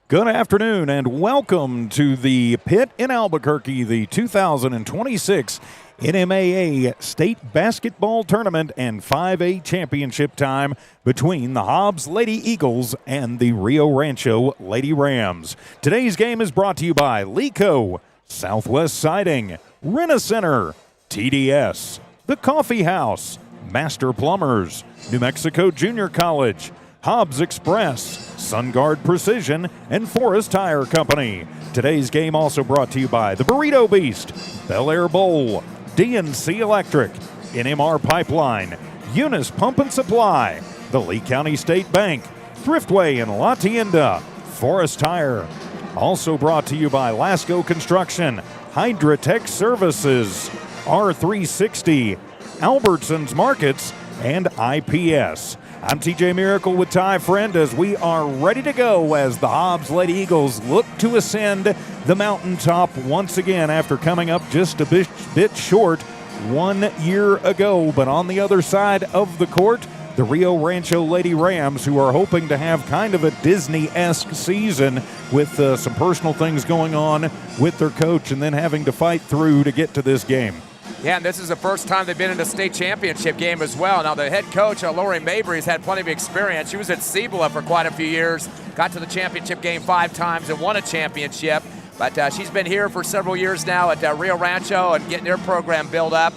Good afternoon and welcome to the pit in Albuquerque, the 2026 NMAA State Basketball Tournament and 5A Championship time between the Hobbs Lady Eagles and the Rio Rancho Lady Rams. Today's game is brought to you by Lico, Southwest Siding, Rent-A-Center, TDS, The Coffee House, Master Plumbers, New Mexico Junior College, Hobbs Express, SunGuard Precision, and Forest Tire Company. Today's game also brought to you by the Burrito Beast, Bel Air Bowl, DNC Electric, NMR Pipeline, Eunice Pump and Supply, the Lee County State Bank, Thriftway in La Tienda, Forest Tire. Also brought to you by Lasco Construction, Hydratech Services, R360, Albertsons Markets, and IPS. I'm TJ Miracle with Ty Friend as we are ready to go as the Hobbs Lady Eagles look to ascend the mountaintop once again after coming up just a bit short 1 year ago. But on the other side of the court, the Rio Rancho Lady Rams, who are hoping to have kind of a Disney-esque season with some personal things going on with their coach and then having to fight through to get to this game. Yeah, and this is the first time they've been in a state championship game as well. Now, the head coach, Lori Mabry, has had plenty of experience. She was at Cibola for quite a few years, got to the championship game 5 times and won a championship. But she's been here for several years now at Rio Rancho and getting their program built up.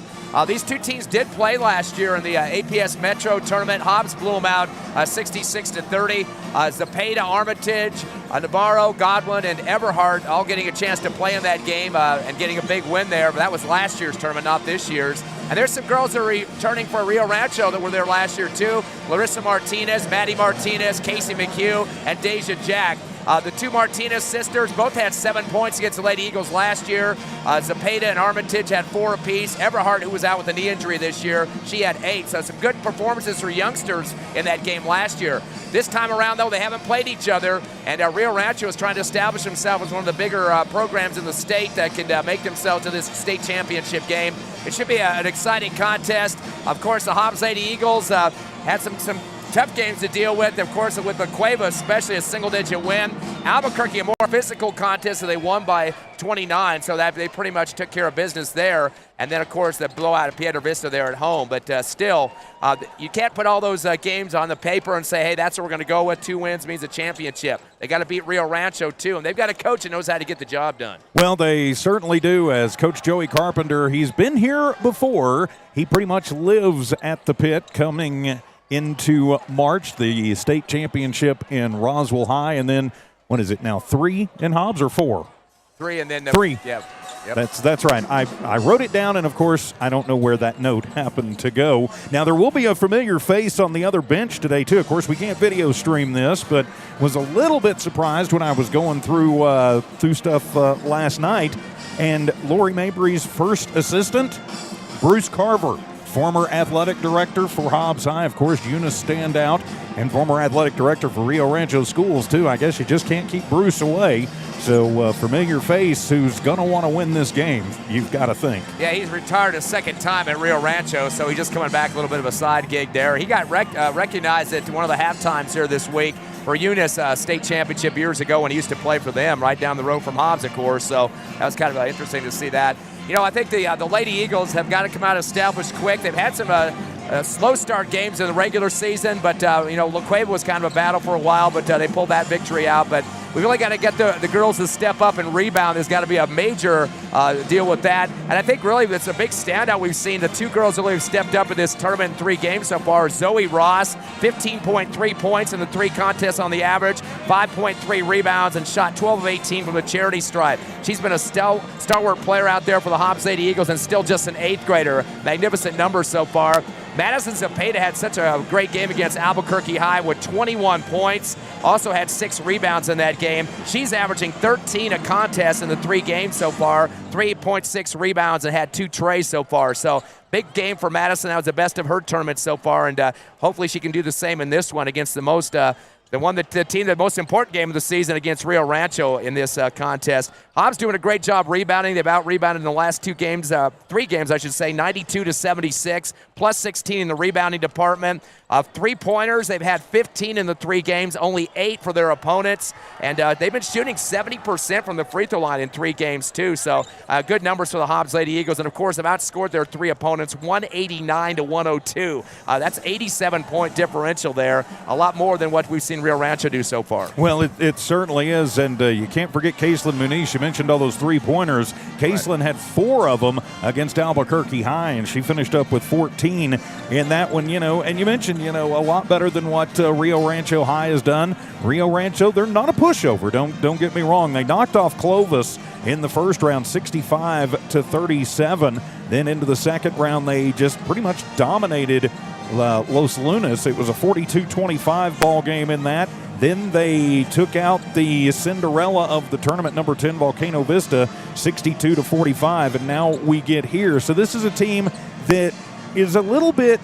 These two teams did play last year in the APS Metro tournament. Hobbs blew them out 66-30. Zepeda, Armitage, Navarro, Godwin, and Everhart all getting a chance to play in that game and getting a big win there. But that was last year's tournament, not this year's. And there's some girls that are returning for Rio Rancho that were there last year too. Larissa Martinez, Maddie Martinez, Casey McHugh, and Deja Jack. The two Martinez sisters both had 7 points against the Lady Eagles last year. Zepeda and Armitage had 4 apiece. Everhart, who was out with a knee injury this year, she had 8. So some good performances for youngsters in that game last year. This time around, though, they haven't played each other, and Rio Rancho is trying to establish himself as one of the bigger programs in the state that can make themselves to this state championship game. It should be an exciting contest. Of course, the Hobbs Lady Eagles had some tough games to deal with. Of course, with the Cueva, especially a single-digit win. Albuquerque, a more physical contest, so they won by 29, so that they pretty much took care of business there. And then, of course, the blowout of Piedra Vista there at home. But still, you can't put all those games on the paper and say, hey, that's what we're going to go with. 2 wins means a championship. They got to beat Rio Rancho, too, and they've got a coach that knows how to get the job done. Well, they certainly do. As Coach Joey Carpenter, he's been here before. He pretty much lives at the pit coming into March, the state championship in Roswell High, and then, what is it now, 3 in Hobbs or 4? 3 and then 3. Yeah. Yep. That's right. I wrote it down, and of course, I don't know where that note happened to go. Now, there will be a familiar face on the other bench today, too. Of course, we can't video stream this, but was a little bit surprised when I was going through stuff last night. And Lori Mabry's first assistant, Bruce Carver, former athletic director for Hobbs High, of course, Eunice standout, and former athletic director for Rio Rancho Schools, too. I guess you just can't keep Bruce away. So, familiar face who's going to want to win this game, you've got to think. Yeah, he's retired a second time at Rio Rancho, so he's just coming back a little bit of a side gig there. He got recognized at one of the halftimes here this week for Eunice state championship years ago when he used to play for them right down the road from Hobbs, of course. So that was kind of interesting to see that. You know, I think the Lady Eagles have got to come out established quick. They've had some slow start games in the regular season, but, La Cueva was kind of a battle for a while, but they pulled that victory out. But we really got to get the girls to step up and rebound. There's got to be a major deal with that. And I think really it's a big standout we've seen. The 2 girls that really have stepped up in this tournament in 3 games so far. Zoe Ross, 15.3 points in the 3 contests on the average, 5.3 rebounds, and shot 12 of 18 from the charity stripe. She's been a stalwart player out there for the Hobbs Lady Eagles and still just an 8th grader. Magnificent numbers so far. Madison Zepeda had such a great game against Albuquerque High with 21 points. Also had 6 rebounds in that game. She's averaging 13 a contest in the 3 games so far, 3.6 rebounds, and had 2 trays so far. So big game for Madison. That was the best of her tournament so far, and hopefully she can do the same in this one against the team, the most important game of the season against Rio Rancho in this contest. Hobbs doing a great job rebounding. They've out-rebounded in the last 3 games, I should say, 92-76, plus 16 in the rebounding department. Three-pointers, they've had 15 in the 3 games, only 8 for their opponents. And they've been shooting 70% from the free throw line in 3 games, too. So good numbers for the Hobbs Lady Eagles. And, of course, they've outscored their 3 opponents 189 to 102. That's 87-point differential there, a lot more than what we've seen Rio Rancho do so far. Well, it certainly is, and you can't forget Caitlin Muniz. You mentioned all those three-pointers. Caitlin had 4 of them against Albuquerque High, and she finished up with 14 in that one, and you mentioned, a lot better than what Rio Rancho High has done. Rio Rancho, they're not a pushover, don't get me wrong. They knocked off Clovis in the first round, 65 to 37. Then into the second round, they just pretty much dominated Los Lunas. It was a 42-25 ball game in that. Then they took out the Cinderella of the tournament, number 10, Volcano Vista, 62 to 45, and now we get here. So this is a team that is a little bit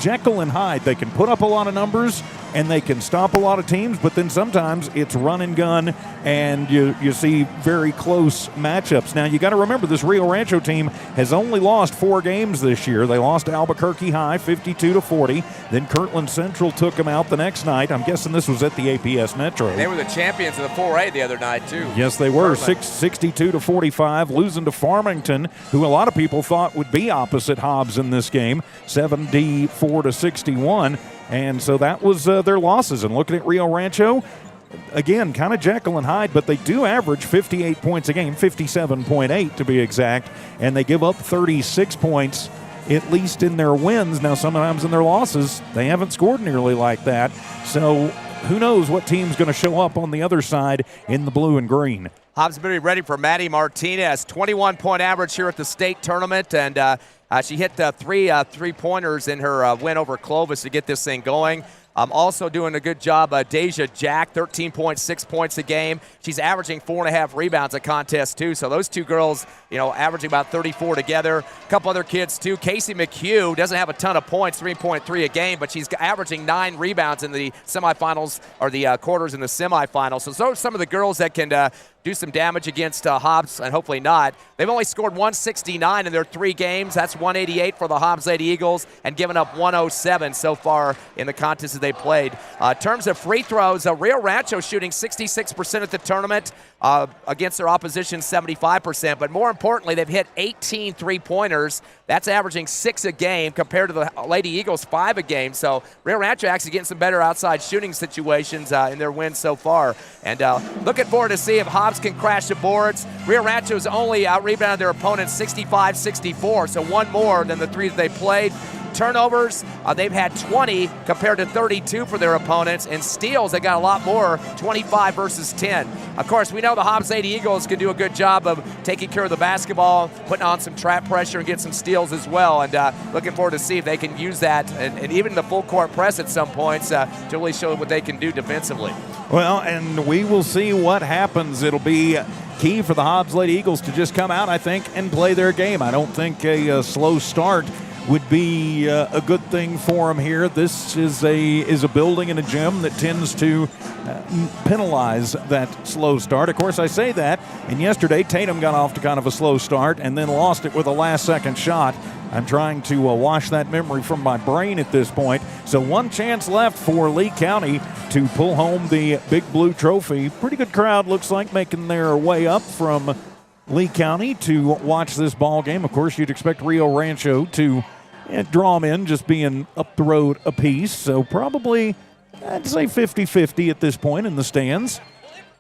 Jekyll and Hyde. They can put up a lot of numbers and they can stop a lot of teams, but then sometimes it's run and gun, and you see very close matchups. Now, you got to remember, this Rio Rancho team has only lost 4 games this year. They lost to Albuquerque High 52 to 40. Then Kirtland Central took them out the next night. I'm guessing this was at the APS Metro. They were the champions of the 4A the other night, too. Yes, they were. 62 to 45, losing to Farmington, who a lot of people thought would be opposite Hobbs in this game, 74 to 61. And so that was their losses. And looking at Rio Rancho, again, kind of Jekyll and Hyde, but they do average 58 points a game, 57.8 to be exact, and they give up 36 points, at least in their wins. Now, sometimes in their losses, they haven't scored nearly like that. So who knows what team's going to show up on the other side in the blue and green. Hobbs will be ready for Maddie Martinez, 21-point average here at the state tournament, and she hit 3 three-pointers in her win over Clovis to get this thing going. Also doing a good job, Deja Jack, 13.6 points a game. She's averaging 4.5 rebounds a contest, too. So those 2 girls, averaging about 34 together. A couple other kids, too. Casey McHugh doesn't have a ton of points, 3.3 a game, but she's averaging 9 rebounds in the semifinals, or the quarters in the semifinals. So those are some of the girls that can do some damage against Hobbs, and hopefully not. They've only scored 169 in their 3 games. That's 188 for the Hobbs Lady Eagles, and given up 107 so far in the contests that they played. In terms of free throws, Rio Rancho shooting 66% at the tournament, against their opposition 75%. But more importantly, they've hit 18 three-pointers. That's averaging 6 a game compared to the Lady Eagles 5 a game. So Rio Rancho actually getting some better outside shooting situations in their wins so far. And looking forward to see if Hobbs can crash the boards. Rio Rancho's only out-rebounded their opponents 65-64, so 1 more than the 3 that they played. Turnovers, they've had 20 compared to 32 for their opponents. And steals, they got a lot more, 25 versus 10. Of course, we know the Hobbs Lady Eagles can do a good job of taking care of the basketball, putting on some trap pressure, and get some steals as well. And looking forward to see if they can use that, and even the full court press at some points, to really show what they can do defensively. Well, and we will see what happens. It'll be key for the Hobbs Lady Eagles to just come out, I think, and play their game. I don't think a slow start would be a good thing for them here. This is a building and a gym that tends to penalize that slow start. Of course, I say that, and yesterday Tatum got off to kind of a slow start and then lost it with a last-second shot. I'm trying to wash that memory from my brain at this point. So 1 chance left for Lee County to pull home the Big Blue Trophy. Pretty good crowd, looks like, making their way up from Lee County to watch this ball game. Of course, you'd expect Rio Rancho to draw them in, just being up the road a piece. So probably, I'd say 50-50 at this point in the stands.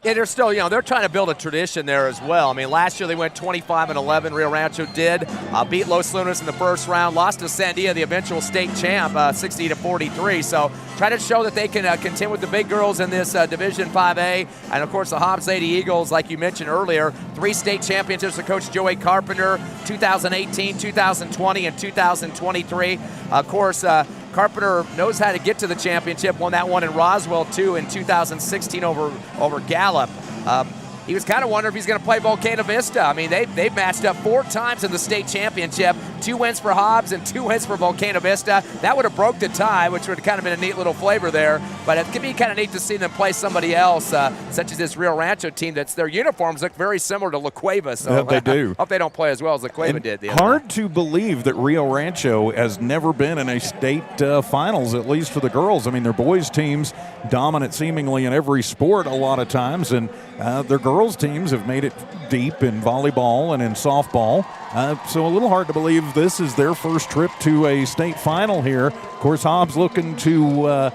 Yeah, they're still, they're trying to build a tradition there as well. I mean, last year they went 25-11. Rio Rancho did beat Los Lunas in the first round, lost to Sandia, the eventual state champ, 60-43. So try to show that they can contend with the big girls in this Division 5A. And of course, the Hobbs Lady Eagles, like you mentioned earlier, 3 state championships with Coach Joey Carpenter, 2018, 2020, and 2023. Of course, Carpenter knows how to get to the championship, won that one in Roswell, too, in 2016 over Gallup. he was kind of wondering if he's going to play Volcano Vista. I mean, they've matched up 4 times in the state championship, 2 wins for Hobbs and 2 wins for Volcano Vista. That would have broke the tie, which would have kind of been a neat little flavor there. But it could be kind of neat to see them play somebody else, such as this Rio Rancho team. That's their uniforms look very similar to La Cueva. So they do. Hope they don't play as well as La Cueva did the other Hard night. to believe that Rio Rancho has never been in a state finals, at least for the girls. I mean, their boys' teams dominant seemingly in every sport a lot of times, and their girls' teams have made it deep in volleyball and in softball. So a little hard to believe this is their first trip to a state final here. Of course, Hobbs looking to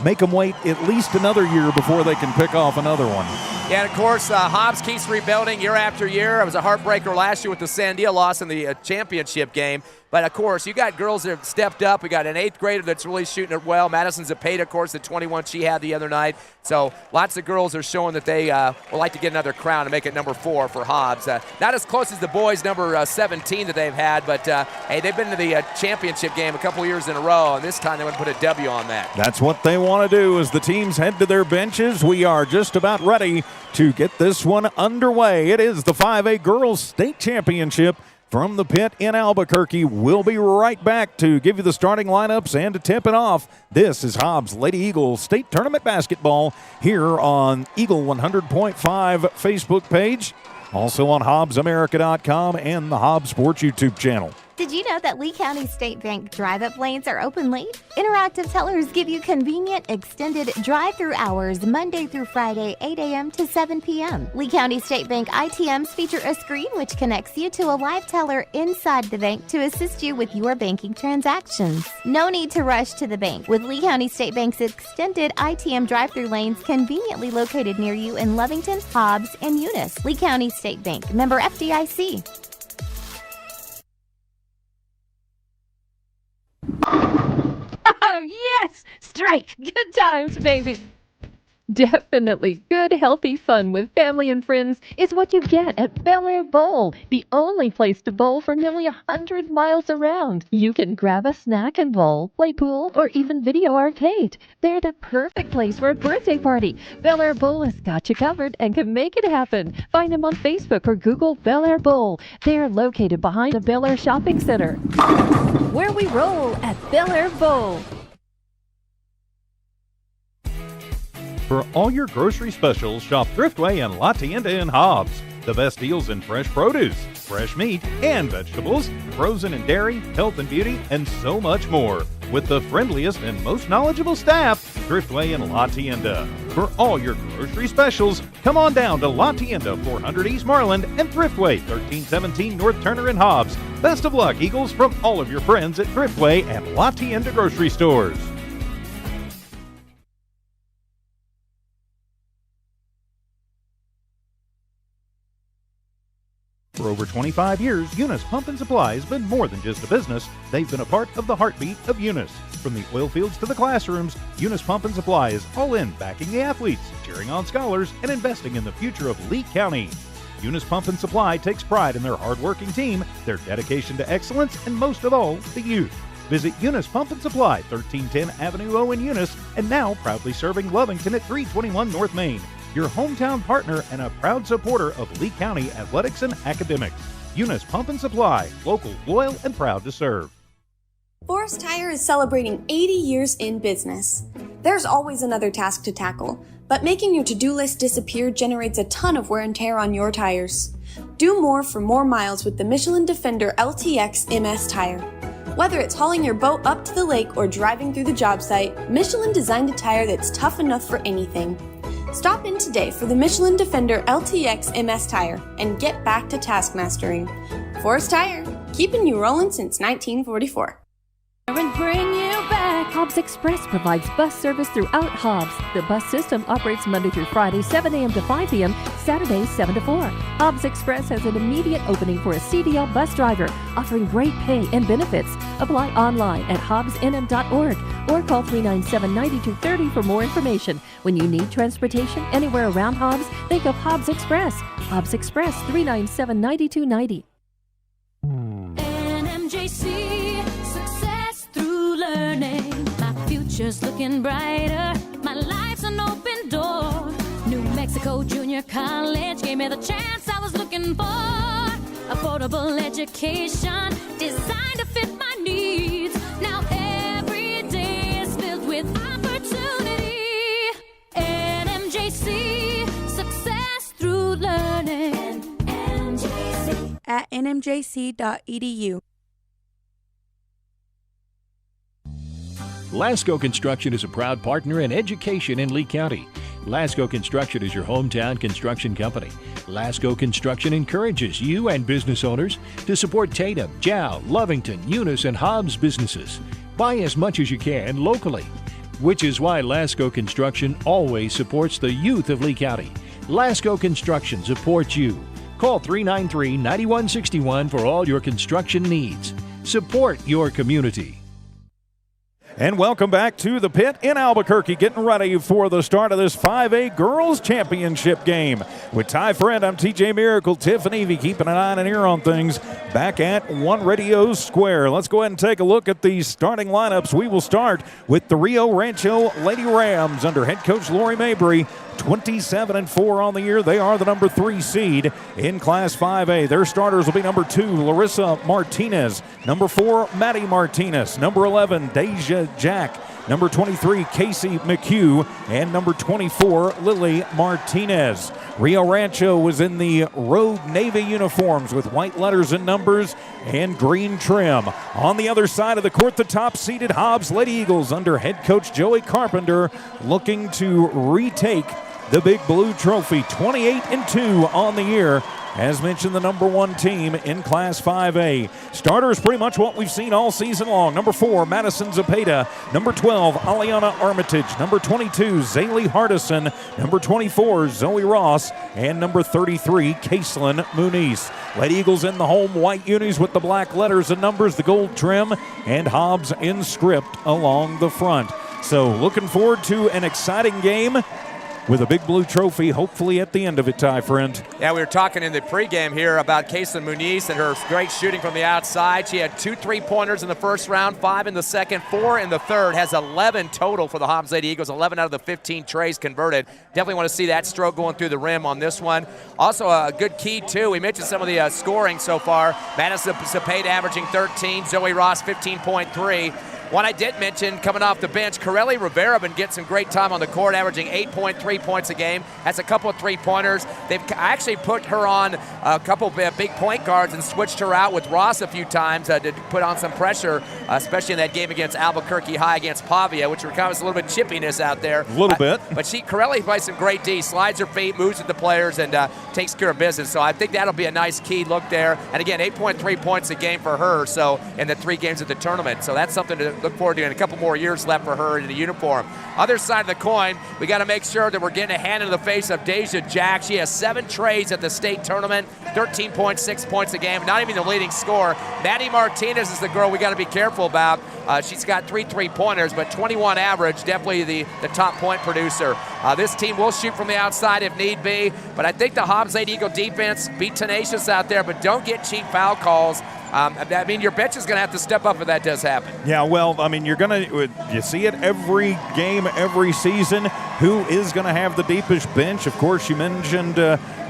make them wait at least another year before they can pick off another one. Yeah, and of course, Hobbs keeps rebuilding year after year. It was a heartbreaker last year with the Sandia loss in the championship game. But, of course, you got girls that have stepped up. We got an 8th grader that's really shooting it well. Madison Zepeda, of course, the 21 she had the other night. So lots of girls are showing that they would like to get another crown and make it number 4 for Hobbs. Not as close as the boys' number 17 that they've had, but, hey, they've been to the championship game a couple years in a row, and this time they want to put a W on that. That's what they want to do as the teams head to their benches. We are just about ready to get this one underway. It is the 5A Girls State Championship from the pit in Albuquerque. We'll be right back to give you the starting lineups and to tip it off. This is Hobbs Lady Eagle State Tournament Basketball here on Eagle 100.5 Facebook page, also on HobbsAmerica.com and the Hobbs Sports YouTube channel. Did you know that Lee County State Bank drive-up lanes are open late? Interactive tellers give you convenient, extended drive-through hours Monday through Friday, 8 a.m. to 7 p.m. Lee County State Bank ITMs feature a screen which connects you to a live teller inside the bank to assist you with your banking transactions. No need to rush to the bank with Lee County State Bank's extended ITM drive-through lanes conveniently located near you in Lovington, Hobbs, and Eunice. Lee County State Bank, member FDIC. Oh, yes! Strike! Good times, baby! Definitely good, healthy fun with family and friends is what you get at Bel Air Bowl, the only place to bowl for nearly 100 miles around. You can grab a snack and bowl, play pool, or even video arcade. They're the perfect place for a birthday party. Bel Air Bowl has got you covered and can make it happen. Find them on Facebook or Google Bel Air Bowl. They're located behind the Bel Air Shopping Center. Where we roll at Bel Air Bowl. For all your grocery specials, shop Thriftway and La Tienda in Hobbs. The best deals in fresh produce, fresh meat and vegetables, frozen and dairy, health and beauty, and so much more. With the friendliest and most knowledgeable staff, Thriftway and La Tienda. For all your grocery specials, come on down to La Tienda, 400 East Marland, and Thriftway, 1317 North Turner in Hobbs. Best of luck, Eagles, from all of your friends at Thriftway and La Tienda grocery stores. For over 25 years, Eunice Pump and Supply has been more than just a business. They've been a part of the heartbeat of Eunice. From the oil fields to the classrooms, Eunice Pump and Supply is all in backing the athletes, cheering on scholars, and investing in the future of Lee County. Eunice Pump and Supply takes pride in their hardworking team, their dedication to excellence, and most of all, the youth. Visit Eunice Pump and Supply, 1310 Avenue O in Eunice, and now proudly serving Lovington at 321 North Main. Your hometown partner and a proud supporter of Lee County athletics and academics. Eunice Pump and Supply, local, loyal, and proud to serve. Forest Tire is celebrating 80 years in business. There's always another task to tackle, but making your to-do list disappear generates a ton of wear and tear on your tires. Do more for more miles with the Michelin Defender LTX MS tire. Whether it's hauling your boat up to the lake or driving through the job site, Michelin designed a tire that's tough enough for anything. Stop in today for the Michelin Defender LTX MS tire and get back to task mastering. Forest Tire, keeping you rolling since 1944. And bring you back. Hobbs Express provides bus service throughout Hobbs. The bus system operates Monday through Friday, 7 a.m. to 5 p.m., Saturdays, 7 to 4. Hobbs Express has an immediate opening for a CDL bus driver, offering great pay and benefits. Apply online at hobbsnm.org or call 397-9230 for more information. When you need transportation anywhere around Hobbs, think of Hobbs Express. Hobbs Express, 397-9290. NMJC, success through learning. My future's looking brighter. My life's an open door. New Mexico Mexico Junior College gave me the chance I was looking for. Affordable education designed to fit my needs. Now every day is filled with opportunity. NMJC, success through learning. NMJC. At nmjc.edu. Lasco Construction is a proud partner in education in Lee County. Lasco Construction is your hometown construction company. Lasco Construction encourages you and business owners to support Tatum, Jow, Lovington, Eunice, and Hobbs businesses. Buy as much as you can locally, which is why Lasco Construction always supports the youth of Lee County. Lasco Construction supports you. Call 393-9161 for all your construction needs. Support your community. And welcome back to the pit in Albuquerque, getting ready for the start of this 5A Girls Championship game. With Ty Friend, I'm TJ Miracle, Tiffany Evie, keeping an eye and an ear on things back at One Radio Square. Let's go ahead and take a look at the starting lineups. We will start with the Rio Rancho Lady Rams under head coach Lori Mabry. 27-4 on the year. They are the number 3 seed in Class 5A. Their starters will be number 2, Larissa Martinez. Number 4, Maddie Martinez. Number 11, Deja Jack. Number 23, Casey McHugh. And number 24, Lily Martinez. Rio Rancho was in the Road Navy uniforms with white letters and numbers and green trim. On the other side of the court, the top-seeded Hobbs Lady Eagles under head coach Joey Carpenter looking to retake the Big Blue Trophy. 28-2 on the year. As mentioned, the number 1 team in Class 5A. Starters pretty much what we've seen all season long. Number 4, Madison Zepeda. Number 12, Aliana Armitage. Number 22, Zaylee Hardison. Number 24, Zoe Ross. And number 33, Kaislyn Muniz. Lady Eagles in the home white unis with the black letters and numbers, the gold trim, and Hobbs in script along the front. So looking forward to an exciting game with a Big Blue Trophy, hopefully at the end of it, Ty Friend. Yeah, we were talking in the pregame here about Kaislyn Muniz and her great shooting from the outside. She had 2 3-pointers in the first round, 5 in the second, 4 in the third. Has 11 total for the Hobbs Lady Eagles, 11 out of the 15 trays converted. Definitely want to see that stroke going through the rim on this one. Also a good key, too. We mentioned some of the scoring so far. Madison Zepeda averaging 13, Zoe Ross 15.3. One I did mention coming off the bench, Corelli Rivera been getting some great time on the court, averaging 8.3 points a game. Has a couple of 3-pointers. They've actually put her on a couple of big point guards and switched her out with Ross a few times to put on some pressure, especially in that game against Albuquerque High against Pavia, which caused a little bit chippiness out there. A little bit. But Corelli plays some great D, slides her feet, moves with the players, and takes care of business. So I think that'll be a nice key look there. And again, 8.3 points a game for her, so in the 3 games of the tournament. So that's something to look forward to, and a couple more years left for her in the uniform. Other side of the coin, we got to make sure that we're getting a hand in the face of Deja Jack. She has 7 trays at the state tournament, 13.6 points a game, not even the leading scorer. Maddie Martinez is the girl we got to be careful about. She's got 3 3-pointers, but 21 average, definitely the top point producer. This team will shoot from the outside if need be, but I think the Hobbs Lady Eagle defense, be tenacious out there, but don't get cheap foul calls. I mean, your bench is going to have to step up if that does happen. Yeah, well, I mean, you see it every game, every season. Who is going to have the deepest bench? Of course, you mentioned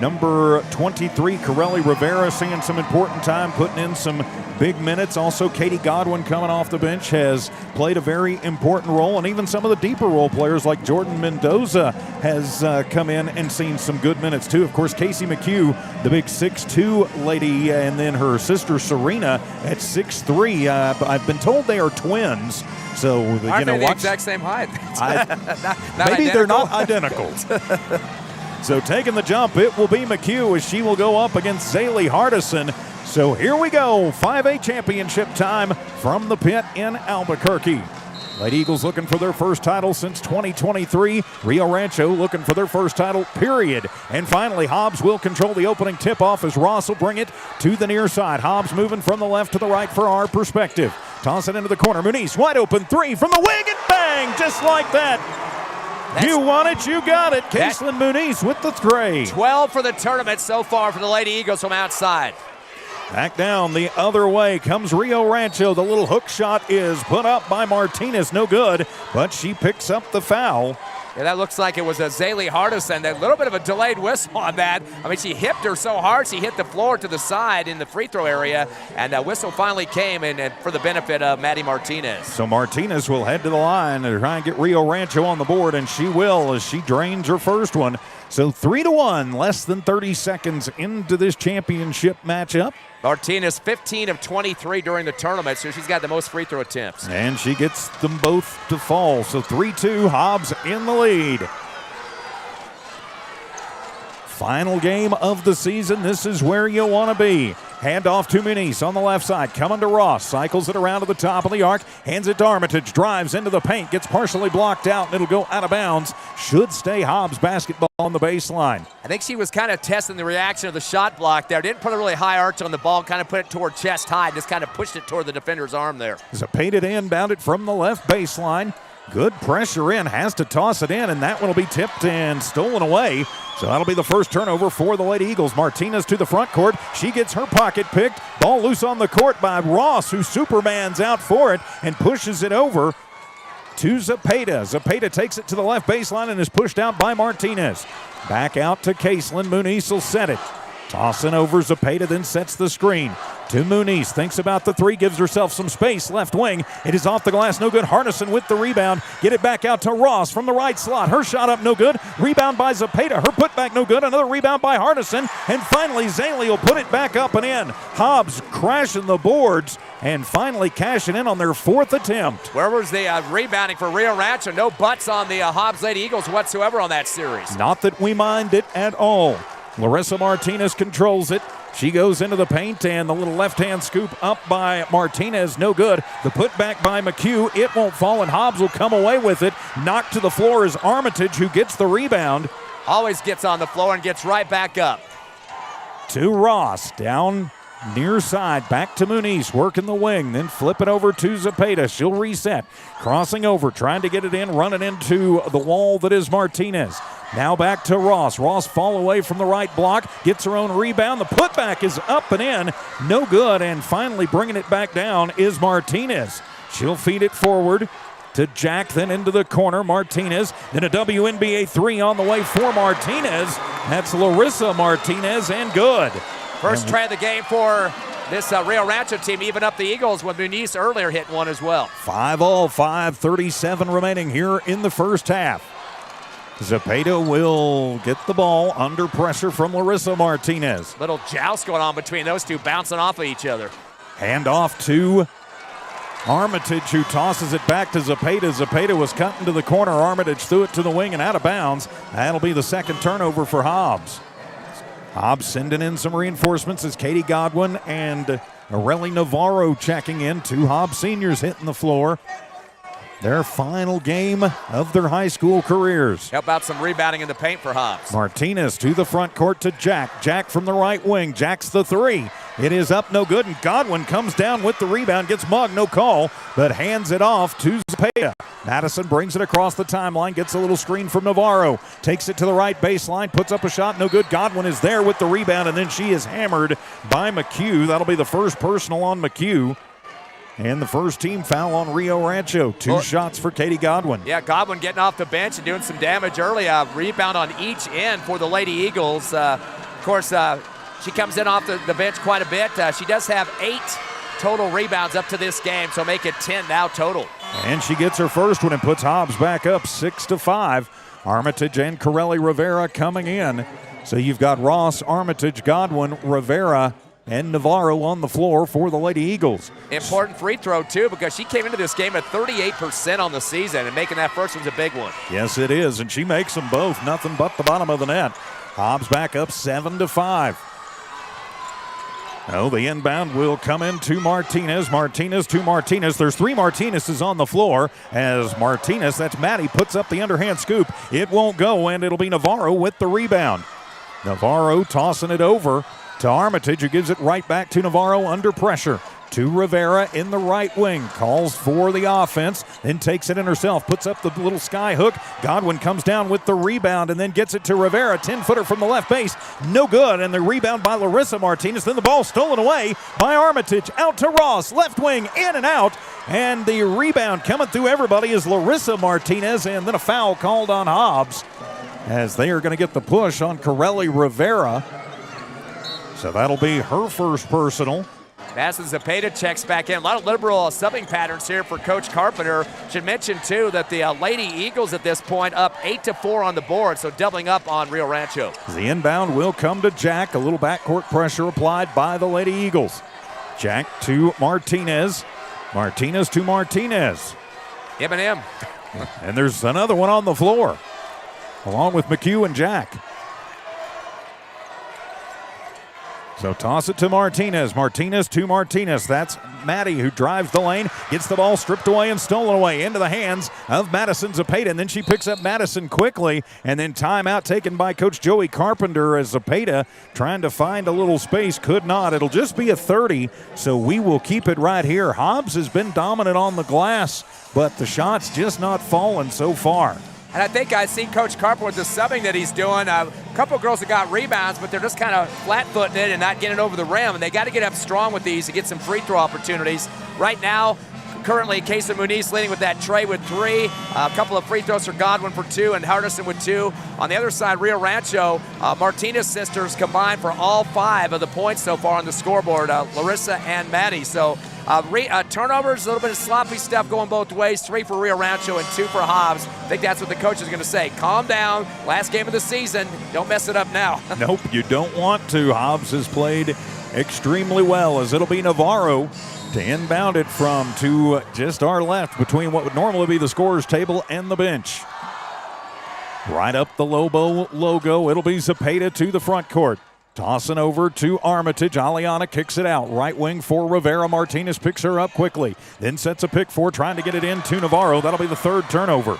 number 23, Corelli Rivera, seeing some important time, putting in some big minutes. Also, Katie Godwin coming off the bench has played a very important role, and even some of the deeper role players like Jordan Mendoza has come in and seen some good minutes too. Of course, Casey McHugh, the big 6'2" lady, and then her sister Serena at 6'3". I've been told they are twins. So, Aren't they the exact same height? Maybe they're not identical. So taking the jump, it will be McHugh as she will go up against Zaylee Hardison. So here we go, 5A championship time from the pit in Albuquerque. Lady Eagles looking for their first title since 2023. Rio Rancho looking for their first title, period. And finally, Hobbs will control the opening tip-off as Ross will bring it to the near side. Hobbs moving from the left to the right for our perspective. Toss it into the corner. Muniz, wide open 3 from the wing, and bang, just like that. You want it, you got it. Kaislyn Muniz with the tray. 12 for the tournament so far for the Lady Eagles from outside. Back down the other way comes Rio Rancho. The little hook shot is put up by Martinez. No good, but she picks up the foul. Yeah, that looks like it was a Zaylee Hardison. A little bit of a delayed whistle on that. I mean, she hipped her so hard, she hit the floor to the side in the free throw area, and that whistle finally came and for the benefit of Maddie Martinez. So Martinez will head to the line to try and get Rio Rancho on the board, and she will as she drains her first one. So 3-1, less than 30 seconds into this championship matchup. Martinez 15 of 23 during the tournament, so she's got the most free throw attempts. And she gets them both to fall. So 3-2, Hobbs in the lead. Final game of the season. This is where you want to be. Hand off to Muniz on the left side. Coming to Ross. Cycles it around to the top of the arc. Hands it to Armitage. Drives into the paint. Gets partially blocked out, and it'll go out of bounds. Should stay Hobbs basketball on the baseline. I think she was kind of testing the reaction of the shot block there. Didn't put a really high arch on the ball. Kind of put it toward chest high. Just kind of pushed it toward the defender's arm there. Zapata inbounded from the left baseline. Good pressure in, has to toss it in, and that one will be tipped and stolen away. So that'll be the first turnover for the Lady Eagles. Martinez to the front court. She gets her pocket picked. Ball loose on the court by Ross, who Superman's out for it and pushes it over to Zapata. Zapata takes it to the left baseline and is pushed out by Martinez. Back out to Caseland. Muniz will set it. Tossing over Zapata, then sets the screen. To Muniz, thinks about the three, gives herself some space, left wing. It is off the glass, no good. Hardison with the rebound. Get it back out to Ross from the right slot. Her shot up, no good. Rebound by Zapata. Her putback, no good. Another rebound by Hardison. And finally, Zaley will put it back up and in. Hobbs crashing the boards and finally cashing in on their fourth attempt. Where was the rebounding for Rio Rancho? No butts on the Hobbs Lady Eagles whatsoever on that series. Not that we mind it at all. Larissa Martinez controls it. She goes into the paint, and the little left-hand scoop up by Martinez, no good. The putback by McHugh, it won't fall, and Hobbs will come away with it. Knocked to the floor is Armitage, who gets the rebound. Always gets on the floor and gets right back up. To Ross, down near side, back to Muniz, working the wing, then flip it over to Zapata. She'll reset, crossing over, trying to get it in, running into the wall that is Martinez. Now back to Ross. Ross fall away from the right block, gets her own rebound. The putback is up and in, no good, and finally bringing it back down is Martinez. She'll feed it forward to Jack, then into the corner. Martinez, then a WNBA three on the way for Martinez. That's Larissa Martinez, and good. First try of the game for this Rio Rancho team, even up the Eagles with Muniz earlier hitting one as well. 5-all, 5:37 remaining here in the first half. Zapata will get the ball under pressure from Larissa Martinez. Little joust going on between those two, bouncing off of each other. Hand off to Armitage, who tosses it back to Zapata. Zapata was cut into the corner. Armitage threw it to the wing and out of bounds. That'll be the second turnover for Hobbs. Hobbs sending in some reinforcements as Katie Godwin and Areli Navarro checking in. Two Hobbs seniors hitting the floor. Their final game of their high school careers. How about some rebounding in the paint for Hobbs? Martinez to the front court to Jack. Jack from the right wing. Jack's the three. It is up, no good, and Godwin comes down with the rebound, gets mugged, no call, but hands it off to Zapata. Madison brings it across the timeline, gets a little screen from Navarro, takes it to the right baseline, puts up a shot, no good. Godwin is there with the rebound, and then she is hammered by McHugh. That'll be the first personal on McHugh. And the first team foul on Rio Rancho. Two shots for Katie Godwin. Yeah, Godwin getting off the bench and doing some damage early. Rebound on each end for the Lady Eagles. Of course, she comes in off the bench quite a bit. She does have 8 total rebounds up to this game, so make it 10 now total. And she gets her first one and puts Hobbs back up 6-5. Armitage and Corelli Rivera coming in. So you've got Ross, Armitage, Godwin, Rivera, and Navarro on the floor for the Lady Eagles. Important free throw, too, because she came into this game at 38% on the season, and making that first one's a big one. Yes, it is, and she makes them both. Nothing but the bottom of the net. Hobbs back up 7-5. Oh, the inbound will come in to Martinez. Martinez to Martinez. There's 3 Martinezes on the floor as Martinez, that's Maddie, puts up the underhand scoop. It won't go, and it'll be Navarro with the rebound. Navarro tossing it over to Armitage, who gives it right back to Navarro under pressure. to Rivera in the right wing. Calls for the offense, then takes it in herself. Puts up the little sky hook. Godwin comes down with the rebound and then gets it to Rivera. 10-footer from the left base. No good. And the rebound by Larissa Martinez. Then the ball stolen away by Armitage. Out to Ross. Left wing, in and out. And the rebound coming through everybody is Larissa Martinez. And then a foul called on Hobbs, as they are going to get the push on Corelli Rivera. So that'll be her first personal. Madison Zepeda checks back in. A lot of liberal subbing patterns here for Coach Carpenter. Should mention, too, that the Lady Eagles at this point up 8-4 on the board, so doubling up on Rio Rancho. The inbound will come to Jack. A little backcourt pressure applied by the Lady Eagles. Jack to Martinez. Martinez to Martinez. M&M. And there's another one on the floor, along with McHugh and Jack. So toss it to Martinez. Martinez to Martinez. That's Maddie, who drives the lane, gets the ball stripped away and stolen away into the hands of Madison Zepeda. And then she picks up Madison quickly. And then timeout taken by Coach Joey Carpenter, as Zepeda trying to find a little space. Could not. It'll just be a 30. So we will keep it right here. Hobbs has been dominant on the glass, but the shot's just not fallen so far. And I think I see Coach Carpenter with the subbing that he's doing. A couple of girls have got rebounds, but they're just kind of flat-footing it and not getting it over the rim. And they got to get up strong with these to get some free throw opportunities. Right now, currently, Casey Muniz leading with that tray with 3. A couple of free throws for Godwin for 2 and Hardison with 2. On the other side, Rio Rancho, Martinez sisters combined for all 5 of the points so far on the scoreboard, Larissa and Maddie. So turnovers, a little bit of sloppy stuff going both ways. 3 for Rio Rancho and 2 for Hobbs. I think that's what the coach is going to say. Calm down. Last game of the season. Don't mess it up now. Nope, you don't want to. Hobbs has played extremely well, as it'll be Navarro to inbound it from to just our left between what would normally be the scorer's table and the bench. Right up the Lobo logo, it'll be Zepeda to the front court. Tossing over to Armitage. Aliana kicks it out. Right wing for Rivera. Martinez picks her up quickly. Then sets a pick for, trying to get it in to Navarro. That'll be the 3rd turnover.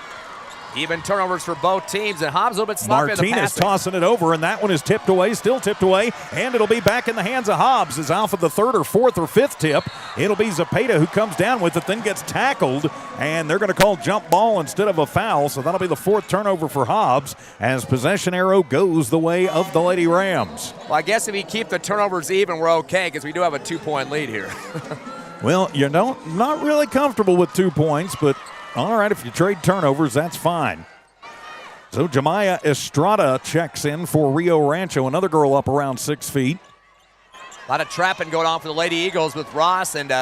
Even turnovers for both teams, and Hobbs a little bit sloppy in the Martinez passing. tossing it over, and that one is tipped away, still tipped away, and it'll be back in the hands of Hobbs as Alpha the 3rd or 4th or 5th tip. It'll be Zepeda who comes down with it, then gets tackled, and they're going to call jump ball instead of a foul, so that'll be the 4th turnover for Hobbs as possession arrow goes the way of the Lady Rams. Well, I guess if you keep the turnovers even, we're okay, because we do have a 2-point lead here. Well, not really comfortable with 2 points, but all right, if you trade turnovers, that's fine. So Jemiah Estrada checks in for Rio Rancho, another girl up around 6 feet. A lot of trapping going on for the Lady Eagles with Ross and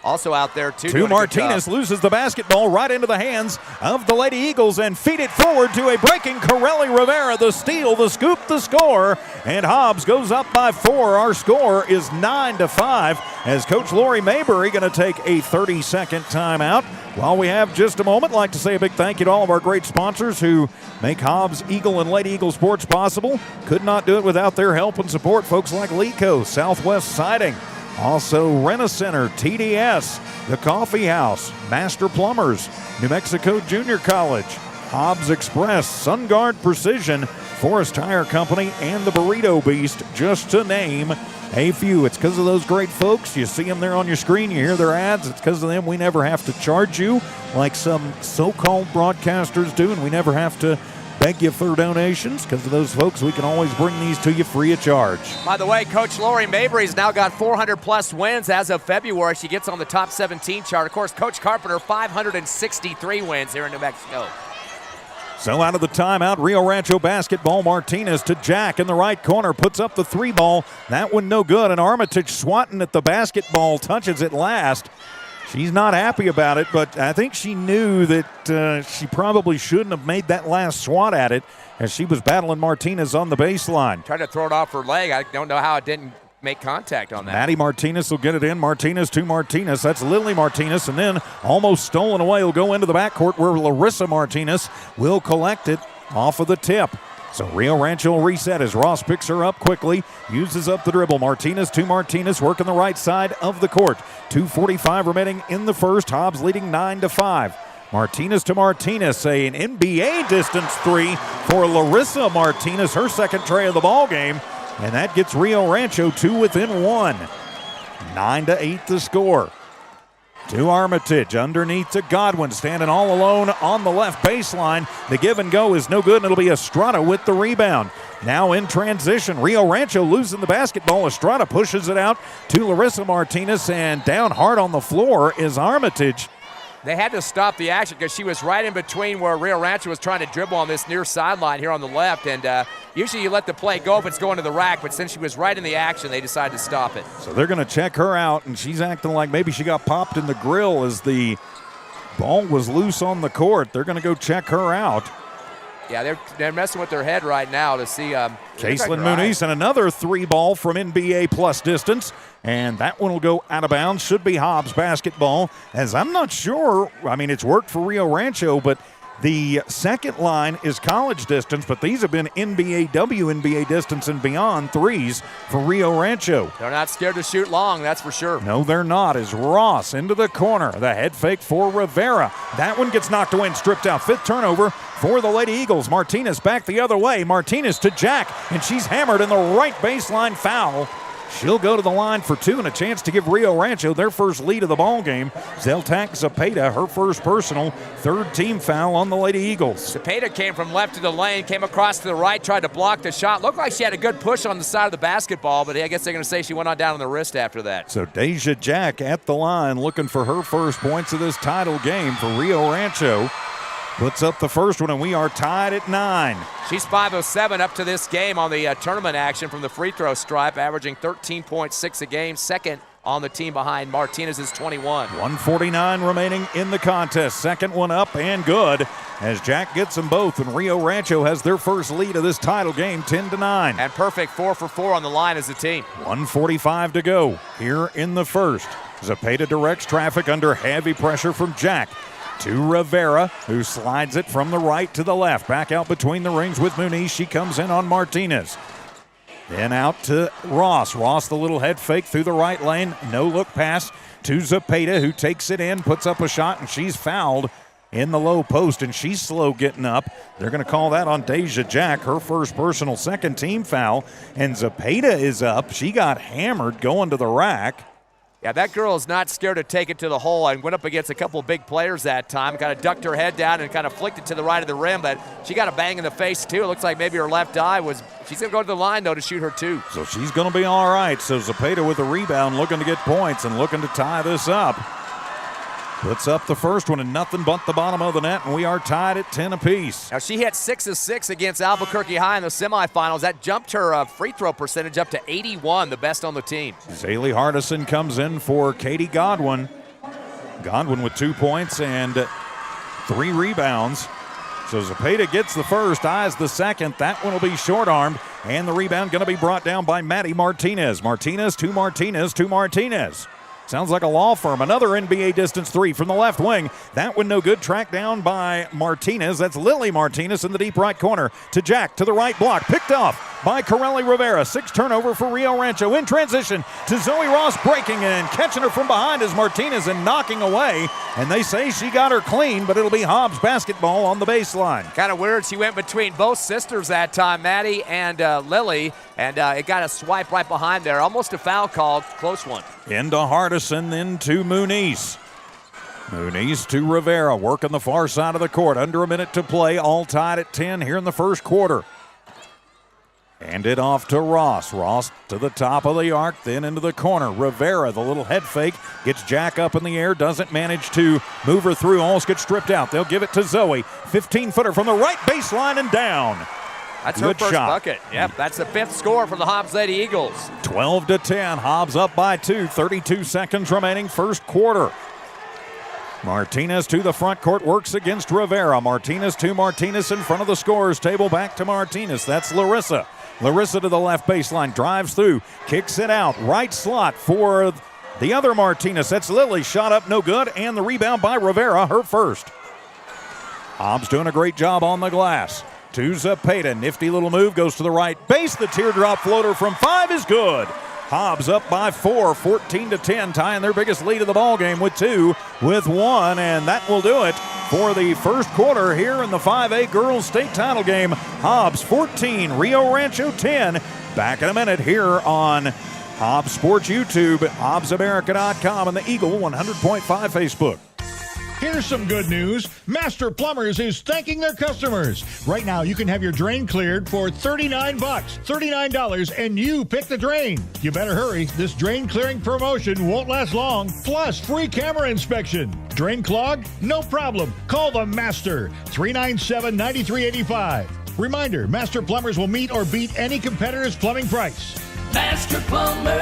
also out there, too. To Martinez, loses the basketball right into the hands of the Lady Eagles and feed it forward to a breaking Corelli Rivera. The steal, the scoop, the score, and Hobbs goes up by 4. Our score is 9-5 as Coach Lori Maybury going to take a 30-second timeout. While we have just a moment, I'd like to say a big thank you to all of our great sponsors who make Hobbs Eagle and Lady Eagle Sports possible. Could not do it without their help and support. Folks like Lico, Southwest Siding, also Rent-A-Center, TDS, The Coffee House, Master Plumbers, New Mexico Junior College, Hobbs Express, SunGuard Precision, Forest Tire Company, and the Burrito Beast, just to name a few. It's because of those great folks. You see them there on your screen. You hear their ads. It's because of them we never have to charge you like some so-called broadcasters do, and we never have to beg you for donations. Because of those folks, we can always bring these to you free of charge. By the way, Coach Lori Mabry's now got 400-plus wins as of February. She gets on the top 17 chart. Of course, Coach Carpenter, 563 wins here in New Mexico. So out of the timeout, Rio Rancho basketball. Martinez to Jack in the right corner, puts up the 3 ball. That one no good, and Armitage swatting at the basketball, touches it last. She's not happy about it, but I think she knew that she probably shouldn't have made that last swat at it as she was battling Martinez on the baseline. Tried to throw it off her leg. I don't know how it didn't make contact on that. Maddie Martinez will get it in. Martinez to Martinez. That's Lily Martinez, and then almost stolen away. Will go into the backcourt where Larissa Martinez will collect it off of the tip. So Rio Rancho will reset as Ross picks her up quickly, uses up the dribble. Martinez to Martinez, working the right side of the court. 2:45 remaining in the first. Hobbs leading 9-5. Martinez to Martinez, an NBA distance 3 for Larissa Martinez, her second tray of the ball game, and that gets Rio Rancho 2 within 1. 9-8 the score. To Armitage, underneath to Godwin, standing all alone on the left baseline. The give and go is no good, and it'll be Estrada with the rebound. Now in transition, Rio Rancho losing the basketball. Estrada pushes it out to Larissa Martinez, and down hard on the floor is Armitage. They had to stop the action because she was right in between where Rio Rancho was trying to dribble on this near sideline here on the left. And usually you let the play go if it's going to the rack, but since she was right in the action, they decided to stop it. So they're going to check her out, and she's acting like maybe she got popped in the grill as the ball was loose on the court. They're going to go check her out. Yeah, they're messing with their head right now to see. Caitlin Muniz, and another 3-ball from NBA plus distance. And that one will go out of bounds. Should be Hobbs basketball. As I'm not sure, I mean, it's worked for Rio Rancho, but the second line is college distance, but these have been NBA, WNBA distance and beyond threes for Rio Rancho. They're not scared to shoot long, that's for sure. No, they're not. As Ross into the corner. The head fake for Rivera. That one gets knocked away and stripped out. 5th turnover for the Lady Eagles. Martinez back the other way. Martinez to Jack, and she's hammered in the right baseline foul. She'll go to the line for 2 and a chance to give Rio Rancho their first lead of the ball game. Zeltak Zapata, her first personal, 3rd team foul on the Lady Eagles. Zapata came from left to the lane, came across to the right, tried to block the shot. Looked like she had a good push on the side of the basketball, but I guess they're going to say she went on down on the wrist after that. So Deja Jack at the line looking for her first points of this title game for Rio Rancho. Puts up the first one, and we are tied at 9. She's 5 of 7 up to this game on the tournament action from the free throw stripe, averaging 13.6 a game, second on the team behind Martinez's 21. 1:49 remaining in the contest. Second one up and good as Jack gets them both, and Rio Rancho has their first lead of this title game, 10-9. And perfect 4 for 4 on the line as a team. 1:45 to go here in the first. Zapata directs traffic under heavy pressure from Jack. To Rivera, who slides it from the right to the left. Back out between the rings with Muniz. She comes in on Martinez. Then out to Ross. Ross, the little head fake through the right lane. No look pass to Zapata, who takes it in, puts up a shot, and she's fouled in the low post, and she's slow getting up. They're going to call that on Deja Jack, her first personal, 2nd team foul. And Zapata is up. She got hammered going to the rack. Yeah, that girl is not scared to take it to the hole and went up against a couple of big players that time. Kind of ducked her head down and kind of flicked it to the right of the rim, but she got a bang in the face, too. It looks like maybe her left eye was – she's going to go to the line, though, to shoot her, too. So she's going to be all right. So Zapata with a rebound, looking to get points and looking to tie this up. Puts up the first one and nothing but the bottom of the net, and we are tied at 10 apiece. Now, she hit 6 of 6 against Albuquerque High in the semifinals. That jumped her free throw percentage up to 81, the best on the team. Zaylee Hardison comes in for Katie Godwin. Godwin with 2 points and 3 rebounds. So Zapata gets the first, eyes the second. That one will be short-armed, and the rebound going to be brought down by Maddie Martinez. Martinez to Martinez to Martinez. Sounds like a law firm. Another NBA distance 3 from the left wing. That one no good. Tracked down by Martinez. That's Lily Martinez in the deep right corner. To Jack, to the right block. Picked off by Corelli Rivera. 6 turnover for Rio Rancho. In transition to Zoe Ross, breaking and catching her from behind is Martinez and knocking away. And they say she got her clean, but it'll be Hobbs basketball on the baseline. Kind of weird. She went between both sisters that time, Maddie and Lily, and it got a swipe right behind there. Almost a foul called. Close one. Into Hardison, then to Muniz. Muniz to Rivera, working the far side of the court. Under a minute to play, all tied at 10 here in the first quarter. Hand it off to Ross. Ross to the top of the arc, then into the corner. Rivera, the little head fake, gets Jack up in the air, doesn't manage to move her through, almost gets stripped out. They'll give it to Zoe. 15-footer from the right baseline and down. That's Good her first shot. bucket. Yep, that's the 5th score for the Hobbs Lady Eagles. 12-10. Hobbs up by 2. 32 seconds remaining first quarter. Martinez to the front court, works against Rivera. Martinez to Martinez in front of the scorer's table. Back to Martinez. That's Larissa. Larissa to the left baseline, drives through, kicks it out. Right slot for the other Martinez. That's Lily. Shot up, no good. And the rebound by Rivera, her first. Hobbs doing a great job on the glass. To Zapata, nifty little move, goes to the right base. The teardrop floater from 5 is good. Hobbs up by 4, 14-10, tying their biggest lead of the ball game with 2, with 1, and that will do it for the first quarter here in the 5A Girls State Title game. Hobbs 14, Rio Rancho 10. Back in a minute here on Hobbs Sports YouTube, HobbsAmerica.com, and the Eagle 100.5 Facebook. Here's some good news. Master Plumbers is thanking their customers. Right now, you can have your drain cleared for $39. $39, and you pick the drain. You better hurry. This drain clearing promotion won't last long. Plus, free camera inspection. Drain clogged? No problem. Call the Master. 397-9385. Reminder, Master Plumbers will meet or beat any competitor's plumbing price. Master Plumbers.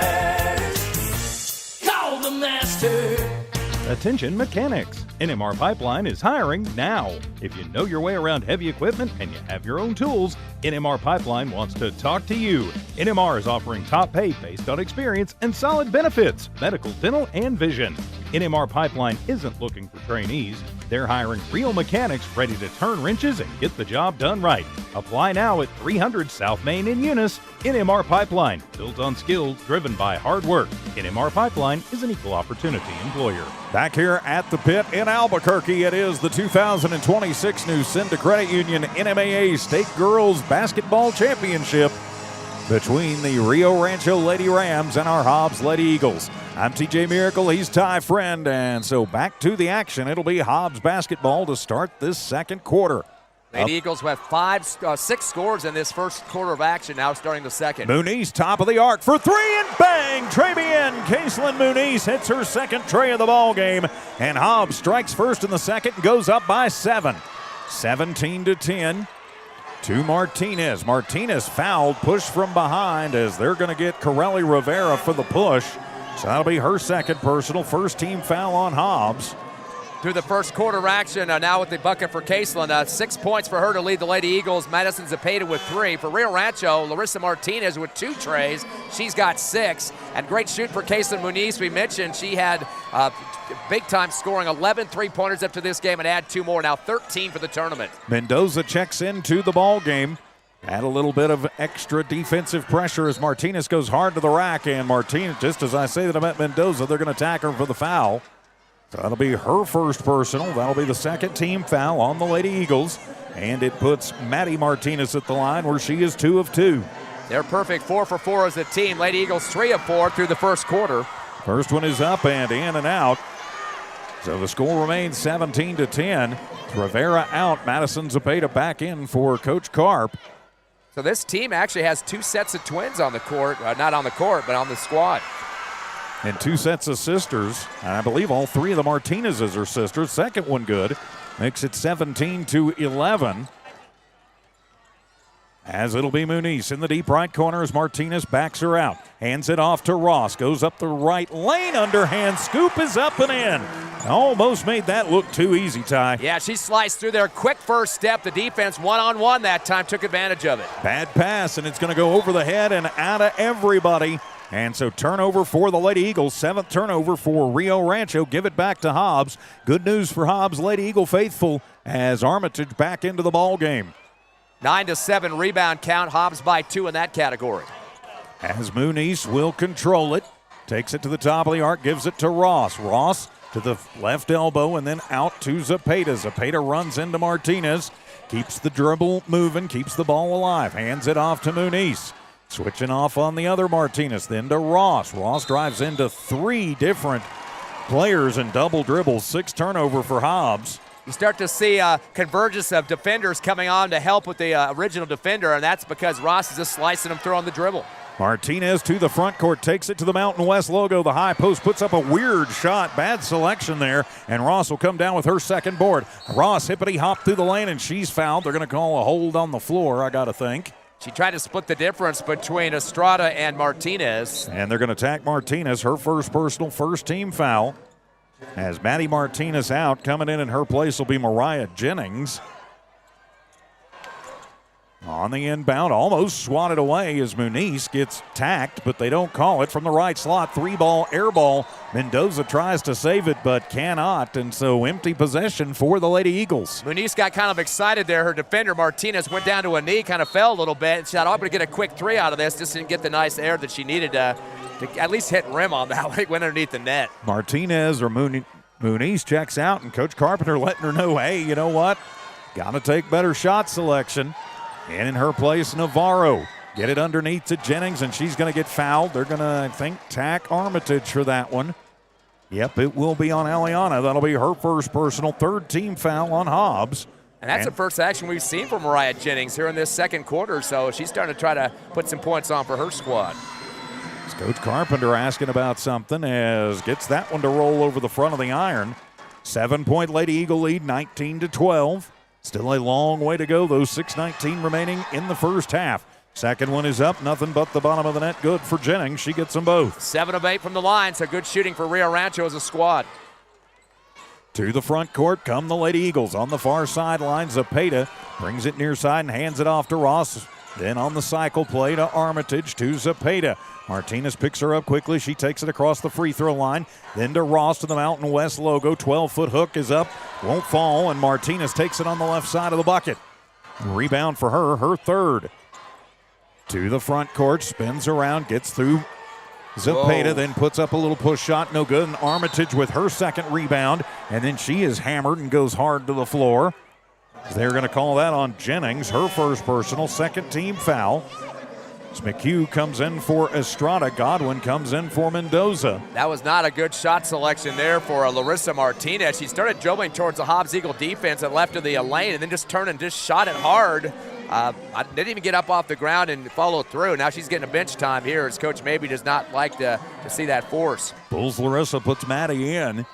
Call the Master. Attention mechanics. NMR Pipeline is hiring now. If you know your way around heavy equipment and you have your own tools, NMR Pipeline wants to talk to you. NMR is offering top pay based on experience and solid benefits, medical, dental, and vision. NMR Pipeline isn't looking for trainees. They're hiring real mechanics ready to turn wrenches and get the job done right. Apply now at 300 South Main in Eunice. NMR Pipeline, built on skills, driven by hard work. NMR Pipeline is an equal opportunity employer. Back here at the pit in Albuquerque, it is the 2026 New Cinda Credit Union NMAA State Girls Basketball Championship between the Rio Rancho Lady Rams and our Hobbs Lady Eagles. I'm TJ Miracle, he's Ty Friend, and so back to the action. It'll be Hobbs basketball to start this second quarter. Lady Eagles have 6 scores in this first quarter of action, now starting the second. Muniz, top of the arc for three, and bang! Trevian Caselin Muniz hits her second tray of the ball game, and Hobbs strikes first in the second and goes up by 7. 17-10 to Martinez. Martinez fouled, pushed from behind as they're going to get Corelli Rivera for the push. So that'll be her second personal, first team foul on Hobbs. Through the first quarter action, now with the bucket for Caselin. 6 points for her to lead the Lady Eagles. Madison Zepeda with 3. For Rio Rancho, Larissa Martinez with 2 trays. She's got 6. And great shoot for Caselin Muniz. We mentioned she had big time scoring, 11 3-pointers up to this game and add 2 more. Now 13 for the tournament. Mendoza checks into the ball game. Add a little bit of extra defensive pressure as Martinez goes hard to the rack. And Martinez, just as I say that about Mendoza, they're going to attack her for the foul. So that'll be her first personal. That'll be the second team foul on the Lady Eagles. And it puts Maddie Martinez at the line where she is 2 of 2. They're perfect 4 for 4 as a team. Lady Eagles 3 of 4 through the first quarter. First one is up and in and out. So the score remains 17-10. Rivera out. Madison Zepeda back in for Coach Karp. So this team actually has 2 sets of twins on the court. Not on the court, but on the squad. And 2 sets of sisters. And I believe all 3 of the Martinezes are sisters. Second one good. Makes it 17-11. As it'll be Muniz in the deep right corner as Martinez backs her out. Hands it off to Ross. Goes up the right lane. Underhand scoop is up and in. Almost made that look too easy, Ty. Yeah, she sliced through there. Quick first step. The defense one-on-one that time took advantage of it. Bad pass, and it's going to go over the head and out of everybody. And so turnover for the Lady Eagles. 7th turnover for Rio Rancho. Give it back to Hobbs. Good news for Hobbs Lady Eagle faithful as Armitage back into the ball game. 9-7 rebound count. Hobbs by 2 in that category. As Muniz will control it. Takes it to the top of the arc. Gives it to Ross. Ross to the left elbow and then out to Zepeda. Zepeda runs into Martinez. Keeps the dribble moving. Keeps the ball alive. Hands it off to Muniz. Switching off on the other Martinez, then to Ross. Ross drives into 3 different players and double dribbles. 6 turnover for Hobbs. You start to see a convergence of defenders coming on to help with the original defender, and that's because Ross is just slicing them through on the dribble. Martinez to the front court, takes it to the Mountain West logo. The high post puts up a weird shot. Bad selection there, and Ross will come down with her second board. Ross hippity hop through the lane, and she's fouled. They're going to call a hold on the floor, I got to think. She tried to split the difference between Estrada and Martinez. And they're going to attack Martinez, her first personal, first team foul. As Maddie Martinez out, coming in her place will be Mariah Jennings. On the inbound, almost swatted away as Muniz gets tacked, but they don't call it from the right slot. 3-ball, air ball. Mendoza tries to save it, but cannot, and so empty possession for the Lady Eagles. Muniz got kind of excited there. Her defender, Martinez, went down to a knee, kind of fell a little bit, and she thought, I'm going to get a quick 3 out of this. Just didn't get the nice air that she needed to at least hit rim on that one. Went underneath the net. Martinez or Muniz checks out, and Coach Carpenter letting her know, hey, you know what? Got to take better shot selection. And in her place, Navarro. Get it underneath to Jennings, and she's going to get fouled. They're going to, I think, tack Armitage for that one. Yep, it will be on Eliana. That'll be her first personal, third team foul on Hobbs. And that's the first action we've seen from Mariah Jennings here in this second quarter, so she's starting to try to put some points on for her squad. It's Coach Carpenter asking about something as gets that one to roll over the front of the iron. 7-point Lady Eagle lead, 19-12. Still a long way to go, though. 6:19 remaining in the first half. Second one is up, nothing but the bottom of the net. Good for Jennings. She gets them both. 7 of 8 from the line, so good shooting for Rio Rancho as a squad. To the front court come the Lady Eagles. On the far sideline, Zepeda brings it near side and hands it off to Ross. Then on the cycle play to Armitage to Zepeda. Martinez picks her up quickly. She takes it across the free throw line. Then to Ross to the Mountain West logo. 12-foot hook is up, won't fall, and Martinez takes it on the left side of the bucket. Rebound for her, her third. To the front court, spins around, gets through Zepeda, then puts up a little push shot, no good. And Armitage with her second rebound, and then she is hammered and goes hard to the floor. They're going to call that on Jennings, her first personal, second team foul. McHugh comes in for Estrada. Godwin comes in for Mendoza. That was not a good shot selection there for Larissa Martinez. She started dribbling towards the Hobbs Eagle defense and left of the lane, and then just turned and just shot it hard. Didn't even get up off the ground and follow through. Now she's getting a bench time here as Coach maybe does not like to see that force. Bulls Larissa puts Maddie in.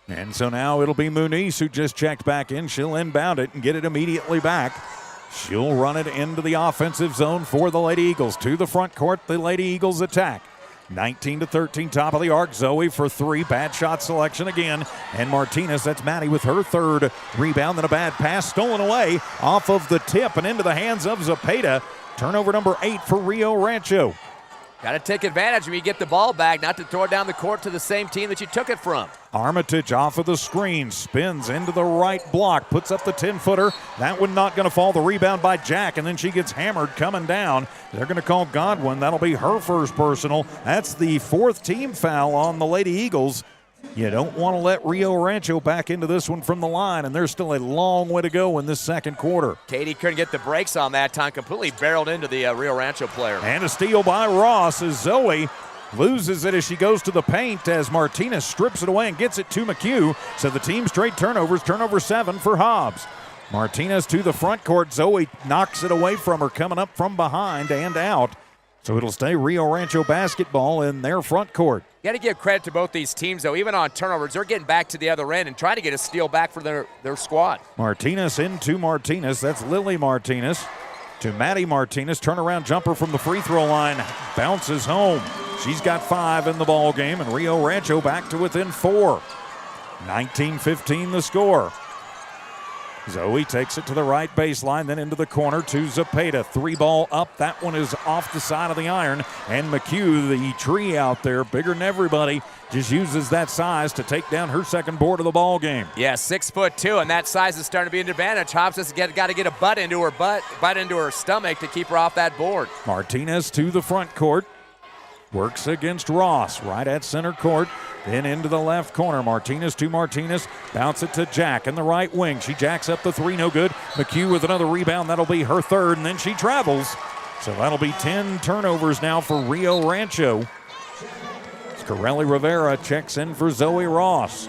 And so now it'll be Muniz who just checked back in. She'll inbound it and get it immediately back. She'll run it into the offensive zone for the Lady Eagles. To the front court, the Lady Eagles attack. 19-13, top of the arc. Zoe for three. Bad shot selection again. And Martinez, that's Maddie with her third rebound. Then a bad pass stolen away off of the tip and into the hands of Zepeda. Turnover number 8 for Rio Rancho. Got to take advantage when you get the ball back, not to throw it down the court to the same team that you took it from. Armitage off of the screen, spins into the right block, puts up the 10-footer. That one not going to fall. The rebound by Jack, and then she gets hammered coming down. They're going to call Godwin. That'll be her first personal. That's the fourth team foul on the Lady Eagles. You don't want to let Rio Rancho back into this one from the line, and there's still a long way to go in this second quarter. Katie couldn't get the brakes on that time, completely barreled into the Rio Rancho player. And a steal by Ross as Zoe loses it as she goes to the paint as Martinez strips it away and gets it to McHugh. So the team straight turnovers, turnover 7 for Hobbs. Martinez to the front court. Zoe knocks it away from her, coming up from behind and out. So it'll stay Rio Rancho basketball in their front court. You got to give credit to both these teams, though. Even on turnovers, they're getting back to the other end and trying to get a steal back for their squad. Martinez into Martinez. That's Lily Martinez to Maddie Martinez. Turnaround jumper from the free throw line. Bounces home. She's got 5 in the ball game, and Rio Rancho back to within 4. 19-15 the score. Zoe takes it to the right baseline, then into the corner to Zepeda. 3-ball up. That one is off the side of the iron. And McHugh, the tree out there, bigger than everybody, just uses that size to take down her second board of the ball game. Yeah, 6'2", and that size is starting to be an advantage. Hobbs has got to get a butt into her stomach to keep her off that board. Martinez to the front court. Works against Ross right at center court. Then into the left corner. Martinez to Martinez. Bounce it to Jack in the right wing. She jacks up the 3, no good. McHugh with another rebound. That'll be her third, and then she travels. So that'll be 10 turnovers now for Rio Rancho. Corelli Rivera checks in for Zoe Ross.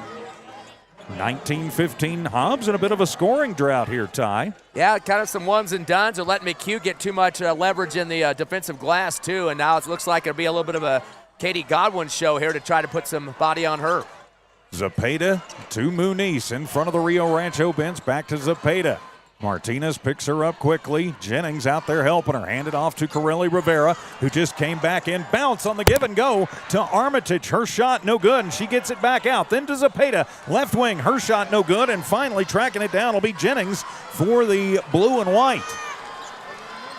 19-15 Hobbs in a bit of a scoring drought here, Ty. Yeah, kind of some ones and dones. They're letting McHugh get too much leverage in the defensive glass, too. And now it looks like it'll be a little bit of a Katie Godwin show here to try to put some body on her. Zepeda to Muniz in front of the Rio Rancho bench. Back to Zepeda. Martinez picks her up quickly. Jennings out there helping her. Handed off to Corelli Rivera, who just came back in. Bounce on the give and go to Armitage. Her shot no good, and she gets it back out. Then to Zepeda. Left wing, her shot no good, and finally tracking it down will be Jennings for the blue and white.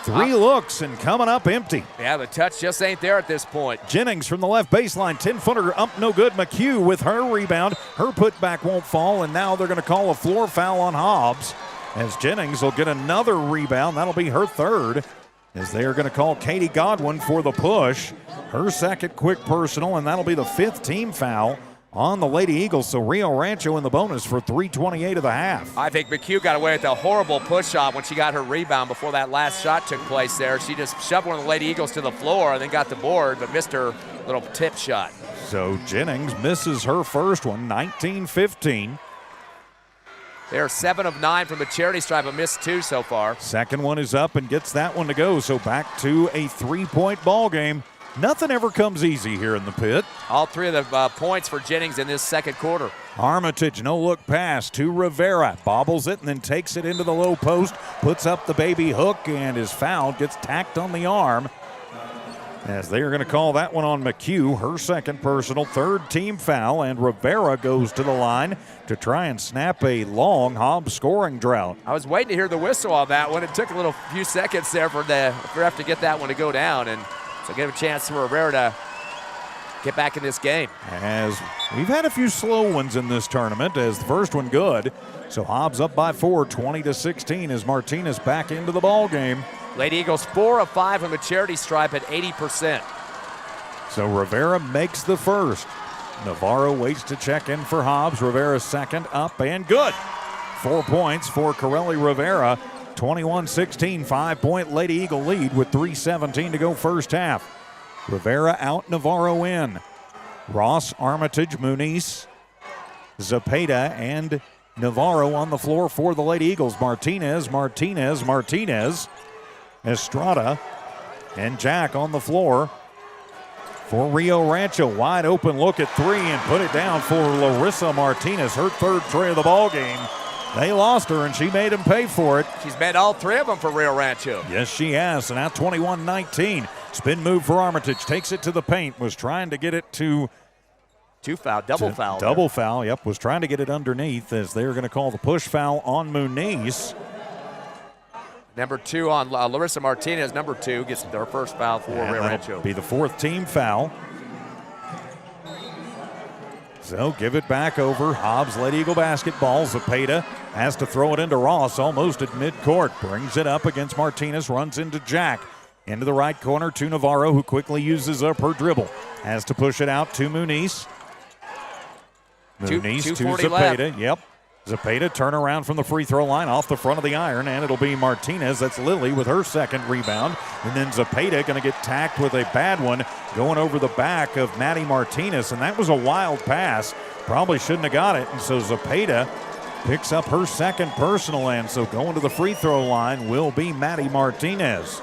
3 looks and coming up empty. Yeah, the touch just ain't there at this point. Jennings from the left baseline, 10-footer up no good. McHugh with her rebound. Her putback won't fall, and now they're going to call a floor foul on Hobbs, as Jennings will get another rebound. That'll be her third, as they are going to call Katie Godwin for the push. Her second quick personal, and that'll be the 5th team foul on the Lady Eagles, so Rio Rancho in the bonus for 3:28 of the half. I think McHugh got away with a horrible push-off when she got her rebound before that last shot took place there. She just shoved one of the Lady Eagles to the floor and then got the board, but missed her little tip shot. So Jennings misses her first one, 19-15. They are 7 of 9 from the charity stripe, but missed 2 so far. Second one is up and gets that one to go, so back to a 3-point ball game. Nothing ever comes easy here in the pit. All 3 of the points for Jennings in this second quarter. Armitage, no look pass to Rivera. Bobbles it and then takes it into the low post. Puts up the baby hook and is fouled. Gets tacked on the arm. As they are going to call that one on McHugh. Her second personal, third team foul. And Rivera goes to the line to try and snap a long Hobbs scoring drought. I was waiting to hear the whistle on that one. It took a few seconds there for the ref to get that one to go down. And so give a chance for Rivera to get back in this game. As we've had a few slow ones in this tournament, as the first one good. So Hobbs up by 4, 20-16 as Martinez back into the ball game. Lady Eagles 4 of 5 from the charity stripe at 80%. So Rivera makes the first. Navarro waits to check in for Hobbs. Rivera's second, up and good. 4 points for Corelli Rivera. 21-16, 5-point Lady Eagle lead with 3:17 to go first half. Rivera out, Navarro in. Ross, Armitage, Muniz, Zepeda, and Navarro on the floor for the Lady Eagles. Martinez, Estrada, and Jack on the floor for Rio Rancho. Wide open look at 3 and put it down for Larissa Martinez, her third tray of the ball game. They lost her, and she made them pay for it. She's made all 3 of them for Rio Rancho. Yes, she has. So now 21-19. Spin move for Armitage. Takes it to the paint. Was trying to get it to... Double foul. Double foul, yep. Was trying to get it underneath as they're going to call the push foul on Muniz. Number 2 on Larissa Martinez. Number 2 gets their first foul for Rio Rancho. Be the 4th team foul. So give it back over. Hobbs, Lady Eagle basketball. Zepeda has to throw it into Ross almost at midcourt. Brings it up against Martinez. Runs into Jack. Into the right corner to Navarro, who quickly uses up her dribble. Has to push it out to Muniz. Muniz to Zepeda. Yep. Zepeda turn around from the free throw line off the front of the iron, and it'll be Martinez. That's Lily with her second rebound. And then Zepeda going to get tacked with a bad one going over the back of Maddie Martinez. And that was a wild pass. Probably shouldn't have got it. And so Zepeda picks up her second personal, and so going to the free throw line will be Maddie Martinez.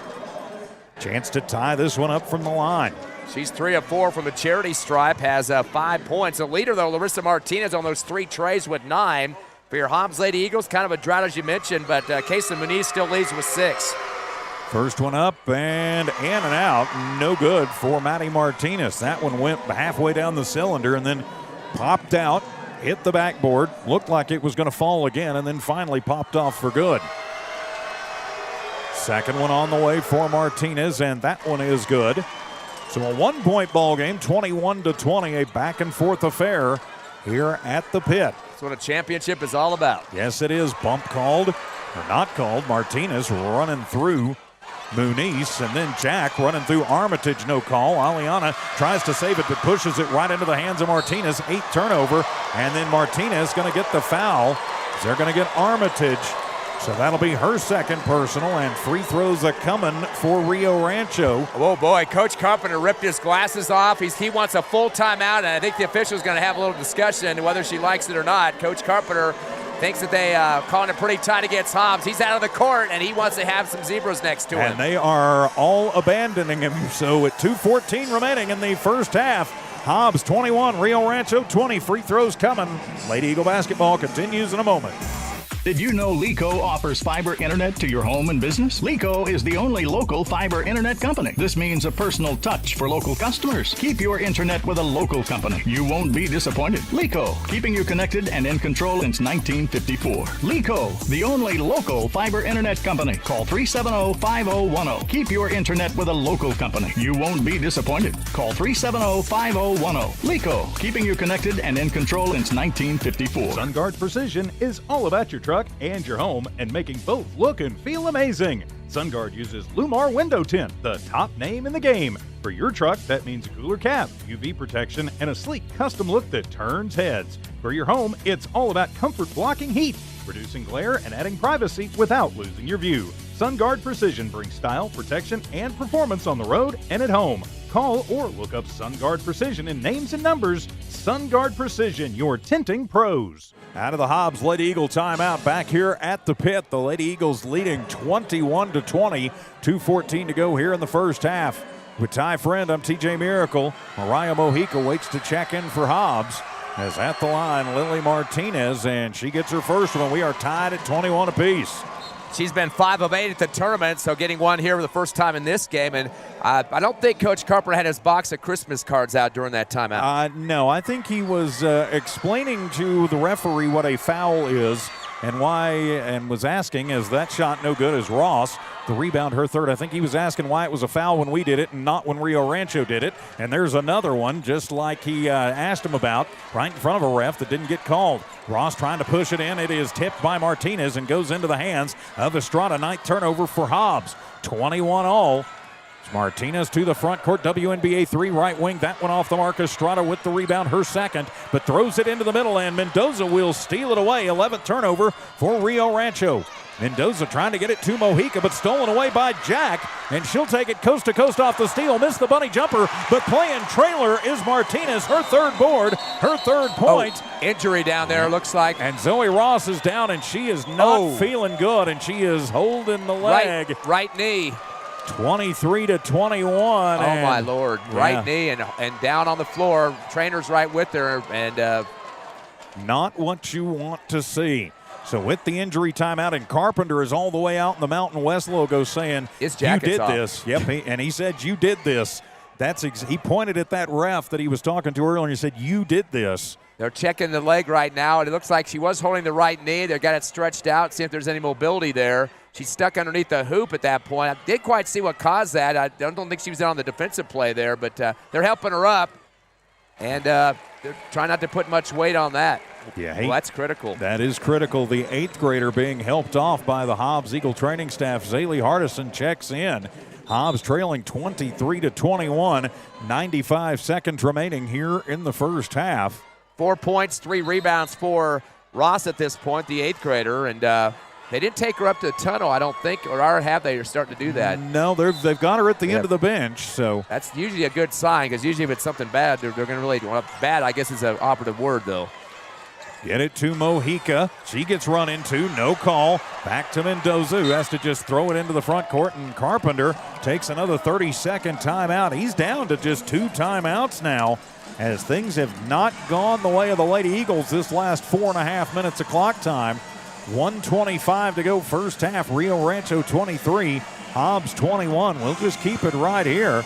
Chance to tie this one up from the line. She's 3 of 4 from the charity stripe, has 5 points. The leader, though, Larissa Martinez on those 3 trays with 9. For your Hobbs Lady Eagles, kind of a drought as you mentioned, but Kason Muniz still leads with 6. First one up and in and out. No good for Maddie Martinez. That one went halfway down the cylinder and then popped out, hit the backboard, looked like it was going to fall again, and then finally popped off for good. Second one on the way for Martinez, and that one is good. So a 1-point ball game, 21-20, a back-and-forth affair here at the pit. That's what a championship is all about. Yes, it is. Bump called, or not called. Martinez running through Muniz, and then Jack running through Armitage, no call. Aliana tries to save it, but pushes it right into the hands of Martinez. 8th turnover, and then Martinez going to get the foul. They're going to get Armitage. So that'll be her second personal, and free throws are coming for Rio Rancho. Oh boy, Coach Carpenter ripped his glasses off. He wants a full timeout, and I think the official's going to have a little discussion whether she likes it or not. Coach Carpenter thinks that they calling it pretty tight against Hobbs. He's out of the court, and he wants to have some zebras next to him. And they are all abandoning him. So at 2:14 remaining in the first half, Hobbs 21, Rio Rancho 20. Free throws coming. Lady Eagle basketball continues in a moment. Did you know LECO offers fiber internet to your home and business? LECO is the only local fiber internet company. This means a personal touch for local customers. Keep your internet with a local company. You won't be disappointed. LECO, keeping you connected and in control since 1954. LECO, the only local fiber internet company. Call 370-5010. Keep your internet with a local company. You won't be disappointed. Call 370-5010. LECO, keeping you connected and in control since 1954. SunGuard Precision is all about your truck and your home and making both look and feel amazing. SunGuard uses Lumar Window Tint, the top name in the game. For your truck, that means a cooler cap, UV protection, and a sleek custom look that turns heads. For your home, it's all about comfort blocking heat, reducing glare, and adding privacy without losing your view. SunGuard Precision brings style, protection, and performance on the road and at home. Call or look up SunGuard Precision in names and numbers. SunGuard Precision, your tinting pros. Out of the Hobbs Lady Eagle timeout back here at the pit. The Lady Eagles leading 21-20. 2:14 to go here in the first half. With Ty Friend, I'm TJ Miracle. Mariah Mojica waits to check in for Hobbs. As at the line, Lily Martinez, and she gets her first one. We are tied at 21 apiece. She's been 5 of 8 at the tournament, so getting one here for the first time in this game. And I don't think Coach Carpenter had his box of Christmas cards out during that timeout. No, I think he was explaining to the referee what a foul is and why, and was asking, is that shot no good as Ross, the rebound, her third. I think he was asking why it was a foul when we did it and not when Rio Rancho did it. And there's another one, just like he asked him about, right in front of a ref that didn't get called. Ross trying to push it in. It is tipped by Martinez and goes into the hands of Estrada. Ninth turnover for Hobbs. 21 all. Martinez to the front court, WNBA 3 right wing. That one off the mark. Estrada with the rebound, her second, but throws it into the middle, and Mendoza will steal it away. 11th turnover for Rio Rancho. Mendoza trying to get it to Mojica, but stolen away by Jack, and she'll take it coast to coast off the steal. Missed the bunny jumper, but playing trailer is Martinez. Her third board, her third point. Injury down there, looks like. And Zoe Ross is down, and she is not feeling good, and she is holding the leg. Right knee. 23-21. Oh, my Lord. Right knee and down on the floor. Trainer's right with her. And not what you want to see. So with the injury timeout, and Carpenter is all the way out in the Mountain West logo saying, his jacket's you did off. this. Yep, and he said, you did this. He pointed at that ref that he was talking to earlier and he said, you did this. They're checking the leg right now, and it looks like she was holding the right knee. They've got it stretched out, see if there's any mobility there. She's stuck underneath the hoop at that point. I didn't quite see what caused that. I don't think she was on the defensive play there, but they're helping her up, and they're trying not to put much weight on that. Yeah, well, that's critical. That is critical. The 8th grader being helped off by the Hobbs Eagle training staff. Zaylee Hardison checks in. Hobbs trailing 23-21. 95 seconds remaining here in the first half. 4 points, 3 rebounds for Ross at this point, the 8th grader, and they didn't take her up to the tunnel, I don't think, or have they? Are starting to do that. No, they've got her at the end of the bench. So that's usually a good sign, because usually if it's something bad, they're going to really want bad. I guess is an operative word though. Get it to Mojica. She gets run into. No call. Back to Mendoza, who has to just throw it into the front court, and Carpenter takes another 30-second timeout. He's down to just 2 timeouts now, as things have not gone the way of the Lady Eagles this last 4.5 minutes of clock time. 1:25 to go first half. Rio Rancho 23, Hobbs 21. We'll just keep it right here.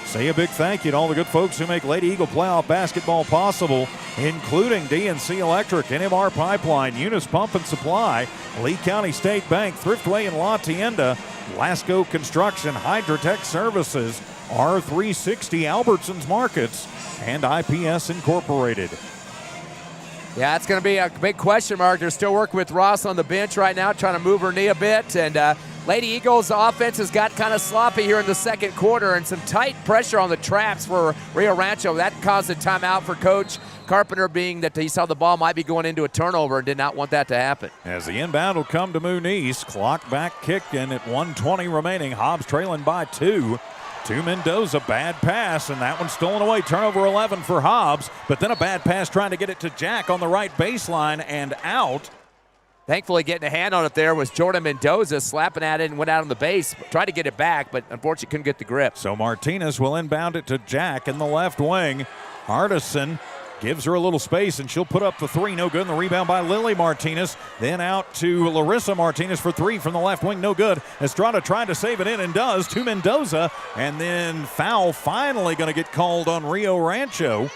Say a big thank you to all the good folks who make Lady Eagle playoff basketball possible, including DNC Electric, NMR Pipeline, Eunice Pump and Supply, Lee County State Bank, Thriftway in La Tienda, Lasco Construction, Hydrotech Services, R360 Albertsons Markets, and IPS Incorporated. Yeah, it's going to be a big question mark. They're still working with Ross on the bench right now, trying to move her knee a bit. And Lady Eagles' offense has got kind of sloppy here in the second quarter, and some tight pressure on the traps for Rio Rancho. That caused a timeout for Coach Carpenter, being that he saw the ball might be going into a turnover and did not want that to happen. As the inbound will come to Muniz. Clock back kick, and at 1:20 remaining, Hobbs trailing by 2. To Mendoza, bad pass, and that one's stolen away. Turnover 11 for Hobbs, but then a bad pass trying to get it to Jack on the right baseline and out. Thankfully, getting a hand on it there was Jordan Mendoza, slapping at it and went out on the base. Tried to get it back, but unfortunately couldn't get the grip. So Martinez will inbound it to Jack in the left wing. Hardison gives her a little space, and she'll put up the 3. No good. And the rebound by Lily Martinez. Then out to Larissa Martinez for 3 from the left wing. No good. Estrada trying to save it in, and does, to Mendoza. And then foul finally going to get called on Rio Rancho,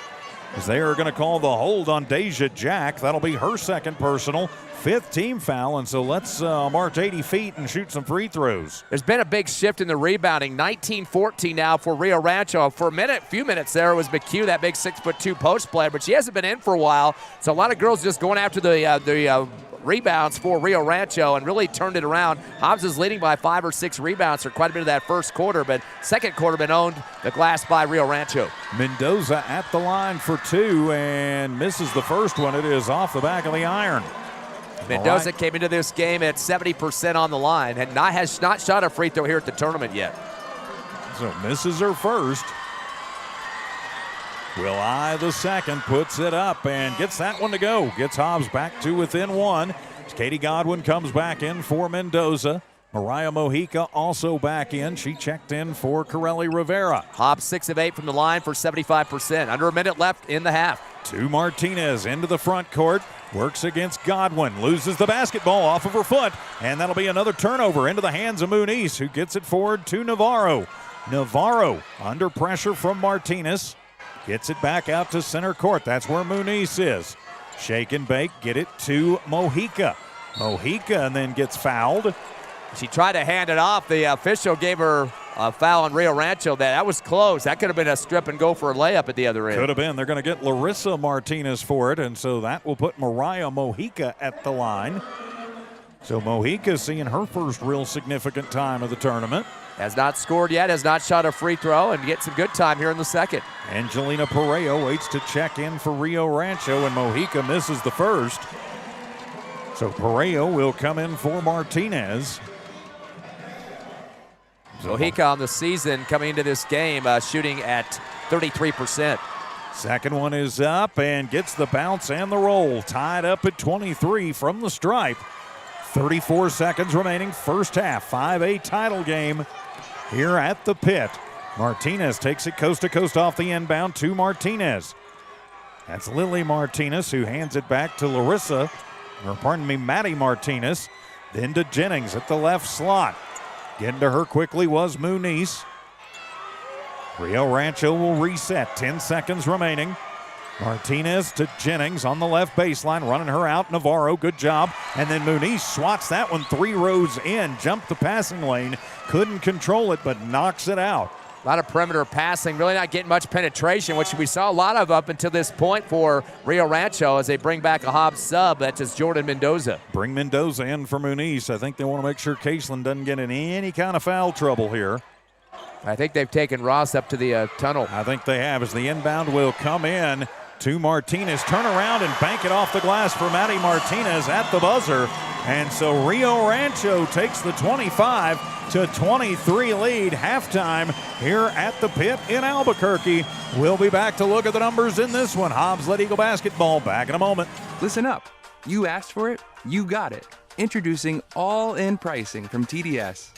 as they are going to call the hold on Deja Jack. That'll be her second personal. 5th team foul, and so let's march 80 feet and shoot some free throws. There's been a big shift in the rebounding. 19-14 now for Rio Rancho. For a few minutes there, it was McHugh, that big 6'2" post player, but she hasn't been in for a while. So a lot of girls just going after the rebounds for Rio Rancho and really turned it around. Hobbs is leading by 5 or 6 rebounds for quite a bit of that first quarter, but second quarter been owned the glass by Rio Rancho. Mendoza at the line for 2 and misses the first one. It is off the back of the iron. Mendoza came into this game at 70% on the line and has not shot a free throw here at the tournament yet. So misses her first. Will I the second puts it up and gets that one to go. Gets Hobbs back to within 1. Katie Godwin comes back in for Mendoza. Mariah Mojica also back in. She checked in for Corelli Rivera. Hobbs 6 of 8 from the line for 75%. Under a minute left in the half. To Martinez into the front court. Works against Godwin. Loses the basketball off of her foot. And that'll be another turnover into the hands of Muniz, who gets it forward to Navarro. Navarro under pressure from Martinez. Gets it back out to center court. That's where Muniz is. Shake and bake. Get it to Mojica. Mojica and then gets fouled. She tried to hand it off. The official gave her a foul on Rio Rancho. That was close. That could have been a strip and go for a layup at the other end. Could have been. They're going to get Larissa Martinez for it, and so that will put Mariah Mojica at the line. So Mojica seeing her first real significant time of the tournament. Has not scored yet, has not shot a free throw, and gets some good time here in the second. Angelina Pareo waits to check in for Rio Rancho, and Mojica misses the first. So Pareo will come in for Martinez. Mojica on the season coming into this game shooting at 33%. Second one is up and gets the bounce and the roll. Tied up at 23 from the stripe. 34 seconds remaining, first half. 5A title game here at the pit. Martinez takes it coast to coast off the inbound to Martinez. That's Lily Martinez who hands it back to Larissa, or pardon me, Maddie Martinez. Then to Jennings at the left slot. Getting to her quickly was Muniz. Rio Rancho will reset, 10 seconds remaining. Martinez to Jennings on the left baseline, running her out. Navarro, good job. And then Muniz swats that one 3 rows in, jumped the passing lane, couldn't control it, but knocks it out. A lot of perimeter passing, really not getting much penetration, which we saw a lot of up until this point for Rio Rancho as they bring back a Hobbs sub. That's just Jordan Mendoza. Bring Mendoza in for Muniz. I think they want to make sure Caseland doesn't get in any kind of foul trouble here. I think they've taken Ross up to the tunnel. I think they have, as the inbound will come in to Martinez. Turn around and bank it off the glass for Maddie Martinez at the buzzer. And so Rio Rancho takes the 25-23 lead. Halftime here at the pit in Albuquerque. We'll be back to look at the numbers in this one. Hobbs led Eagle basketball back in a moment. Listen up. You asked for it, you got it. Introducing all-in pricing from TDS.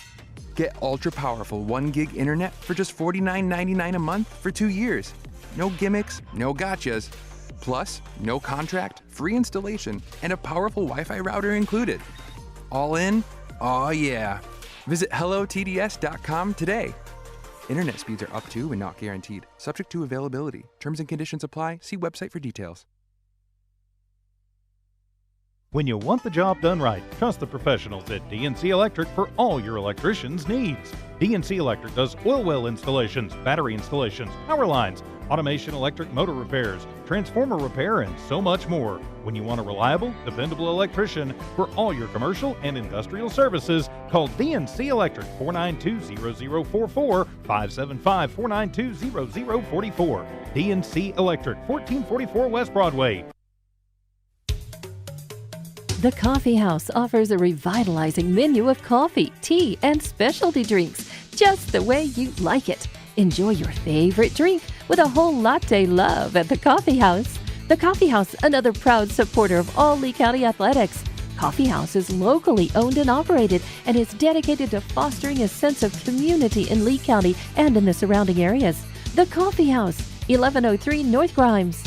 Get ultra-powerful 1 gig internet for just $49.99 a month for 2 years. No gimmicks, no gotchas. Plus, no contract, free installation, and a powerful Wi-Fi router included. All in? Oh yeah. Visit hellotds.com today. Internet speeds are up to and not guaranteed. Subject to availability. Terms and conditions apply. See website for details. When you want the job done right, trust the professionals at DNC Electric for all your electrician's needs. DNC Electric does oil well installations, battery installations, power lines, automation, electric motor repairs, transformer repair, and so much more. When you want a reliable, dependable electrician for all your commercial and industrial services, call DNC Electric 492-0044, 575-492-0044. DNC Electric, 1444 West Broadway. The Coffee House offers a revitalizing menu of coffee, tea, and specialty drinks, just the way you like it. Enjoy your favorite drink with a whole latte love at the Coffee House. The Coffee House, another proud supporter of all Lee County athletics. Coffee House is locally owned and operated and is dedicated to fostering a sense of community in Lee County and in the surrounding areas. The Coffee House, 1103 North Grimes.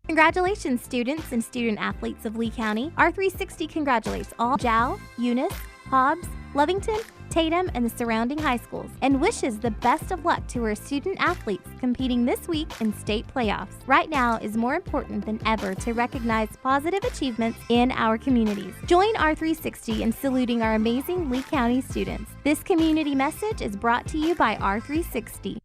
Congratulations, students and student athletes of Lee County. R360 congratulates all Jow, Eunice, Hobbs, Lovington, Tatum, and the surrounding high schools, and wishes the best of luck to our student athletes competing this week in state playoffs. Right now is more important than ever to recognize positive achievements in our communities. Join R360 in saluting our amazing Lee County students. This community message is brought to you by R360.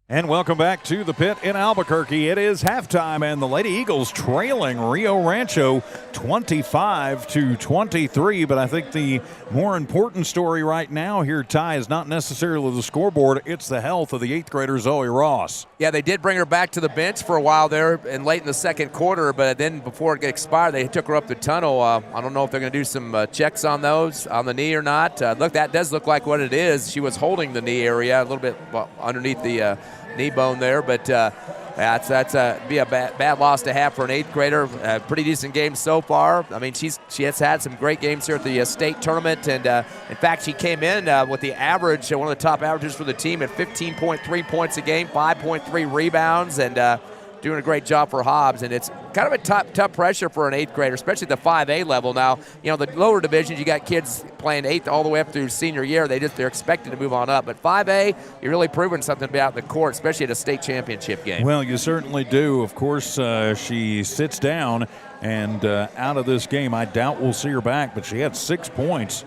And welcome back to the pit in Albuquerque. It is halftime, and the Lady Eagles trailing Rio Rancho 25-23. But I think the more important story right now here, Ty, is not necessarily the scoreboard. It's the health of the 8th grader Zoe Ross. Yeah, they did bring her back to the bench for a while there and late in the second quarter, but then before it expired, they took her up the tunnel. I don't know if they're going to do some checks on those, on the knee or not. Look, that does look like what it is. She was holding the knee area a little bit underneath the knee bone there, but that's be a bad loss to have for an 8th grader. Pretty decent game so far. I mean, she has had some great games here at the state tournament, and in fact, she came in with the average, one of the top averages for the team at 15.3 points a game, 5.3 rebounds, and doing a great job for Hobbs. And it's kind of a tough pressure for an 8th grader, especially at the 5A level. Now, you know, the lower divisions, you got kids playing 8th all the way up through senior year. They're expected to move on up. But 5A, you're really proving something about the court, especially at a state championship game. Well, you certainly do. Of course, she sits down and out of this game. I doubt we'll see her back, but she had 6 points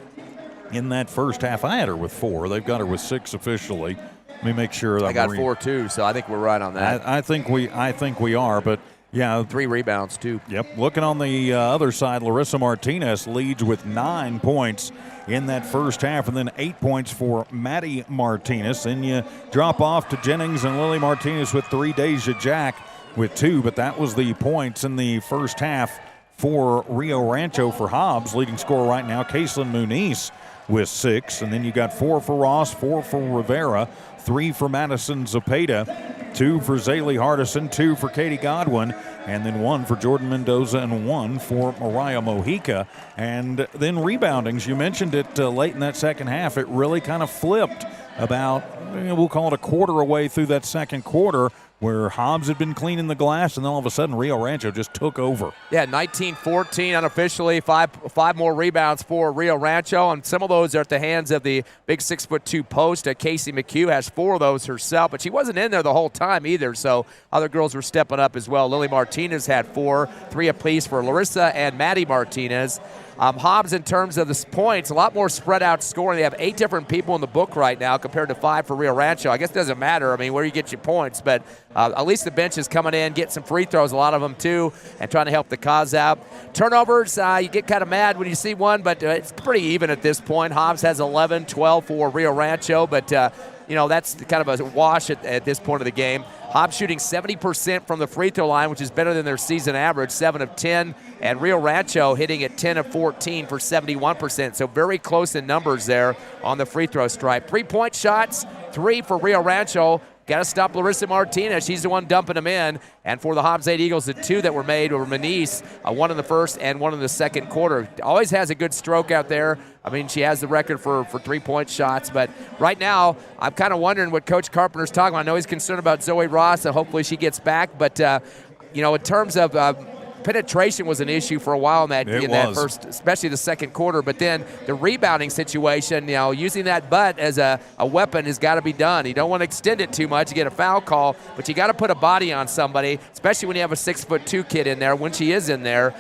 in that first half. I had her with 4. They've got her with 6 officially. Let me make sure that I got 4 too, so I think we're right on that. I think we are, but yeah, 3 rebounds too. Yep. Looking on the other side, Larissa Martinez leads with 9 points in that first half, and then 8 points for Maddie Martinez. Then you drop off to Jennings and Lily Martinez with 3, Deja Jack with 2, but that was the points in the first half for Rio Rancho. For Hobbs, leading scorer right now, Kaislyn Muniz with 6, and then you got 4 for Ross, 4 for Rivera, 3 for Madison Zepeda, 2 for Zaylee Hardison, 2 for Katie Godwin, and then 1 for Jordan Mendoza and 1 for Mariah Mojica. And then reboundings, you mentioned it late in that second half. It really kind of flipped about, we'll call it a quarter away through that second quarter, where Hobbs had been cleaning the glass, and then all of a sudden Rio Rancho just took over. Yeah, 19-14 unofficially, five more rebounds for Rio Rancho, and some of those are at the hands of the big 6'2" post. Casey McHugh has 4 of those herself, but she wasn't in there the whole time either, so other girls were stepping up as well. Lily Martinez had 4, 3 apiece for Larissa and Maddie Martinez. Hobbs, in terms of the points, a lot more spread out scoring. They have 8 different people in the book right now compared to 5 for Rio Rancho. I guess it doesn't matter, I mean, where you get your points, but at least the bench is coming in, getting some free throws, a lot of them too, and trying to help the cause out. Turnovers, you get kind of mad when you see one, but it's pretty even at this point. Hobbs has 11, 12 for Rio Rancho, but that's kind of a wash at this point of the game. Hobbs shooting 70% from the free throw line, which is better than their season average, 7 of 10. And Rio Rancho hitting at 10 of 14 for 71%. So very close in numbers there on the free throw stripe. 3-point shots, 3 for Rio Rancho. Got to stop Larissa Martinez. She's the one dumping them in. And for the Hobbs 8 Eagles, the 2 that were made were Muniz, 1 in the first and 1 in the second quarter. Always has a good stroke out there. I mean, she has the record for 3-point shots. But right now, I'm kind of wondering what Coach Carpenter's talking about. I know he's concerned about Zoe Ross, and hopefully she gets back. But, in terms of penetration was an issue for a while in that first, especially the second quarter. But then the rebounding situation, using that butt as a weapon has got to be done. You don't want to extend it too much. You get a foul call, but you got to put a body on somebody, especially when you have a 6'2" kid in there. When she is in there,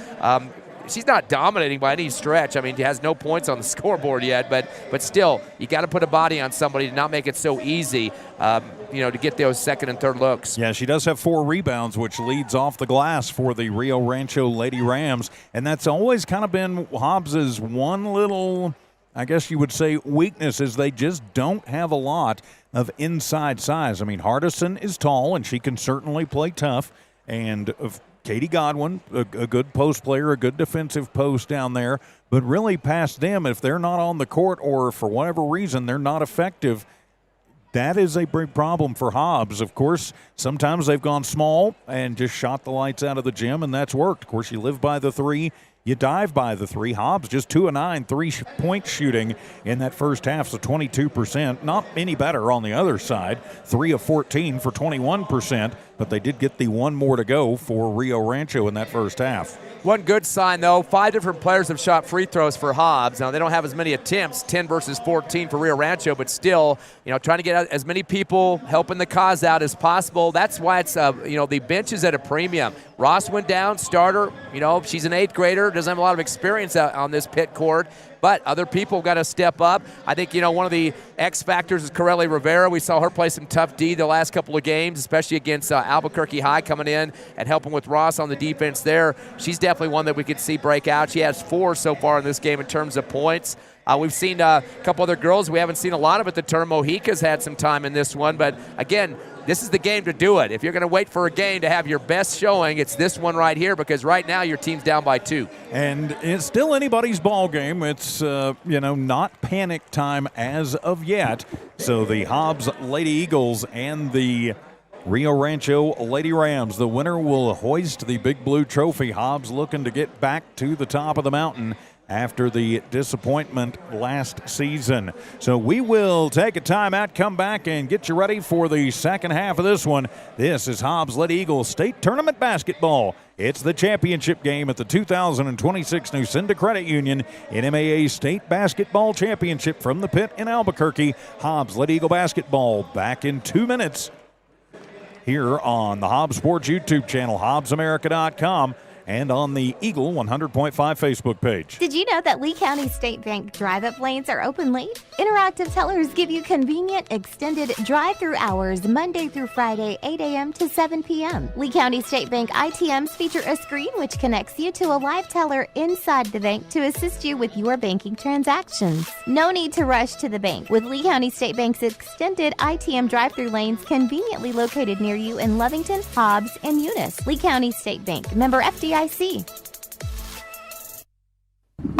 she's not dominating by any stretch. I mean, she has no points on the scoreboard yet, but still, you got to put a body on somebody to not make it so easy, to get those second and third looks. Yeah, she does have 4 rebounds, which leads off the glass for the Rio Rancho Lady Rams, and that's always kind of been Hobbs's one little, I guess you would say, weakness, is they just don't have a lot of inside size. I mean, Hardison is tall, and she can certainly play tough, and Katie Godwin, a good post player, a good defensive post down there, but really past them, if they're not on the court or for whatever reason they're not effective, that is a big problem for Hobbs. Of course, sometimes they've gone small and just shot the lights out of the gym, and that's worked. Of course, you live by the 3, you dive by the 3. Hobbs just 2 of 9 3-point shooting in that first half, so 22%. Not any better on the other side. 3 of 14 for 21%, but they did get the 1 more to go for Rio Rancho in that first half. One good sign, though, 5 different players have shot free throws for Hobbs. Now, they don't have as many attempts, 10 versus 14 for Rio Rancho, but still, trying to get as many people helping the cause out as possible. That's why it's, the bench is at a premium. Ross went down, starter. You know, she's an 8th grader, doesn't have a lot of experience out on this pit court, but other people got to step up. I think, you know, one of the X factors is Corelli Rivera. We saw her play some tough D the last couple of games, especially against Albuquerque High coming in and helping with Ross on the defense there. She's definitely one that we could see break out. She has 4 so far in this game in terms of points. We've seen a couple other girls. We haven't seen a lot of at the turn. Mojica's had some time in this one, but again, this is the game to do it. If you're going to wait for a game to have your best showing, it's this one right here, because right now your team's down by 2. And it's still anybody's ball game. It's, not panic time as of yet. So the Hobbs Lady Eagles and the Rio Rancho Lady Rams, the winner will hoist the Big Blue Trophy. Hobbs looking to get back to the top of the mountain after the disappointment last season. So we will take a timeout, come back, and get you ready for the second half of this one. This is Hobbs Lady Eagles State Tournament Basketball. It's the championship game at the 2026 Nucinda Credit Union NMAA State Basketball Championship from the Pit in Albuquerque. Hobbs Lady Eagle Basketball back in 2 minutes here on the Hobbs Sports YouTube channel, HobbsAmerica.com, and on the Eagle 100.5 Facebook page. Did you know that Lee County State Bank drive-up lanes are open late? Interactive tellers give you convenient, extended drive-through hours Monday through Friday, 8 a.m. to 7 p.m. Lee County State Bank ITMs feature a screen which connects you to a live teller inside the bank to assist you with your banking transactions. No need to rush to the bank, with Lee County State Bank's extended ITM drive-through lanes conveniently located near you in Lovington, Hobbs, and Eunice. Lee County State Bank, member FDIC.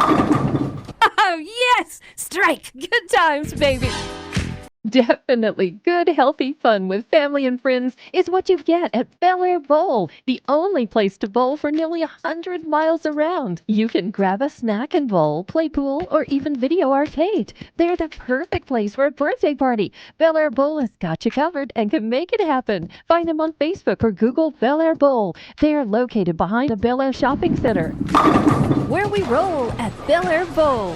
Oh, yes! Strike! Good times, baby! Definitely good, healthy fun with family and friends is what you get at Bel Air Bowl, the only place to bowl for nearly 100 miles around. You can grab a snack and bowl, play pool, or even video arcade. They're the perfect place for a birthday party. Bel Air Bowl has got you covered and can make it happen. Find them on Facebook or Google Bel Air Bowl. They are located behind the Bel Air Shopping Center, where we roll at Bel Air Bowl.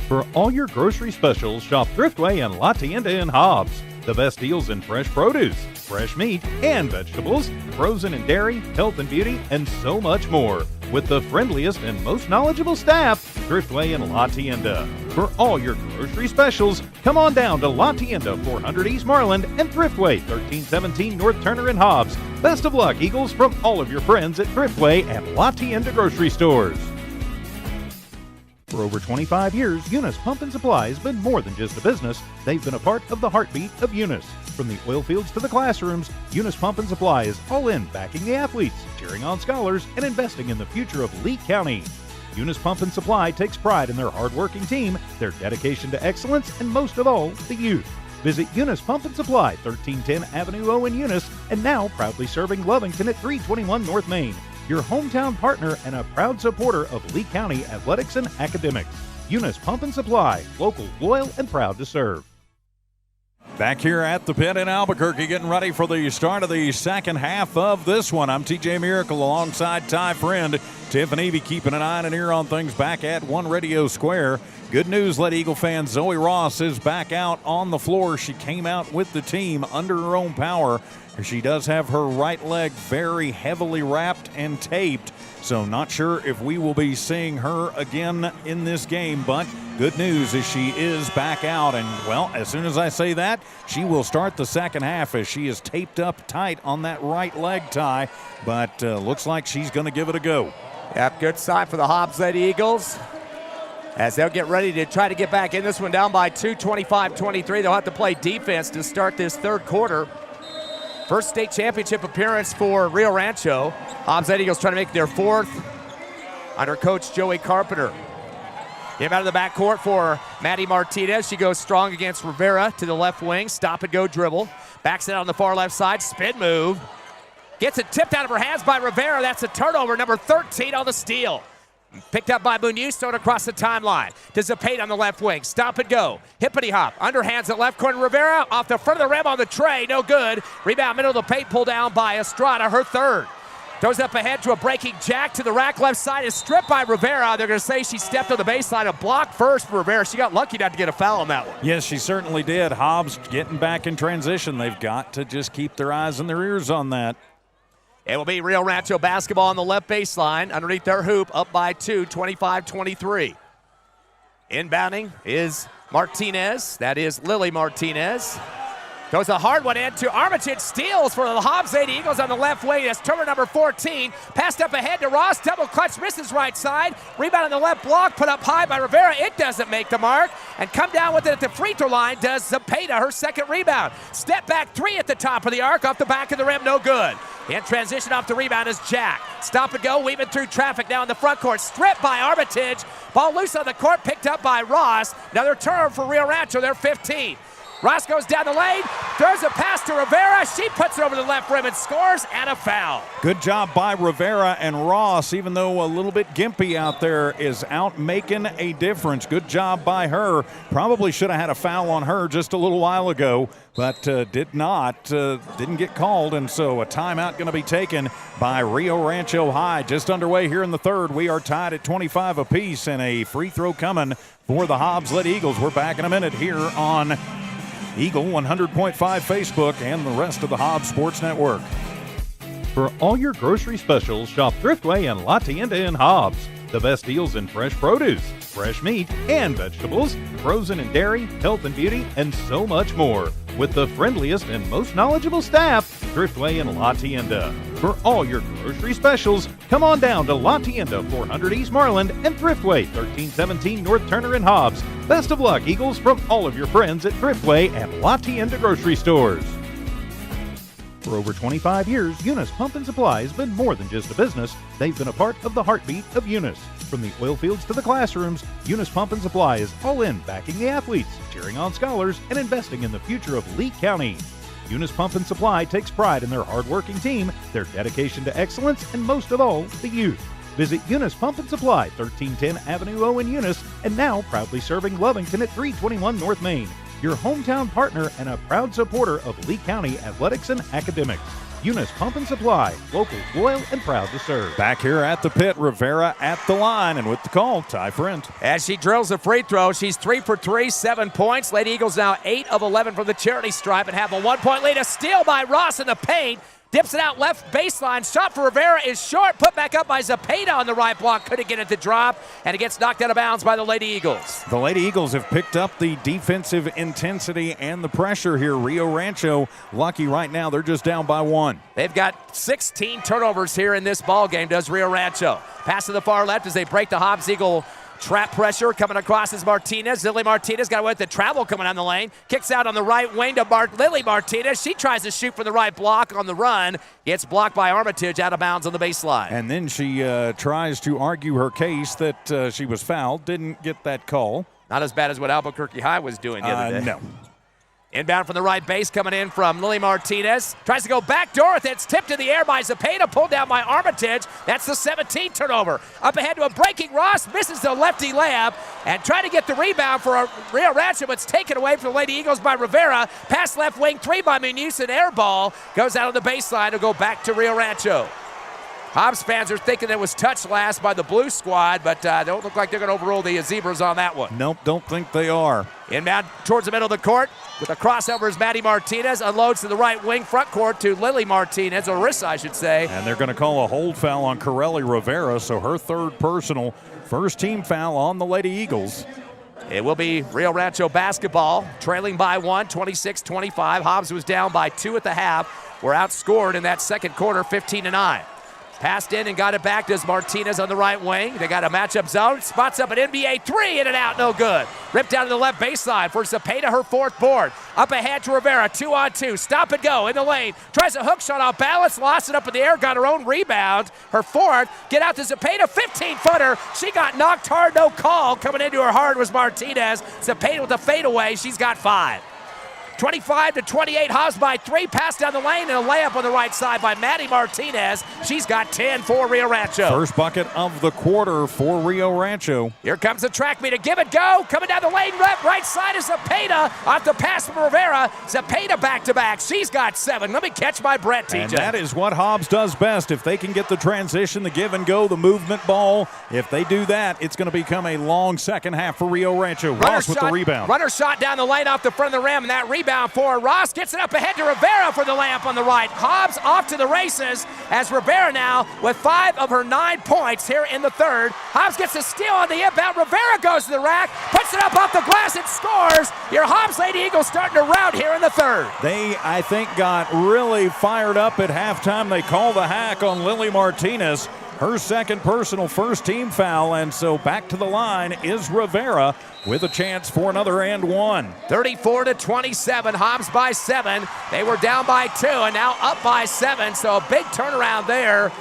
For all your grocery specials, shop Thriftway and La Tienda in Hobbs. The best deals in fresh produce, fresh meat and vegetables, frozen and dairy, health and beauty, and so much more. With the friendliest and most knowledgeable staff, Thriftway and La Tienda. For all your grocery specials, come on down to La Tienda, 400 East Marland, and Thriftway, 1317 North Turner in Hobbs. Best of luck, Eagles, from all of your friends at Thriftway and La Tienda grocery stores. For over 25 years, Eunice Pump and Supply has been more than just a business. They've been a part of the heartbeat of Eunice. From the oil fields to the classrooms, Eunice Pump and Supply is all in backing the athletes, cheering on scholars, and investing in the future of Lee County. Eunice Pump and Supply takes pride in their hard-working team, their dedication to excellence, and most of all, the youth. Visit Eunice Pump and Supply, 1310 Avenue O in Eunice, and now proudly serving Lovington at 321 North Main. Your hometown partner and a proud supporter of Lee County athletics and academics. Eunice Pump and Supply, local, loyal, and proud to serve. Back here at the Pit in Albuquerque, getting ready for the start of the second half of this one. I'm TJ Miracle alongside Ty Friend. Tiffany Evie keeping an eye and an ear on things back at One Radio Square. Good news, Lady Eagle fans. Zoe Ross is back out on the floor. She came out with the team under her own power. She does have her right leg very heavily wrapped and taped, so not sure if we will be seeing her again in this game, but good news is she is back out, and, well, as soon as I say that, she will start the second half as she is taped up tight on that right leg, Ty, but looks like she's going to give it a go. Yep, good sign for the Hobbs Lady Eagles as they'll get ready to try to get back in this one down by 2, 25-23. They'll have to play defense to start this third quarter. First state championship appearance for Rio Rancho. Hobbs Lady Eagles trying to make their 4th under coach Joey Carpenter. Get him out of the backcourt for Maddie Martinez. She goes strong against Rivera to the left wing. Stop and go dribble. Backs it out on the far left side. Spin move. Gets it tipped out of her hands by Rivera. That's a turnover. Number 13 on the steal. Picked up by Munoz, thrown across the timeline to Zapate on the left wing. Stop and go. Hippity hop. Underhands at left corner. Rivera off the front of the rim on the tray. No good. Rebound middle of the paint. Pulled down by Estrada, her 3rd. Throws up ahead to a breaking jack to the rack left side. Is stripped by Rivera. They're going to say she stepped on the baseline. A block first for Rivera. She got lucky not to get a foul on that one. Yes, she certainly did. Hobbs getting back in transition. They've got to just keep their eyes and their ears on that. It will be Rio Rancho basketball on the left baseline. Underneath their hoop, up by 2, 25-23. Inbounding is Martinez. That is Lily Martinez. Throws a hard one in to Armitage. Steals for the Hobbs Lady Eagles on the left wing. That's turner number 14. Passed up ahead to Ross. Double clutch, misses right side. Rebound on the left block. Put up high by Rivera. It doesn't make the mark. And come down with it at the free throw line does Zepeda, her second rebound. Step back 3 at the top of the arc. Off the back of the rim, no good. In transition off the rebound is Jack. Stop and go, weaving through traffic now in the front court. Stripped by Armitage. Ball loose on the court, picked up by Ross. Another turn for Rio Rancho. They're 15. Ross goes down the lane, throws a pass to Rivera. She puts it over the left rim and scores, and a foul. Good job by Rivera, and Ross, even though a little bit gimpy out there, is out making a difference. Good job by her. Probably should have had a foul on her just a little while ago, but did not. Didn't get called, and so a timeout going to be taken by Rio Rancho High. Just underway here in the third. We are tied at 25 apiece, and a free throw coming for the Hobbs Led Eagles. We're back in a minute here on Eagle 100.5 Facebook and the rest of the Hobbs Sports Network. For all your grocery specials, shop Thriftway and La Tienda in Hobbs. The best deals in fresh produce, fresh meat and vegetables, frozen and dairy, health and beauty, and so much more. With the friendliest and most knowledgeable staff, Thriftway and La Tienda. For all your grocery specials, come on down to La Tienda, 400 East Marland, and Thriftway, 1317 North Turner and Hobbs. Best of luck, Eagles, from all of your friends at Thriftway and La Tienda grocery stores. For over 25 years, Eunice Pump and Supply has been more than just a business. They've been a part of the heartbeat of Eunice. From the oil fields to the classrooms, Eunice Pump and Supply is all in backing the athletes, cheering on scholars, and investing in the future of Lee County. Eunice Pump and Supply takes pride in their hardworking team, their dedication to excellence, and most of all, the youth. Visit Eunice Pump and Supply, 1310 Avenue O in Eunice, and now proudly serving Lovington at 321 North Main. Your hometown partner and a proud supporter of Lee County athletics and academics. Eunice Pump and Supply, local, loyal, and proud to serve. Back here at the pit, Rivera at the line, and with the call, Ty Friend. As she drills a free throw, she's 3 for 3, 7 points. Lady Eagles now 8 of 11 from the charity stripe and have a 1-point lead. A steal by Ross in the paint. Dips it out left baseline. Shot for Rivera is short. Put back up by Zepeda on the right block. Couldn't get it to drop, and it gets knocked out of bounds by the Lady Eagles. The Lady Eagles have picked up the defensive intensity and the pressure here. Rio Rancho lucky right now. They're just down by 1. They've got 16 turnovers here in this ball game, does Rio Rancho. Pass to the far left as they break the Hobbs Eagle trap pressure. Coming across is Martinez. Lily Martinez got away with the travel coming down the lane. Kicks out on the right wing to Lily Martinez. She tries to shoot from the right block on the run. Gets blocked by Armitage out of bounds on the baseline. And then she tries to argue her case that she was fouled. Didn't get that call. Not as bad as what Albuquerque High was doing the other day. No. Inbound from the right base coming in from Lily Martinez. Tries to go backdoor with it. It's tipped in the air by Zepeda. Pulled down by Armitage. That's the 17th turnover. Up ahead to a breaking Ross. Misses the lefty layup. And trying to get the rebound for Rio Rancho, but it's taken away from the Lady Eagles by Rivera. Pass left wing 3 by Munoz. An air ball. Goes out on the baseline to go back to Rio Rancho. Hobbs fans are thinking it was touched last by the blue squad, but don't look like they're going to overrule the Zebras on that one. Nope, don't think they are. Inbound towards the middle of the court with a crossover is Maddie Martinez. Unloads to the right wing front court to Lily Martinez, or Rissa, I should say. And they're going to call a hold foul on Corelli Rivera, so her third personal. First team foul on the Lady Eagles. It will be Rio Rancho basketball, trailing by 1, 26-25. Hobbs was down by 2 at the half. We're outscored in that second quarter, 15-9. Passed in and got it back. Does Martinez on the right wing. They got a matchup zone. Spots up an NBA 3, in and out, no good. Ripped down to the left baseline for Zepeda, her 4th board. Up ahead to Rivera, 2-on-2. Stop and go in the lane. Tries a hook shot off balance. Lost it up in the air. Got her own rebound. Her 4th. Get out to Zepeda, 15-footer. She got knocked hard, no call. Coming into her hard was Martinez. Zepeda with a fadeaway. She's got 5. 25-28, Hobbs by 3. Pass down the lane and a layup on the right side by Maddie Martinez. She's got 10 for Rio Rancho. First bucket of the quarter for Rio Rancho. Here comes the track meet. Give it go. Coming down the lane, right side is Zepeda off the pass from Rivera. Zepeda back-to-back. She's got 7. Let me catch my breath, TJ. And that is what Hobbs does best. If they can get the transition, the give and go, the movement ball, if they do that, it's going to become a long second half for Rio Rancho. Ross with the rebound. Runner shot down the lane off the front of the rim, and that rebound for Ross gets it up ahead to Rivera for the layup on the right. Hobbs off to the races as Rivera now with 5 of her 9 points here in the third. Hobbs gets a steal on the inbound. Rivera goes to the rack, puts it up off the glass and scores. Your Hobbs Lady Eagles starting to rout here in the third. They, I think, got really fired up at halftime. They call the hack on Lily Martinez. Her second personal first team foul, and so back to the line is Rivera with a chance for another and one. 34-27, Hobbs by 7. They were down by 2 and now up by 7, so a big turnaround there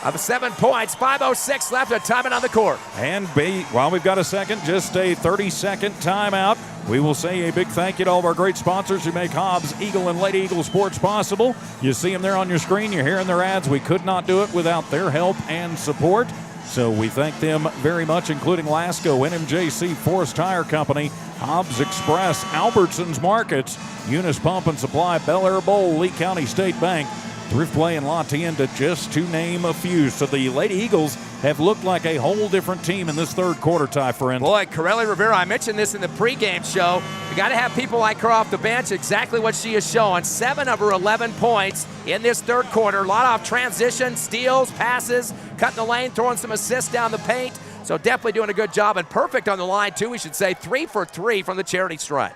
of 7 points. 5:06 left, a timeout on the court. And while we've got a second, just a 30-second timeout. We will say a big thank you to all of our great sponsors who make Hobbs, Eagle, and Lady Eagle sports possible. You see them there on your screen. You're hearing their ads. We could not do it without their help and support. So we thank them very much, including Lasco, NMJC, Forest Tire Company, Hobbs Express, Albertsons Markets, Eunice Pump and Supply, Bel Air Bowl, Lee County State Bank, Thriftway, and La Tienda, just to name a few. So the Lady Eagles have looked like a whole different team in this third quarter, Ty friend. Boy, Corelli Rivera, I mentioned this in the pregame show. We got to have people like her off the bench, exactly what she is showing. 7 of her 11 points in this third quarter. A lot of transition, steals, passes, cutting the lane, throwing some assists down the paint. So definitely doing a good job, and perfect on the line, too, we should say. 3 for 3 from the charity stripe.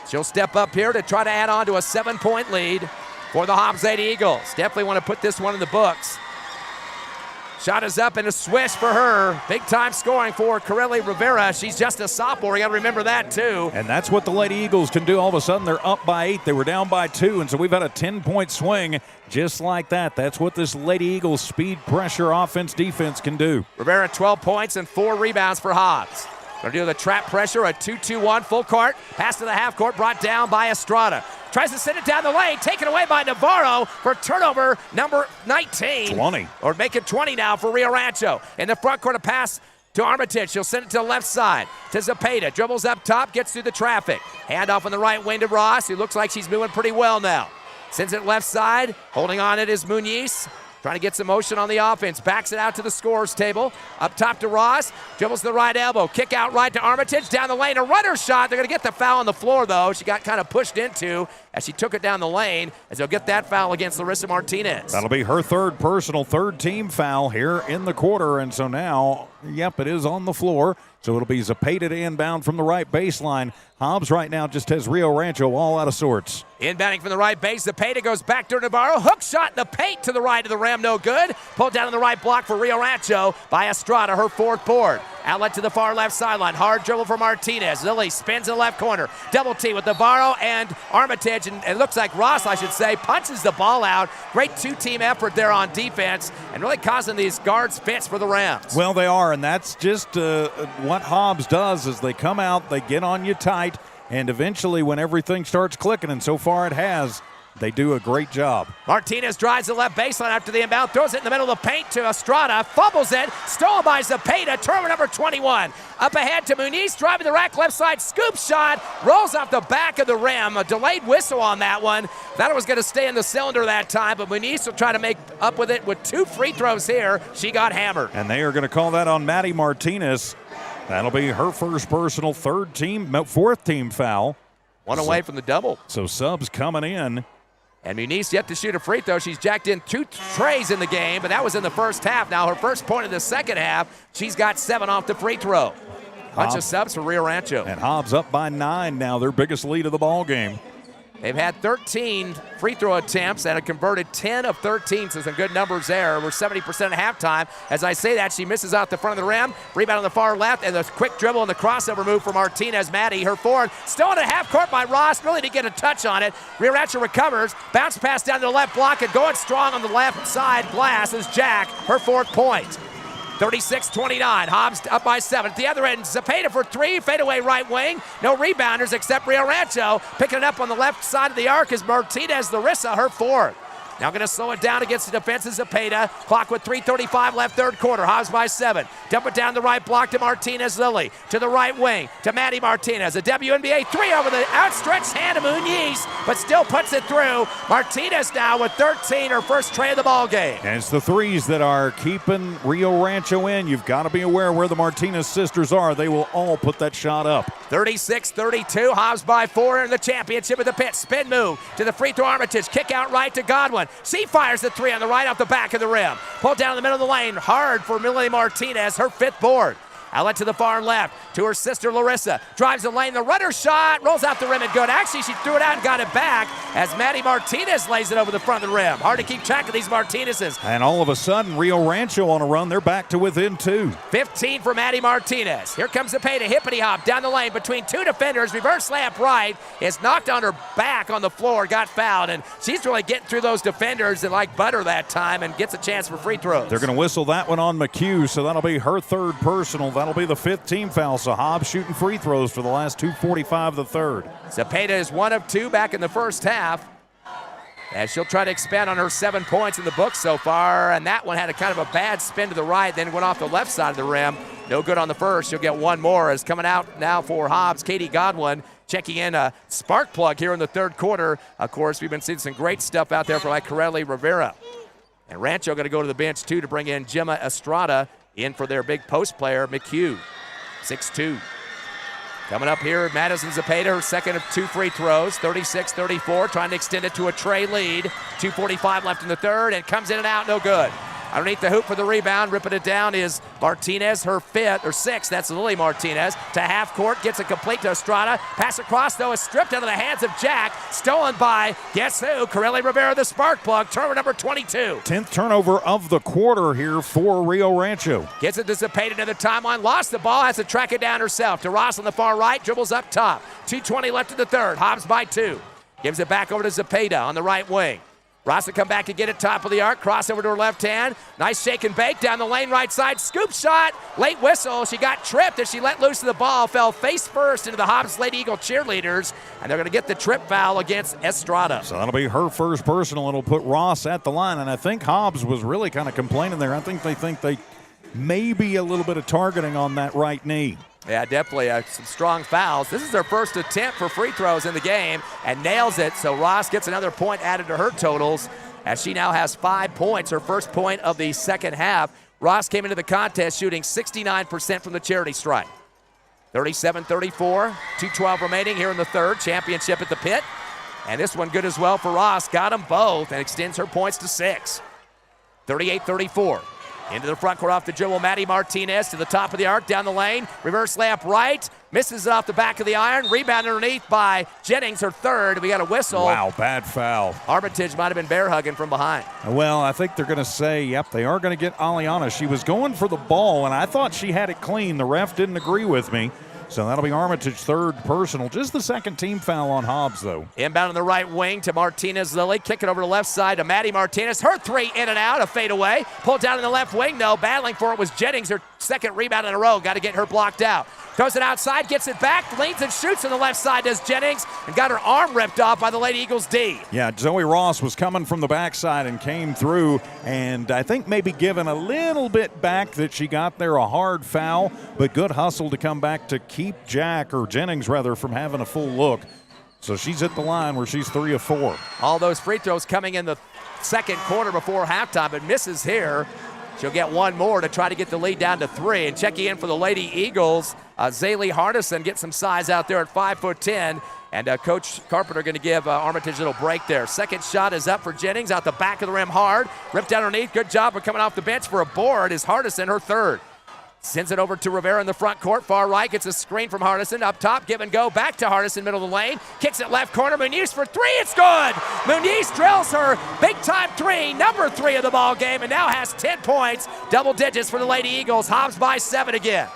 She'll step up here to try to add on to a 7-point lead for the Hobbs Lady Eagles. Definitely want to put this one in the books. Shot is up and a swish for her. Big time scoring for Corelli Rivera. She's just a sophomore. You got to remember that too. And that's what the Lady Eagles can do. All of a sudden they're up by 8. They were down by 2. And so we've had a 10-point swing just like that. That's what this Lady Eagles speed, pressure, offense, defense can do. Rivera 12 points and 4 rebounds for Hobbs. Going to do the trap pressure, a 2-2-1 full court. Pass to the half court, brought down by Estrada. Tries to send it down the lane, taken away by Navarro for turnover number 19. 20. Or make it 20 now for Rio Rancho. In the front court, a pass to Armitage. She'll send it to the left side to Zepeda. Dribbles up top, gets through the traffic. Hand off on the right wing to Ross, who looks like she's moving pretty well now. Sends it left side. Holding on it is Muniz. Trying to get some motion on the offense. Backs it out to the scorer's table. Up top to Ross. Dribbles to the right elbow. Kick out right to Armitage. Down the lane. A runner shot. They're going to get the foul on the floor, though. She got kind of pushed into as she took it down the lane, as they'll get that foul against Larissa Martinez. That'll be her third personal, third team foul here in the quarter. And so now, yep, it is on the floor. So it'll be Zepeda to inbound from the right baseline. Hobbs right now just has Rio Rancho all out of sorts. Inbounding from the right base. Zepeda goes back to Navarro. Hook shot in the paint to the right of the rim. No good. Pulled down on the right block for Rio Rancho by Estrada, her 4th board. Outlet to the far left sideline. Hard dribble for Martinez. Lily spins in the left corner. Double T with Navarro and Armitage. And it looks like Ross, I should say, punches the ball out. Great 2-team effort there on defense and really causing these guards fits for the Rams. Well, they are, and that's just what Hobbs does is they come out, they get on you tight, and eventually when everything starts clicking, and so far it has, they do a great job. Martinez drives the left baseline after the inbound, throws it in the middle of the paint to Estrada, fumbles it, stolen by Zepeda, turnover number 21. Up ahead to Muniz, driving the rack left side, scoop shot, rolls off the back of the rim. A delayed whistle on that one. Thought it was going to stay in the cylinder that time, but Muniz will try to make up with it with 2 free throws here. She got hammered. And they are going to call that on Maddie Martinez. That'll be her first personal, 4th team foul. One away from the double. So subs coming in. And Muniz yet to shoot a free throw. She's jacked in 2 trays in the game, but that was in the first half. Now her first point in the second half, she's got 7 off the free throw. Bunch of subs for Rio Rancho. And Hobbs up by 9 now, their biggest lead of the ball game. They've had 13 free throw attempts and have converted 10 of 13, so some good numbers there. We're 70% at halftime. As I say that, she misses out the front of the rim. Rebound on the far left, and the quick dribble and the crossover move for Martinez. Maddie, her forward. Stolen at half court by Ross. Really didn't get a touch on it. Rio Rancho recovers. Bounce pass down to the left block, and going strong on the left side glass is Jack, her 4th point. 36-29. Hobbs up by 7. At the other end, Zepeda for 3. Fadeaway right wing. No rebounders except Rio Rancho. Picking it up on the left side of the arc is Martinez Larissa, her 4th. Now going to slow it down against the defense of Zepeda. Clock with 3:35 left, third quarter. Hobbs by 7. Dump it down the right block to Martinez Lily. To the right wing to Maddie Martinez. A WNBA 3 over the outstretched hand of Muniz, but still puts it through. Martinez now with 13, her first tray of the ball game. And it's the threes that are keeping Rio Rancho in. You've got to be aware where the Martinez sisters are. They will all put that shot up. 36-32. Hobbs by 4 in the championship of the pit. Spin move to the free throw Armitage. Kick out right to Godwin. She fires the 3 on the right off the back of the rim. Pulled down in the middle of the lane. Hard for Millie Martinez, her 5th board. Outlet to the far left to her sister Larissa. Drives the lane. The runner shot. Rolls out the rim and good. Actually, she threw it out and got it back as Maddie Martinez lays it over the front of the rim. Hard to keep track of these Martinezes. And all of a sudden, Rio Rancho on a run. They're back to within 2. 15 for Maddie Martinez. Here comes Zepeda. Hippity hop down the lane between 2 defenders. Reverse layup right. Is knocked on her back on the floor. Got fouled. And she's really getting through those defenders and like butter that time and gets a chance for free throws. They're going to whistle that one on McHugh, so that'll be her 3rd personal. That'll be the 5th team foul. So Hobbs shooting free throws for the last 2:45 of the third. Zepeda is 1 of 2 back in the first half, as she'll try to expand on her 7 points in the book so far. And that one had a kind of a bad spin to the right, then went off the left side of the rim. No good on the first. She'll get 1 more. As coming out now for Hobbs, Katie Godwin checking in a spark plug here in the third quarter. Of course, we've been seeing some great stuff out there for like Corelli Rivera. And Rancho going to go to the bench too to bring in Gemma Estrada in for their big post player, McHugh. 6'2". Coming up here, Madison Zepeda, her 2nd of 2 free throws, 36-34, trying to extend it to a tray lead. 2:45 left in the third, and comes in and out, no good. Underneath the hoop for the rebound, ripping it down is Martinez, her 5th, or 6th, that's Lily Martinez, to half court, gets it complete to Estrada. Pass across, though, is stripped out of the hands of Jack, stolen by, guess who? Corelli Rivera, the spark plug, turnover number 22. 10th turnover of the quarter here for Rio Rancho. Gets it to Zepeda to the timeline, lost the ball, has to track it down herself. To Ross on the far right, dribbles up top. 2:20 left in the third, Hobbs by 2. Gives it back over to Zepeda on the right wing. Ross will come back and get it top of the arc. Cross over to her left hand. Nice shake and bake down the lane right side. Scoop shot. Late whistle. She got tripped as she let loose of the ball. Fell face first into the Hobbs Lady Eagle cheerleaders. And they're going to get the trip foul against Estrada. So that'll be her first personal. It'll put Ross at the line. And I think Hobbs was really kind of complaining there. I think they may be a little bit of targeting on that right knee. Yeah, definitely some strong fouls. This is her first attempt for free throws in the game and nails it. So Ross gets another point added to her totals as she now has 5 points, her first point of the second half. Ross came into the contest shooting 69% from the charity stripe. 37-34, 2:12 remaining here in the third. Championship at the pit. And this one good as well for Ross. Got them both and extends her points to 6. 38-34. Into the front court off the dribble, Maddie Martinez to the top of the arc, down the lane. Reverse layup right. Misses it off the back of the iron. Rebound underneath by Jennings, her 3rd. We got a whistle. Wow, bad foul. Armitage might have been bear hugging from behind. Well, I think they're going to say, yep, they are going to get Aliana. She was going for the ball, and I thought she had it clean. The ref didn't agree with me. So that'll be Armitage's 3rd personal. Just the 2nd team foul on Hobbs, though. Inbound on the right wing to Martinez Lily. Kick it over to the left side to Maddie Martinez. Her 3 in and out, a fadeaway. Pulled down in the left wing, though. Battling for it was Jennings, her 2nd rebound in a row. Got to get her blocked out. Throws it outside, gets it back, leans and shoots on the left side, does Jennings, and got her arm ripped off by the Lady Eagles D. Yeah, Zoe Ross was coming from the backside and came through, and I think maybe given a little bit back that she got there, a hard foul, but good hustle to come back to keep Jennings from having a full look. So she's at the line where she's 3 of 4. All those free throws coming in the second quarter before halftime, but misses here. She'll get 1 more to try to get the lead down to 3. And checking in for the Lady Eagles, Zaylee Hardison gets some size out there at 5'10". And Coach Carpenter going to give Armitage a little break there. Second shot is up for Jennings, out the back of the rim hard. Ripped underneath. Good job of coming off the bench for a board is Hardison, her 3rd. Sends it over to Rivera in the front court. Far right, gets a screen from Hardison. Up top, give and go. Back to Hardison, middle of the lane. Kicks it left corner. Muniz for 3. It's good. Muniz drills her big-time 3, number 3 of the ball game, and now has 10 points. Double digits for the Lady Eagles. Hobbs by 7 again.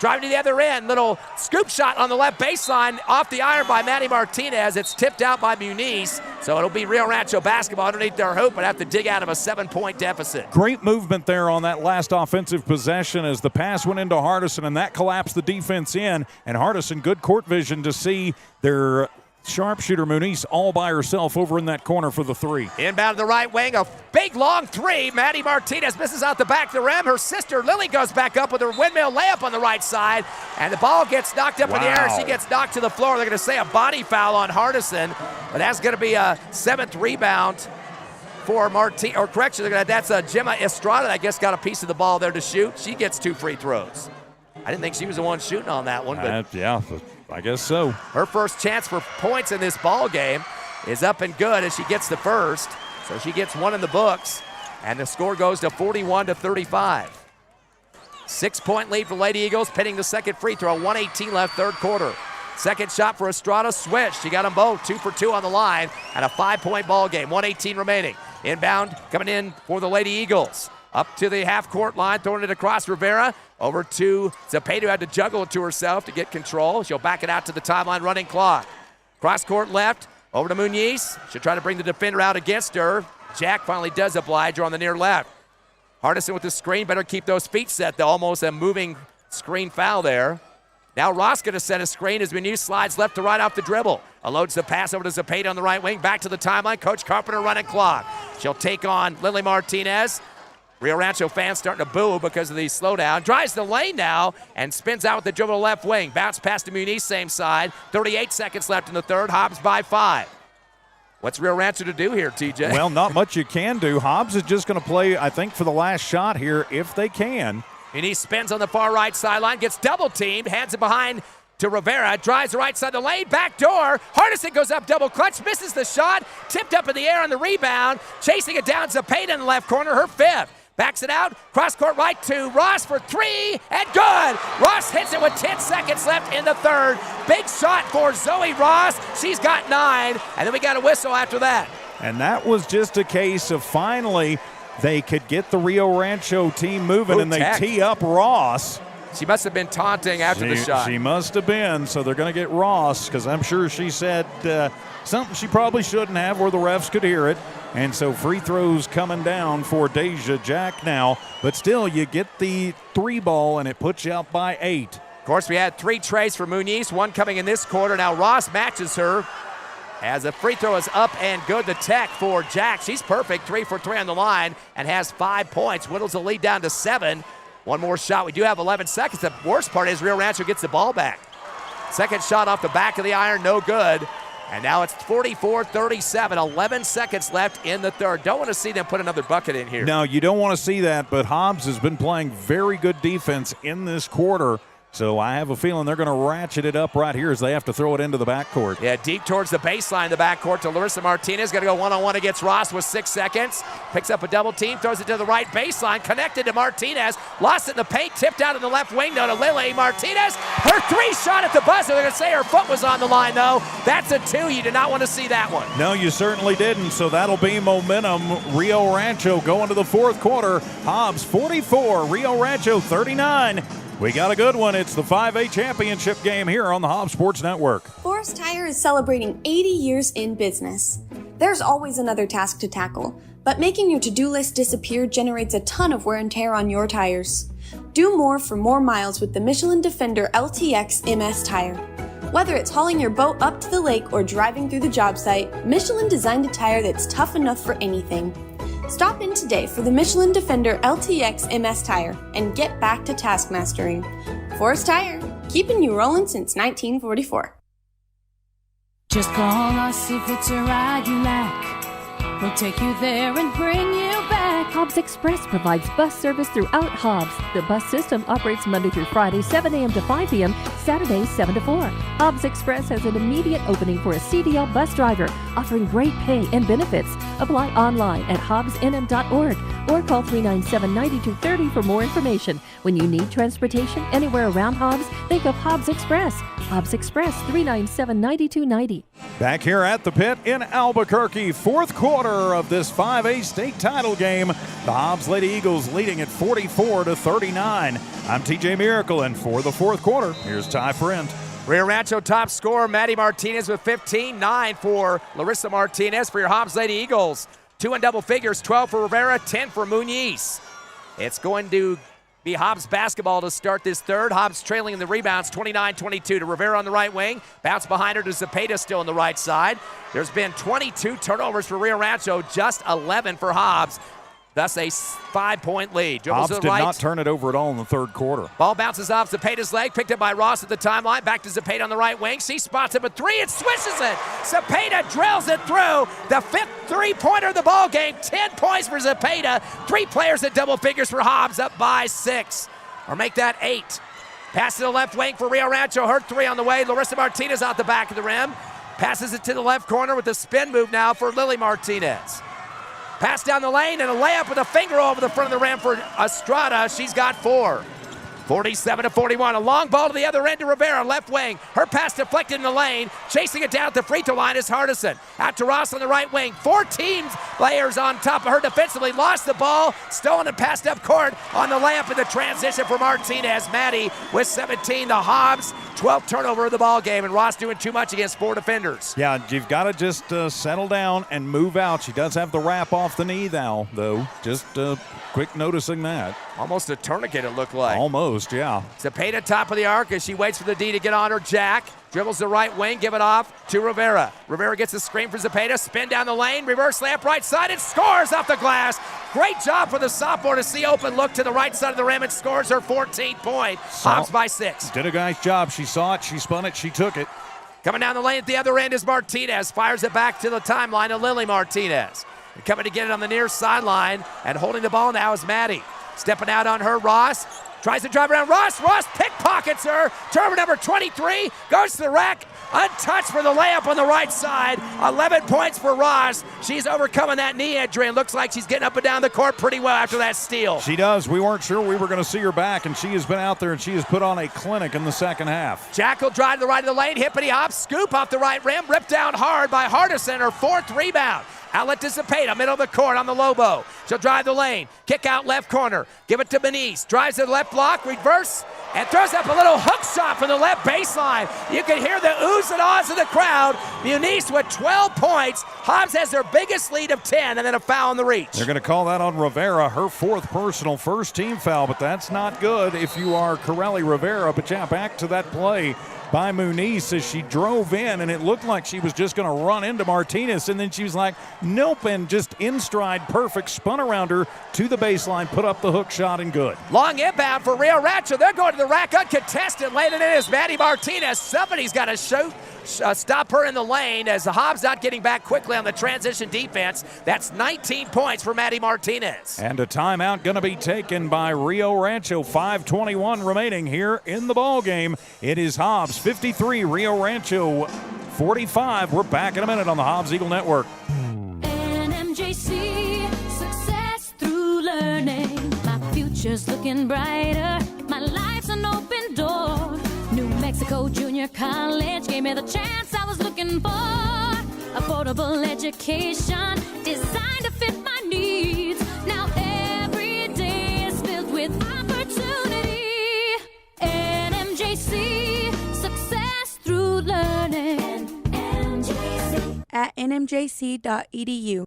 Driving to the other end. Little scoop shot on the left baseline. Off the iron by Maddie Martinez. It's tipped out by Muniz. So it'll be Rio Rancho basketball underneath their hoop, but have to dig out of a 7-point deficit. Great movement there on that last offensive possession as the pass went into Hardison, and that collapsed the defense in. And Hardison, good court vision to see their sharpshooter Muniz all by herself over in that corner for the three. Inbound to the right wing, a big long three. Maddie Martinez misses out the back of the rim. Her sister Lily goes back up with her windmill layup on the right side, and the ball gets knocked up in the air. She gets knocked to the floor. They're going to say a body foul on Hardison, but that's going to be a 7th rebound for Martinez. Or correction, that's Gemma Estrada that I guess got a piece of the ball there to shoot. She gets 2 free throws. I didn't think she was the one shooting on that one, but yeah, I guess so. Her first chance for points in this ball game is up and good as she gets the first. So she gets 1 in the books, and the score goes to 41-35. 6-point lead for Lady Eagles, pinning the second free throw. 1:18 left, third quarter. Second shot for Estrada, switch. She got them both, 2 for 2 on the line, and a 5-point ball game. 1:18 remaining. Inbound coming in for the Lady Eagles. Up to the half-court line, throwing it across Rivera. Over to Zepeda, who had to juggle it to herself to get control. She'll back it out to the timeline, running clock. Cross-court left, over to Muniz. She'll try to bring the defender out against her. Jack finally does oblige her on the near left. Hardison with the screen, better keep those feet set, though. Almost a moving screen foul there. Now Ross going to set a screen as Muniz slides left to right off the dribble. Unloads the pass over to Zepeda on the right wing, back to the timeline. Coach Carpenter running clock. She'll take on Lily Martinez. Rio Rancho fans starting to boo because of the slowdown. Drives the lane now and spins out with the dribble left wing. Bounce pass to Muniz, same side. 38 seconds left in the third. Hobbs by 5. What's Rio Rancho to do here, TJ? Well, not much you can do. Hobbs is just going to play, I think, for the last shot here if they can. Muniz spins on the far right sideline, gets double teamed, hands it behind to Rivera, drives the right side of the lane, back door. Hardison goes up double clutch, misses the shot, tipped up in the air on the rebound, chasing it down. Zepeda in the left corner, her 5th. Backs it out, cross-court right to Ross for 3, and good! Ross hits it with 10 seconds left in the third. Big shot for Zoe Ross. She's got 9, and then we got a whistle after that. And that was just a case of finally they could get the Rio Rancho team moving, and they tee up Ross. She must have been taunting after the shot. She must have been, so they're going to get Ross, because I'm sure she said something she probably shouldn't have where the refs could hear it. And so free throws coming down for Deja Jack now. But still, you get the 3 ball, and it puts you up by 8. Of course, we had 3 trays for Muniz, 1 coming in this quarter. Now Ross matches her as the free throw is up and good. The tech for Jack. She's perfect, 3 for 3 on the line, and has 5 points. Whittles the lead down to 7. One more shot. We do have 11 seconds. The worst part is Rio Rancho gets the ball back. Second shot off the back of the iron, no good. And now it's 44-37, 11 seconds left in the third. Don't want to see them put another bucket in here. No, you don't want to see that, but Hobbs has been playing very good defense in this quarter. So I have a feeling they're going to ratchet it up right here as they have to throw it into the backcourt. Yeah, deep towards the baseline in the backcourt to Larissa Martinez. Going to go one-on-one against Ross with 6 seconds. Picks up a double team, throws it to the right baseline, connected to Martinez. Lost it in the paint, tipped out in the left wing, though, to Lily Martinez. Her 3 shot at the buzzer. They're going to say her foot was on the line, though. That's a 2. You did not want to see that one. No, you certainly didn't. So that'll be momentum. Rio Rancho going to the fourth quarter. Hobbs 44, Rio Rancho 39. We got a good one. It's the 5A championship game here on the Hobbs Sports Network. Forest Tire is celebrating 80 years in business. There's always another task to tackle, but making your to-do list disappear generates a ton of wear and tear on your tires. Do more for more miles with the Michelin Defender LTX MS tire. Whether it's hauling your boat up to the lake or driving through the job site, Michelin designed a tire that's tough enough for anything. Stop in today for the Michelin Defender LTX MS tire and get back to task mastering. Forest Tire, keeping you rolling since 1944. Just call us if it's a ride you like. We'll take you there and bring you back. Hobbs Express provides bus service throughout Hobbs. The bus system operates Monday through Friday, 7 a.m. to 5 p.m., Saturdays, 7 to 4. Hobbs Express has an immediate opening for a CDL bus driver, offering great pay and benefits. Apply online at hobbsnm.org. or call 397-9230 for more information. When you need transportation anywhere around Hobbs, think of Hobbs Express. Hobbs Express, 397-9290. Back here at the pit in Albuquerque, fourth quarter of this 5A state title game. The Hobbs Lady Eagles leading at 44-39. I'm TJ Miracle, and for the fourth quarter, here's Ty Friend. Rio Rancho top scorer Maddie Martinez with 15, 9 for Larissa Martinez for your Hobbs Lady Eagles. 2 in double figures, 12 for Rivera, 10 for Muniz. It's going to be Hobbs basketball to start this third. Hobbs trailing in the rebounds 29-22 to Rivera on the right wing. Bounce behind her to Zepeda still on the right side. There's been 22 turnovers for Rio Rancho, just 11 for Hobbs. Thus a 5-point lead. Dribbles Hobbs to the did right. not turn it over at all in the third quarter. Ball bounces off Zepeda's leg, picked up by Ross at the timeline. Back to Zepeda on the right wing. She spots him a three and swishes it. Zepeda drills it through. The fifth three-pointer of the ball game. 10 points for Zepeda. 3 players at double figures for Hobbs, up by 6. Or make that 8. Pass to the left wing for Rio Rancho. Her 3 on the way. Larissa Martinez out the back of the rim. Passes it to the left corner with a spin move now for Lily Martinez. Pass down the lane and a layup with a finger over the front of the rim for Estrada. She's got 4. 47-41. A long ball to the other end to Rivera, left wing. Her pass deflected in the lane. Chasing it down at the free throw line is Hardison. Out to Ross on the right wing. 4 teams players on top of her defensively. Lost the ball. Stolen and passed up court on the layup in the transition for Martinez. Maddie with 17. The Hobbs 12th turnover of the ball game, and Ross doing too much against 4 defenders. Yeah, you've got to just settle down and move out. She does have the wrap off the knee now, though. Just quick noticing that. Almost a tourniquet, it looked like. Almost, yeah. Zepeda top of the arc as she waits for the D to get on her. Jack dribbles the right wing, give it off to Rivera. Rivera gets a screen for Zepeda, spin down the lane, reverse layup right side, and scores off the glass. Great job for the sophomore to see open look to the right side of the rim and scores her 14th point. Hobbs by 6. Did a nice job. She saw it, she spun it, she took it. Coming down the lane at the other end is Martinez. Fires it back to the timeline of Lily Martinez. And coming to get it on the near sideline and holding the ball now is Maddie. Stepping out on her, Ross. Tries to drive around Ross. Ross pickpockets her. Turnover number 23. Goes to the rack. Untouched for the layup on the right side. 11 points for Ross. She's overcoming that knee injury and looks like she's getting up and down the court pretty well after that steal. She does. We weren't sure we were going to see her back, and she has been out there, and she has put on a clinic in the second half. Jack will drive to the right of the lane. Hippity hop. Scoop off the right rim. Ripped down hard by Hardison. Her 4th rebound. Outlet to Zepeda, middle of the court on the Lobo. She'll drive the lane. Kick out left corner. Give it to Muniz. Drives to the left block. Reverse. And throws up a little hook shot from the left baseline. You can hear the oohs and ahs of the crowd. Muniz with 12 points. Hobbs has their biggest lead of 10, and then a foul on the reach. They're going to call that on Rivera, her 4th personal, first team foul, but that's not good if you are Corelli Rivera. But yeah, back to that play by Muniz as she drove in, and it looked like she was just going to run into Martinez, and then she was like, nope, and just in stride, perfect, spun around her to the baseline, put up the hook shot, and good. Long inbound for Rio Rancho. They're going to the rack uncontested. Laying it in is Maddie Martinez. Somebody's got to stop her in the lane as the Hobbs not getting back quickly on the transition defense. That's 19 points for Maddie Martinez. And a timeout going to be taken by Rio Rancho. 5:21 remaining here in the ball game. It is Hobbs 53, Rio Rancho 45. We're back in a minute on the Hobbs Eagle Network. NMJC, success through learning. My future's looking brighter. My life's an open door. New Mexico Junior College gave me the chance I was looking for. Affordable education designed to fit my needs. Now every day is filled with opportunity. NMJC, success through learning. NMJC. At nmjc.edu.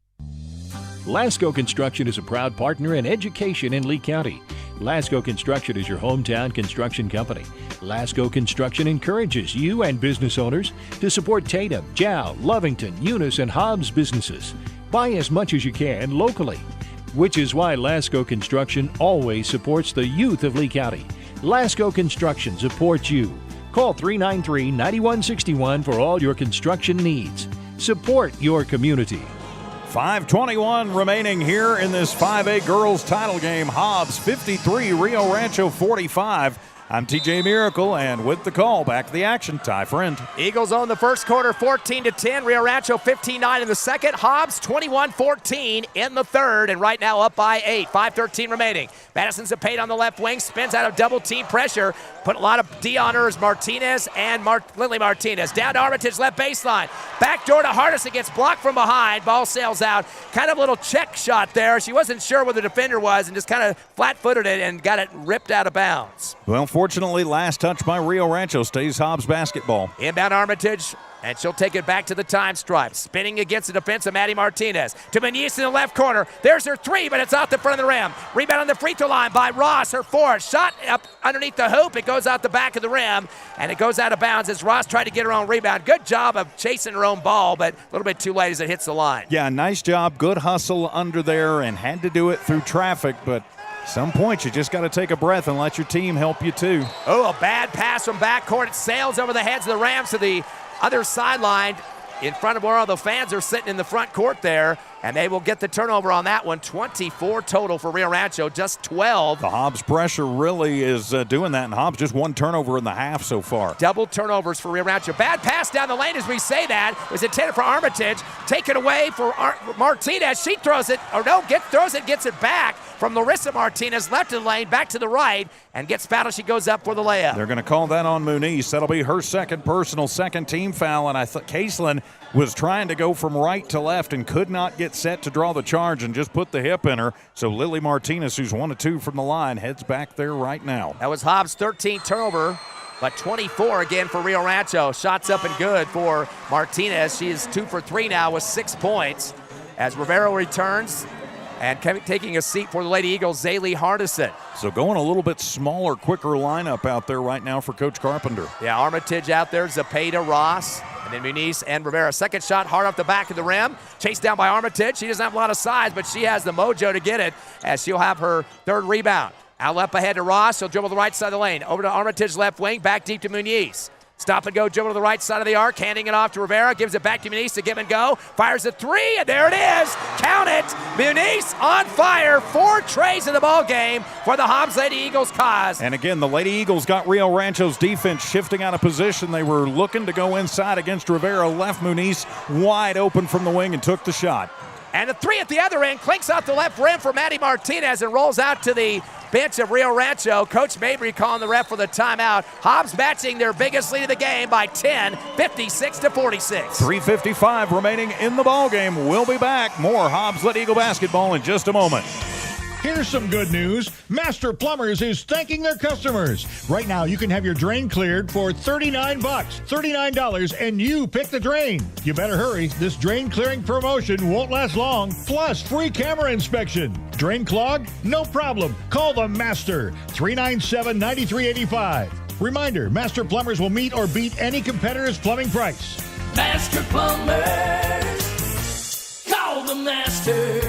Lasco Construction is a proud partner in education in Lee County. Lasco Construction is your hometown construction company. Lasco Construction encourages you and business owners to support Tatum, Jow, Lovington, Eunice, and Hobbs businesses. Buy as much as you can locally, which is why Lasco Construction always supports the youth of Lee County. Lasco Construction supports you. Call 393-9161 for all your construction needs. Support your community. 5:21 remaining here in this 5A girls title game. Hobbs 53, Rio Rancho 45. I'm TJ Miracle, and with the call, back to the action, Ty Friend. Eagles own the first quarter 14-10. Rio Rancho 15-9 in the second. Hobbs 21-14 in the third, and right now up by 8. 5:13 remaining. Madison Zapata on the left wing, spins out of double team pressure. Put a lot of D on her as Martinez and Lily Martinez. Down to Armitage, left baseline. Back door to Hardison, gets blocked from behind. Ball sails out. Kind of a little check shot there. She wasn't sure where the defender was and just kind of flat-footed it and got it ripped out of bounds. Well, fortunately, last touch by Rio Rancho stays Hobbs basketball. Inbound Armitage, and she'll take it back to the time stripe. Spinning against the defense of Maddie Martinez. To Menyes in the left corner. There's her three, but it's out the front of the rim. Rebound on the free throw line by Ross, her fourth. Shot up underneath the hoop. It goes out the back of the rim, and it goes out of bounds as Ross tried to get her own rebound. Good job of chasing her own ball, but a little bit too late as it hits the line. Yeah, nice job. Good hustle under there, and had to do it through traffic, but some point you just got to take a breath and let your team help you too. Oh, a bad pass from backcourt. It sails over the heads of the Rams to the other sideline in front of where all the fans are sitting in the front court there, and they will get the turnover on that one. 24 total for Rio Rancho, just 12. The Hobbs pressure really is doing that, and Hobbs just one turnover in the half so far. Double turnovers for Rio Rancho. Bad pass down the lane as we say that. It was intended for Armitage. Taken away for Martinez. She throws it, or no, throws it, gets it back from Larissa Martinez, left of the lane, back to the right, and gets fouled. She goes up for the layup. They're going to call that on Menyes. That'll be her second personal, second team foul, and I thought Caseland was trying to go from right to left and could not get set to draw the charge and just put the hip in her. So Lily Martinez, who's 1 of 2 from the line, heads back there right now. That was Hobbs' 13th turnover, but 24 again for Rio Rancho. Shots up and good for Martinez. She is 2 for 3 now with 6 points as Rivero returns. And taking a seat for the Lady Eagles, Zaylee Hardison. So going a little bit smaller, quicker lineup out there right now for Coach Carpenter. Yeah, Armitage out there, Zapata, Ross, and then Menyes and Rivera. Second shot hard off the back of the rim. Chased down by Armitage. She doesn't have a lot of size, but she has the mojo to get it as she'll have her third rebound. Out up ahead to Ross. She'll dribble the right side of the lane. Over to Armitage left wing, back deep to Menyes. Stop and go, dribble to the right side of the arc, handing it off to Rivera, gives it back to Menyes to give and go, fires a three, and there it is. Count it. Menyes on fire. 4 trays in the ball game for the Hobbs Lady Eagles cause. And again, the Lady Eagles got Rio Rancho's defense shifting out of position. They were looking to go inside against Rivera, left Menyes wide open from the wing and took the shot. And a three at the other end, clinks off the left rim for Maddie Martinez and rolls out to the bench of Rio Rancho. Coach Mabry calling the ref for the timeout. Hobbs matching their biggest lead of the game by 10, 56-46. 3:55 remaining in the ball game. We'll be back. More Hobbs Lady Eagle basketball in just a moment. Here's some good news. Master Plumbers is thanking their customers. Right now, you can have your drain cleared for $39. $39, and you pick the drain. You better hurry. This drain clearing promotion won't last long. Plus, free camera inspection. Drain clog? No problem. Call the Master. 397-9385. Reminder, Master Plumbers will meet or beat any competitor's plumbing price. Master Plumbers. Call the Master.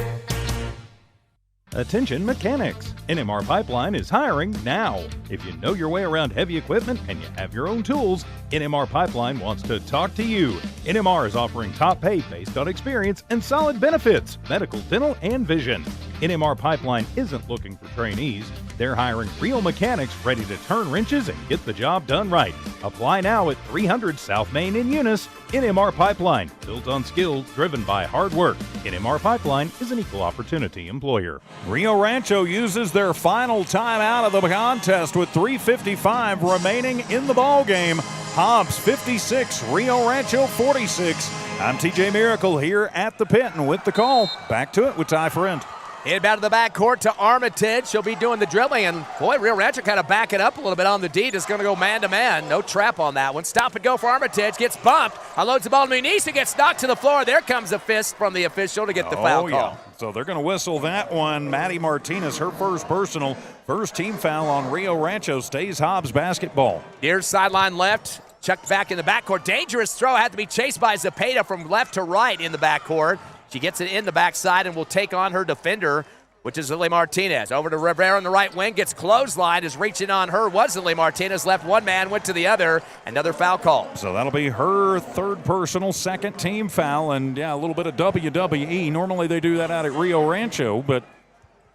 Attention mechanics, NMR Pipeline is hiring now. If you know your way around heavy equipment and you have your own tools, NMR Pipeline wants to talk to you. NMR is offering top pay based on experience and solid benefits, medical, dental, and vision. NMR Pipeline isn't looking for trainees. They're hiring real mechanics ready to turn wrenches and get the job done right. Apply now at 300 South Main in Eunice. NMR Pipeline, built on skill, driven by hard work. NMR Pipeline is an equal opportunity employer. Rio Rancho uses their final timeout of the contest with 3:55 remaining in the ball game. Hobbs 56, Rio Rancho 46. I'm TJ Miracle here at the pit, and with the call, back to it with Ty Friend. Inbound to the backcourt to Armitage. She'll be doing the dribbling, and boy, Rio Rancho kind of backing up a little bit on the D. Just going to go man-to-man. No trap on that one. Stop and go for Armitage. Gets bumped. Unloads the ball to Menyes, who gets knocked to the floor. There comes a fist from the official to get the foul call. So they're going to whistle that one. Maddie Martinez, her first personal, first team foul on Rio Rancho, stays Hobbs basketball. Near sideline left. Chucked back in the backcourt. Dangerous throw. Had to be chased by Zapata from left to right in the backcourt. She gets it in the backside and will take on her defender, which is Lily Martinez. Over to Rivera on the right wing. Gets clotheslined. Is reaching on her. Was Lily Martinez. Left one man. Went to the other. Another foul call. So that'll be her third personal, second team foul. And, yeah, a little bit of WWE. Normally they do that out at Rio Rancho, but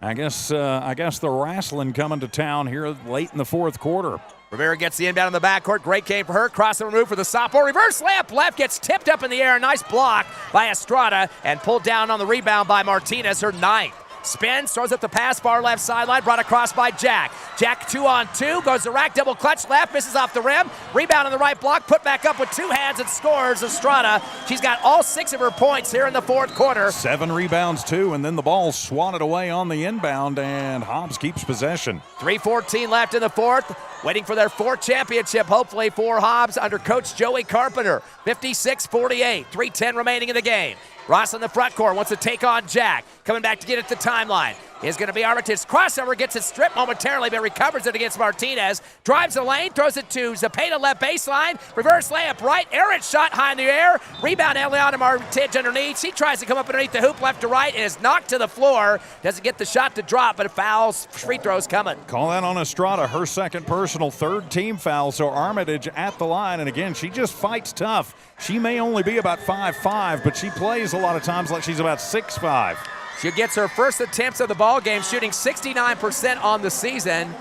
I guess the wrestling coming to town here late in the fourth quarter. Rivera gets the inbound in the backcourt. Great game for her. Cross and remove for the sophomore. Reverse layup left. Gets tipped up in the air. Nice block by Estrada and pulled down on the rebound by Martinez, her 9th. Spins, throws up the pass, far left sideline, brought across by Jack. Jack 2-on-2, goes to rack, double clutch left, misses off the rim. Rebound on the right block, put back up with 2 hands and scores Estrada. She's got all 6 of her points here in the fourth quarter. 7 rebounds too, and then the ball swatted away on the inbound, and Hobbs keeps possession. 3:14 left in the fourth. Waiting for their 4th championship, hopefully, for Hobbs under Coach Joey Carpenter. 56-48, 3:10 remaining in the game. Ross in the front court wants to take on Jack. Coming back to get at the timeline is going to be Armitage. Crossover, gets it stripped momentarily, but recovers it against Martinez. Drives the lane, throws it to Zepeda, left baseline. Reverse layup right. Errant shot high in the air. Rebound Eliana Martinez underneath. She tries to come up underneath the hoop left to right and is knocked to the floor. Doesn't get the shot to drop, but it fouls. Free throws coming. Call that on Estrada, her 2nd personal, 3rd team foul. So Armitage at the line, and again, she just fights tough. She may only be about 5'5", but she plays a lot of times like she's about 6'5". She gets her first attempts of the ball game, shooting 69% on the season.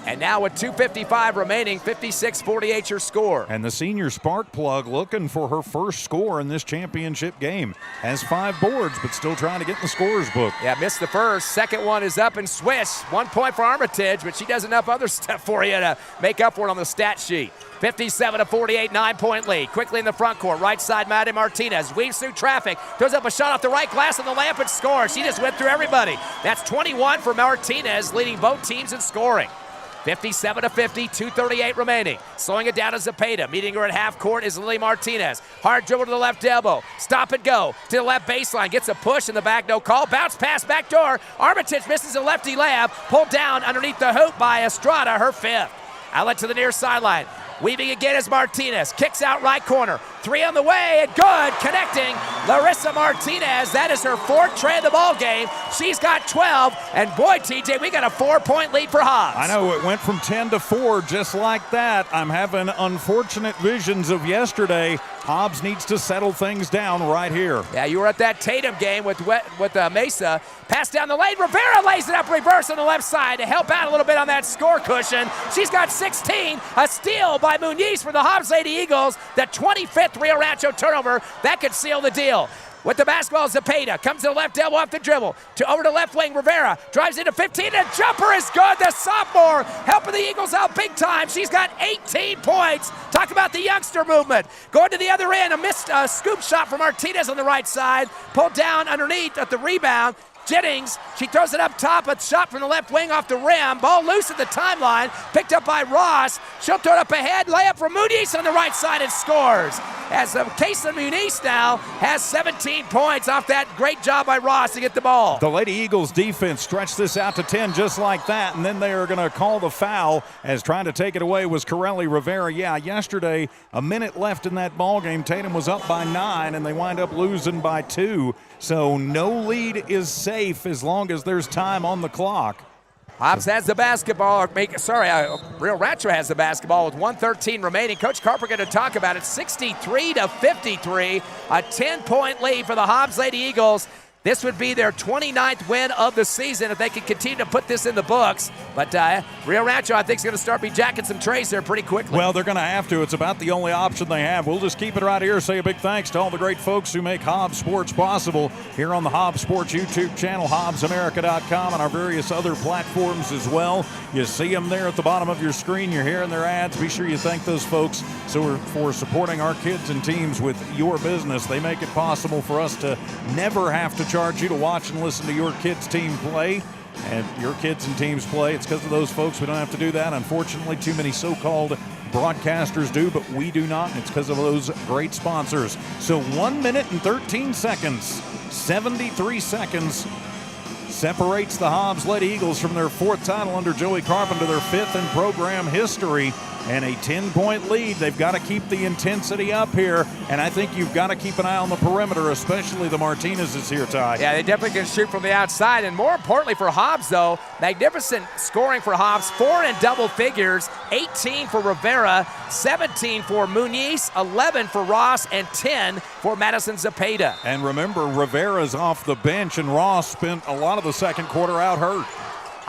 And now with 2:55 remaining, 56-48 your score. And the senior spark plug looking for her first score in this championship game. Has 5 boards, but still trying to get in the scorer's book. Yeah, missed the first. Second one is up and swish. 1 point for Armitage, but she does enough other stuff for you to make up for it on the stat sheet. 57-48, 9-point lead. Quickly in the front court, right side, Maddie Martinez weaves through traffic, throws up a shot off the right glass on the layup and scores. She just went through everybody. That's 21 for Martinez, leading both teams in scoring. 57-50, 2:38 remaining. Slowing it down to Zepeda. Meeting her at half court is Lily Martinez. Hard dribble to the left elbow. Stop and go to the left baseline. Gets a push in the back, no call. Bounce pass back door. Armitage misses a lefty layup. Pulled down underneath the hoop by Estrada, her 5th. Outlet to the near sideline. Weaving again is Martinez. Kicks out right corner. 3 on the way and good. Connecting Larissa Martinez. That is her 4th tray of the ball game. She's got 12. And boy, TJ, we got a 4-point lead for Hobbs. I know, it went from 10 to 4 just like that. I'm having unfortunate visions of yesterday. Hobbs needs to settle things down right here. Yeah, you were at that Tatum game with Mesa. Pass down the lane. Rivera lays it up reverse on the left side to help out a little bit on that score cushion. She's got 16. A steal by Muniz for the Hobbs Lady Eagles. The 25th Rio Rancho turnover. That could seal the deal. With the basketball, Zepeda comes to the left elbow off the dribble. Over to left wing, Rivera drives into 15. And jumper is good. The sophomore helping the Eagles out big time. She's got 18 points. Talk about the youngster movement. Going to the other end, a missed scoop shot from Martinez on the right side. Pulled down underneath at the rebound. Jennings, she throws it up top, a shot from the left wing off the rim. Ball loose at the timeline, picked up by Ross. She'll throw it up ahead, layup for Muniz on the right side and scores. As Kaysen Muniz now has 17 points off that great job by Ross to get the ball. The Lady Eagles defense stretched this out to 10 just like that, and then they are going to call the foul as trying to take it away was Corelli Rivera. Yeah, yesterday, a minute left in that ball game. Tatum was up by 9, and they wind up losing by 2. So no lead is safe as long as there's time on the clock. Hobbs has the basketball. Rio Rancho has the basketball with 1:13 remaining. Coach Carper going to talk about it. 63-53, a 10-point lead for the Hobbs Lady Eagles. This would be their 29th win of the season if they can continue to put this in the books. But Rio Rancho, I think, is going to start jacking some trays there pretty quickly. Well, they're going to have to. It's about the only option they have. We'll just keep it right here. Say a big thanks to all the great folks who make Hobbs Sports possible here on the Hobbs Sports YouTube channel, HobbsAmerica.com, and our various other platforms as well. You see them there at the bottom of your screen. You're hearing their ads. Be sure you thank those folks for supporting our kids and teams with your business. They make it possible for us to never have to charge you to watch and listen to your kids' team play. And your kids and teams play. It's because of those folks we don't have to do that. Unfortunately, too many so-called broadcasters do, but we do not, and it's because of those great sponsors. So 1 minute and 13 seconds, 73 seconds separates the Hobbs Lady Eagles from their 4th title under Joey Carpenter, their 5th in program history. and a 10-point lead. They've got to keep the intensity up here, and I think you've got to keep an eye on the perimeter, especially the Martinez's here, Ty. Yeah, they definitely can shoot from the outside, and more importantly for Hobbs, though, magnificent scoring for Hobbs, 4 in double figures, 18 for Rivera, 17 for Muniz, 11 for Ross, and 10 for Madison Zepeda. And remember, Rivera's off the bench, and Ross spent a lot of the second quarter out hurt.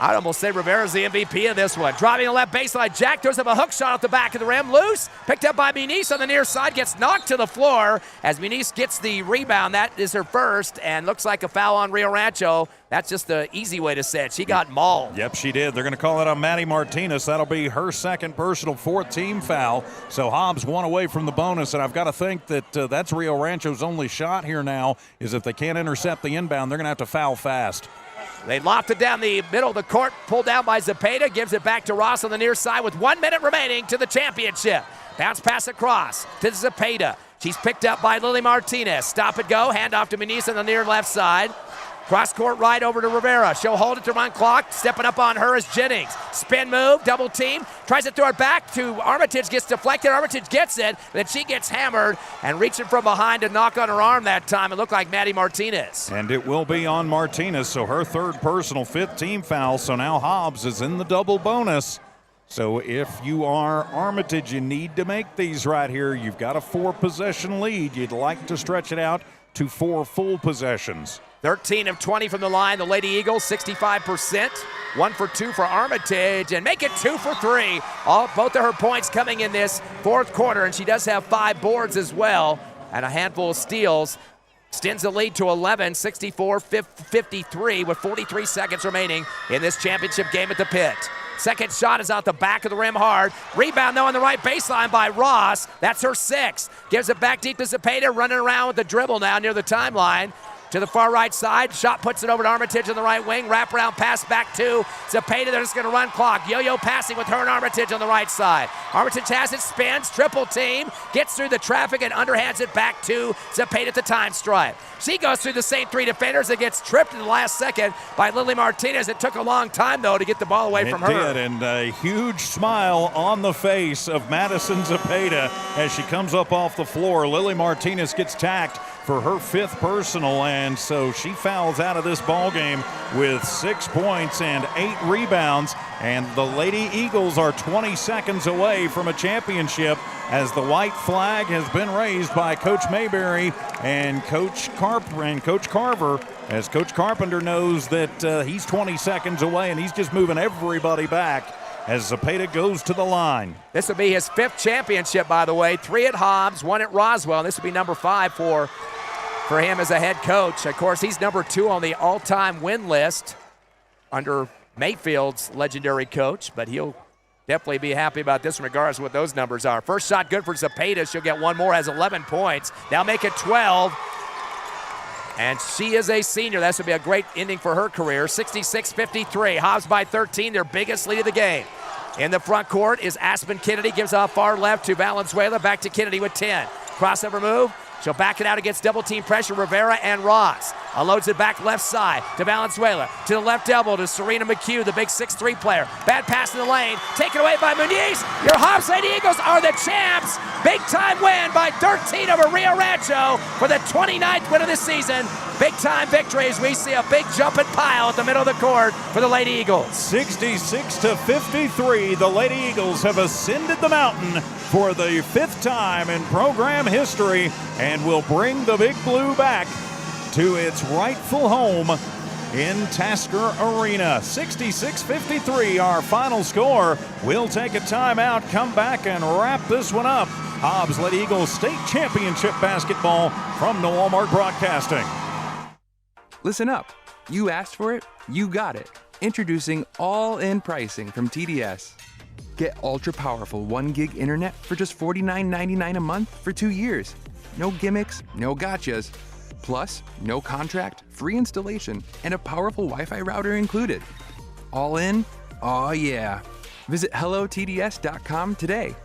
I'd almost say Rivera's the MVP of this one. Driving the left baseline, Jack throws up a hook shot off the back of the rim. Loose, picked up by Muniz on the near side, gets knocked to the floor as Muniz gets the rebound. That is her first, and looks like a foul on Rio Rancho. That's just the easy way to say it. She got mauled. Yep, she did. They're going to call it on Maddie Martinez. That'll be her second personal, 4th team foul. So Hobbs one away from the bonus, and I've got to think that that's Rio Rancho's only shot here now, is if they can't intercept the inbound, they're going to have to foul fast. They loft it down the middle of the court, pulled down by Zepeda, gives it back to Ross on the near side with 1 minute remaining to the championship. Bounce pass across to Zepeda. She's picked up by Lily Martinez. Stop and go, hand off to Muniz on the near left side. Cross court right over to Rivera. She'll hold it to run clock. Stepping up on her is Jennings. Spin move, double team. Tries to throw it back to Armitage. Gets deflected. Armitage gets it. But then she gets hammered and reaching from behind to knock on her arm that time. It looked like Maddie Martinez. And it will be on Martinez. So her 3rd personal, 5th team foul. So now Hobbs is in the double bonus. So if you are Armitage, you need to make these right here. You've got a 4-possession lead. You'd like to stretch it out to 4 full possessions. 13 of 20 from the line. The Lady Eagles, 65%. 1 for 2 for Armitage, and make it 2 for 3. Both of her points coming in this 4th quarter, and she does have 5 boards as well, and a handful of steals. Extends the lead to 11, 64-53 with 43 seconds remaining in this championship game at the Pit. Second shot is out the back of the rim hard. Rebound, though, on the right baseline by Ross. That's her 6th. Gives it back deep to Zepeda, running around with the dribble now near the timeline. To the far right side, shot puts it over to Armitage on the right wing. Wraparound pass back to Zepeda. They're just going to run clock. Yo-yo passing with her and Armitage on the right side. Armitage has it, spins, triple team, gets through the traffic and underhands it back to Zepeda at the time stripe. She goes through the same 3 defenders and gets tripped in the last second by Lily Martinez. It took a long time, though, to get the ball away from her. It did, and a huge smile on the face of Madison Zepeda as she comes up off the floor. Lily Martinez gets tacked for her 5th personal, and so she fouls out of this ball game with 6 points and 8 rebounds, and the Lady Eagles are 20 seconds away from a championship as the white flag has been raised by Coach Mayberry and Coach Carver, as Coach Carpenter knows that he's 20 seconds away and he's just moving everybody back as Zepeda goes to the line. This will be his 5th championship, by the way. 3 at Hobbs, 1 at Roswell. This will be number 5 for him as a head coach. Of course, he's number 2 on the all-time win list under Mayfield's legendary coach, but he'll definitely be happy about this in regards to what those numbers are. First shot good for Zepeda. She'll get 1 more, has 11 points. Now make it 12. And she is a senior. This would be a great ending for her career. 66-53. Hobbs by 13, their biggest lead of the game. In the front court is Aspen Kennedy. Gives off far left to Valenzuela. Back to Kennedy with 10. Crossover move. She'll back it out against double team pressure, Rivera and Ross. Unloads it back left side to Valenzuela. To the left elbow to Serena McHugh, the big 6'3" player. Bad pass in the lane. Taken away by Muniz. Your Hobbs Lady Eagles are the champs. Big time win by 13 over Rio Rancho for the 29th win of the season. Big time victories. We see a big jumping pile at the middle of the court for the Lady Eagles. 66-53. The Lady Eagles have ascended the mountain for the 5th time in program history and will bring the Big Blue back to its rightful home in Tasker Arena. 66-53, our final score. We'll take a timeout, come back, and wrap this one up. Hobbs Lady Eagles State Championship basketball from Noalmark Broadcasting. Listen up. You asked for it, you got it. Introducing all-in pricing from TDS. Get ultra-powerful 1 gig internet for just $49.99 a month for 2 years. No gimmicks, no gotchas. Plus, no contract, free installation, and a powerful Wi-Fi router included. All in? Oh yeah. Visit hellotds.com today.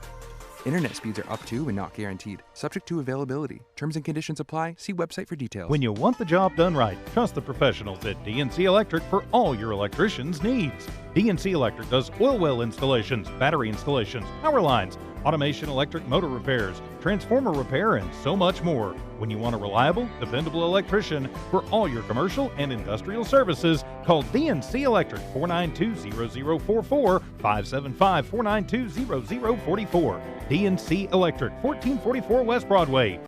Internet speeds are up to and not guaranteed. Subject to availability. Terms and conditions apply. See website for details. When you want the job done right, trust the professionals at DNC Electric for all your electrician's needs. DNC Electric does oil well installations, battery installations, power lines, automation electric motor repairs, transformer repair, and so much more. When you want a reliable, dependable electrician for all your commercial and industrial services, call DNC Electric 492-0044, 575-492-0044. DNC Electric, 1444 West Broadway.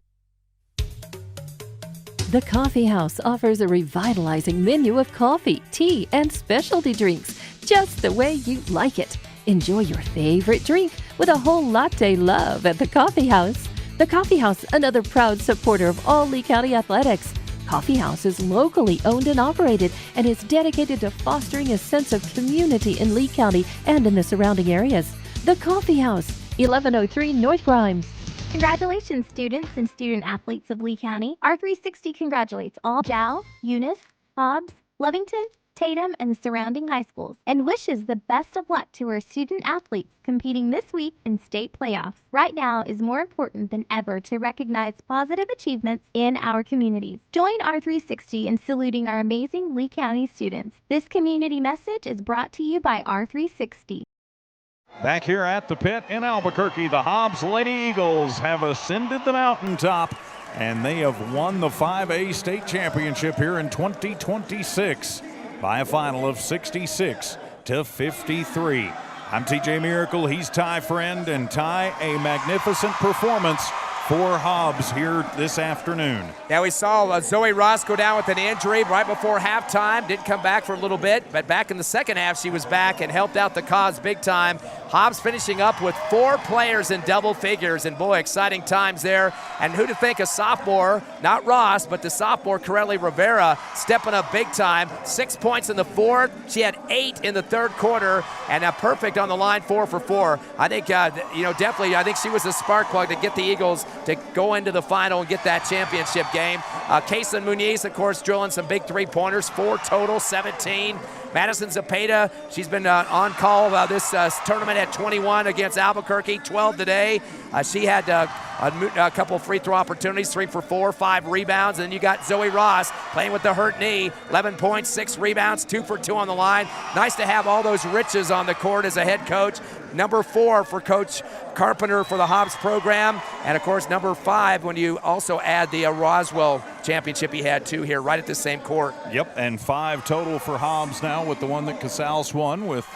The Coffee House offers a revitalizing menu of coffee, tea, and specialty drinks, just the way you like it. Enjoy your favorite drink with a whole latte love at the Coffee House. The Coffee House, another proud supporter of all Lee County athletics. Coffee House is locally owned and operated and is dedicated to fostering a sense of community in Lee County and in the surrounding areas. The Coffee House, 1103 North Grimes. Congratulations, students and student athletes of Lee County. R360 congratulates all Jow, Eunice, Hobbs, Lovington, Tatum, and surrounding high schools, and wishes the best of luck to our student athletes competing this week in state playoffs. Right now is more important than ever to recognize positive achievements in our communities. Join R360 in saluting our amazing Lee County students. This community message is brought to you by R360. Back here at the pit in Albuquerque, the Hobbs Lady Eagles have ascended the mountaintop, and they have won the 5A state championship here in 2026 by a final of 66-53. I'm TJ Miracle, he's Ty Friend, and Ty, a magnificent performance for Hobbs here this afternoon. Yeah, we saw Zoe Ross go down with an injury right before halftime. Didn't come back for a little bit, but back in the second half, she was back and helped out the cause big time. Hobbs finishing up with 4 players in double figures, and boy, exciting times there. And who to think, a sophomore, not Ross, but the sophomore Corelli Rivera stepping up big time. 6 points in the fourth. She had 8 in the third quarter, and perfect on the line, 4 for 4. I think, definitely, I think she was the spark plug to get the Eagles to go into the final and get that championship game. Kason Muniz, of course, drilling some big three-pointers, 4 total, 17. Madison Zepeda, she's been on call this tournament at 21 against Albuquerque, 12 today. She had a couple free throw opportunities, 3 for 4, 5 rebounds. And then you got Zoe Ross playing with the hurt knee, 11 points, 6 rebounds, 2 for 2 on the line. Nice to have all those riches on the court as a head coach. Number 4 for Coach Carpenter for the Hobbs program. And, of course, number 5 when you also add the Roswell championship he had, too, here right at the same court. Yep, and 5 total for Hobbs now with the one that Casals won with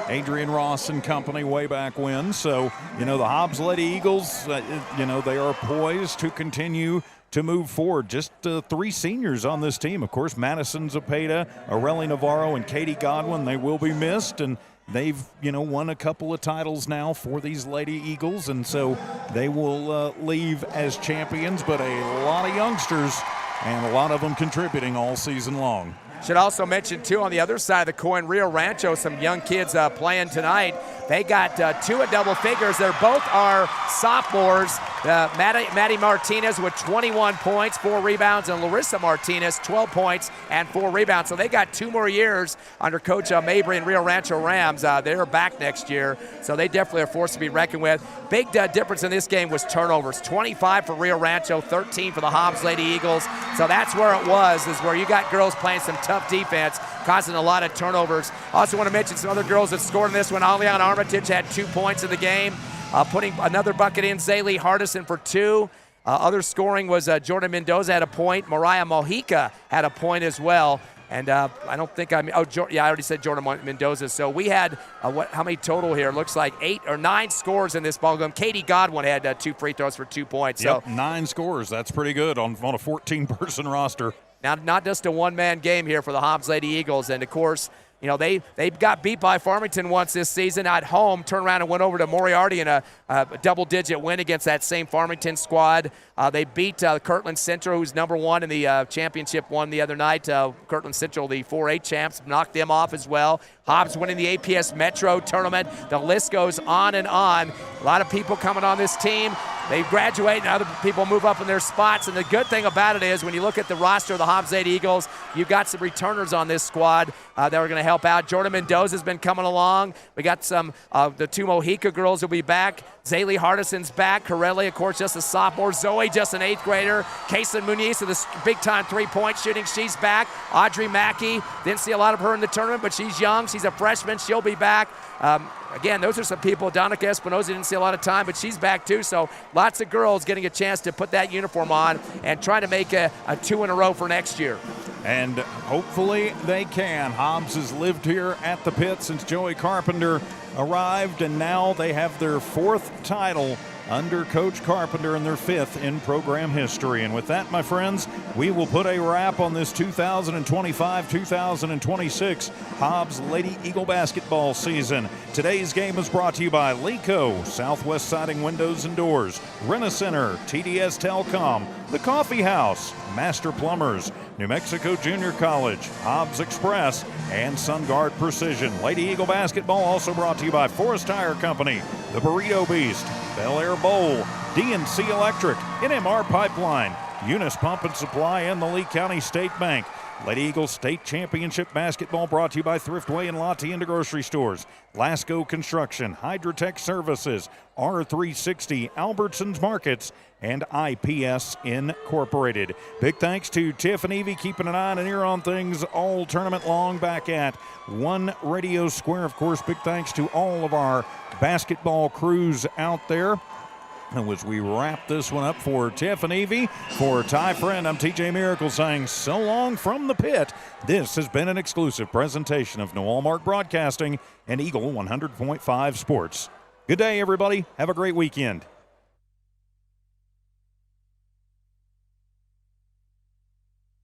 Adrian Ross and company way back when. So, the Hobbs Lady Eagles, they are poised to continue to move forward. Just 3 seniors on this team. Of course, Madison Zepeda, Aurelie Navarro, and Katie Godwin, they will be missed, and they've, won a couple of titles now for these Lady Eagles, and so they will leave as champions, but a lot of youngsters and a lot of them contributing all season long. Should also mention, too, on the other side of the coin, Rio Rancho, some young kids playing tonight. They got 2 at double figures. They're both are sophomores. Maddie Martinez with 21 points, 4 rebounds, and Larissa Martinez, 12 points and 4 rebounds. So they got 2 more years under Coach Mabry and Rio Rancho Rams. They're back next year, so they definitely are a force to be reckoned with. Big difference in this game was turnovers. 25 for Rio Rancho, 13 for the Hobbs Lady Eagles. So that's where it was, is where you got girls playing some tough defense, causing a lot of turnovers. Also want to mention some other girls that scored in this one. Alian Armitage had 2 points in the game, putting another bucket in. Zaylee Hardison for 2. Other scoring was Jordan Mendoza had a point. Mariah Mojica had a point as well. And I don't think I already said Jordan Mendoza. So we had, how many total here? Looks like 8 or 9 scores in this ball game. Katie Godwin had 2 free throws for 2 points. Yep, so 9 scores. That's pretty good on a 14-person roster. Now, not just a one-man game here for the Hobbs Lady Eagles. And, of course, they got beat by Farmington once this season at home, turned around and went over to Moriarty in a double-digit win against that same Farmington squad. They beat Kirtland Central, who's number 1 in the championship one the other night. Kirtland Central, the 4A champs, knocked them off as well. Hobbs winning the APS Metro tournament. The list goes on and on. A lot of people coming on this team. they graduate and other people move up in their spots. And the good thing about it is when you look at the roster of the Hobbs 8 Eagles, you've got some returners on this squad that are going to help out. Jordan Mendoza's been coming along. We got some the 2 Mojica girls will be back. Zaylee Hardison's back. Corelli, of course, just a sophomore. Zoe, just an 8th grader. Kason Muniz with a big-time three-point shooting. She's back. Audrey Mackey, didn't see a lot of her in the tournament, but she's young. She's a freshman. She'll be back. Again, those are some people. Donica Espinoza didn't see a lot of time, but she's back too. So lots of girls getting a chance to put that uniform on and trying to make a 2 in a row for next year. And hopefully they can. Hobbs has lived here at the pit since Joey Carpenter arrived, and now they have their 4th title under Coach Carpenter and their 5th in program history. And with that, my friends, we will put a wrap on this 2025-2026 Hobbs Lady Eagle basketball season. Today's game is brought to you by Lico, Southwest Siding Windows and Doors, Rent-A-Center, TDS Telecom, The Coffee House, Master Plumbers, New Mexico Junior College, Hobbs Express, and SunGuard Precision. Lady Eagle basketball also brought to you by Forest Tire Company, The Burrito Beast, Bel Air Bowl, DNC Electric, NMR Pipeline, Eunice Pump and Supply, and the Lee County State Bank. Lady Eagles State Championship basketball brought to you by Thriftway and La Tienda Grocery Stores, Lasco Construction, Hydrotech Services, R360, Albertsons Markets, and IPS Incorporated. Big thanks to Tiff and Evie keeping an eye and an ear on things all tournament long back at One Radio Square. Of course, big thanks to all of our basketball crews out there. And as we wrap this one up for Tiff and Evie, for Ty Friend, I'm TJ Miracle saying so long from the pit. This has been an exclusive presentation of Noalmark Broadcasting and Eagle 100.5 Sports. Good day, everybody. Have a great weekend.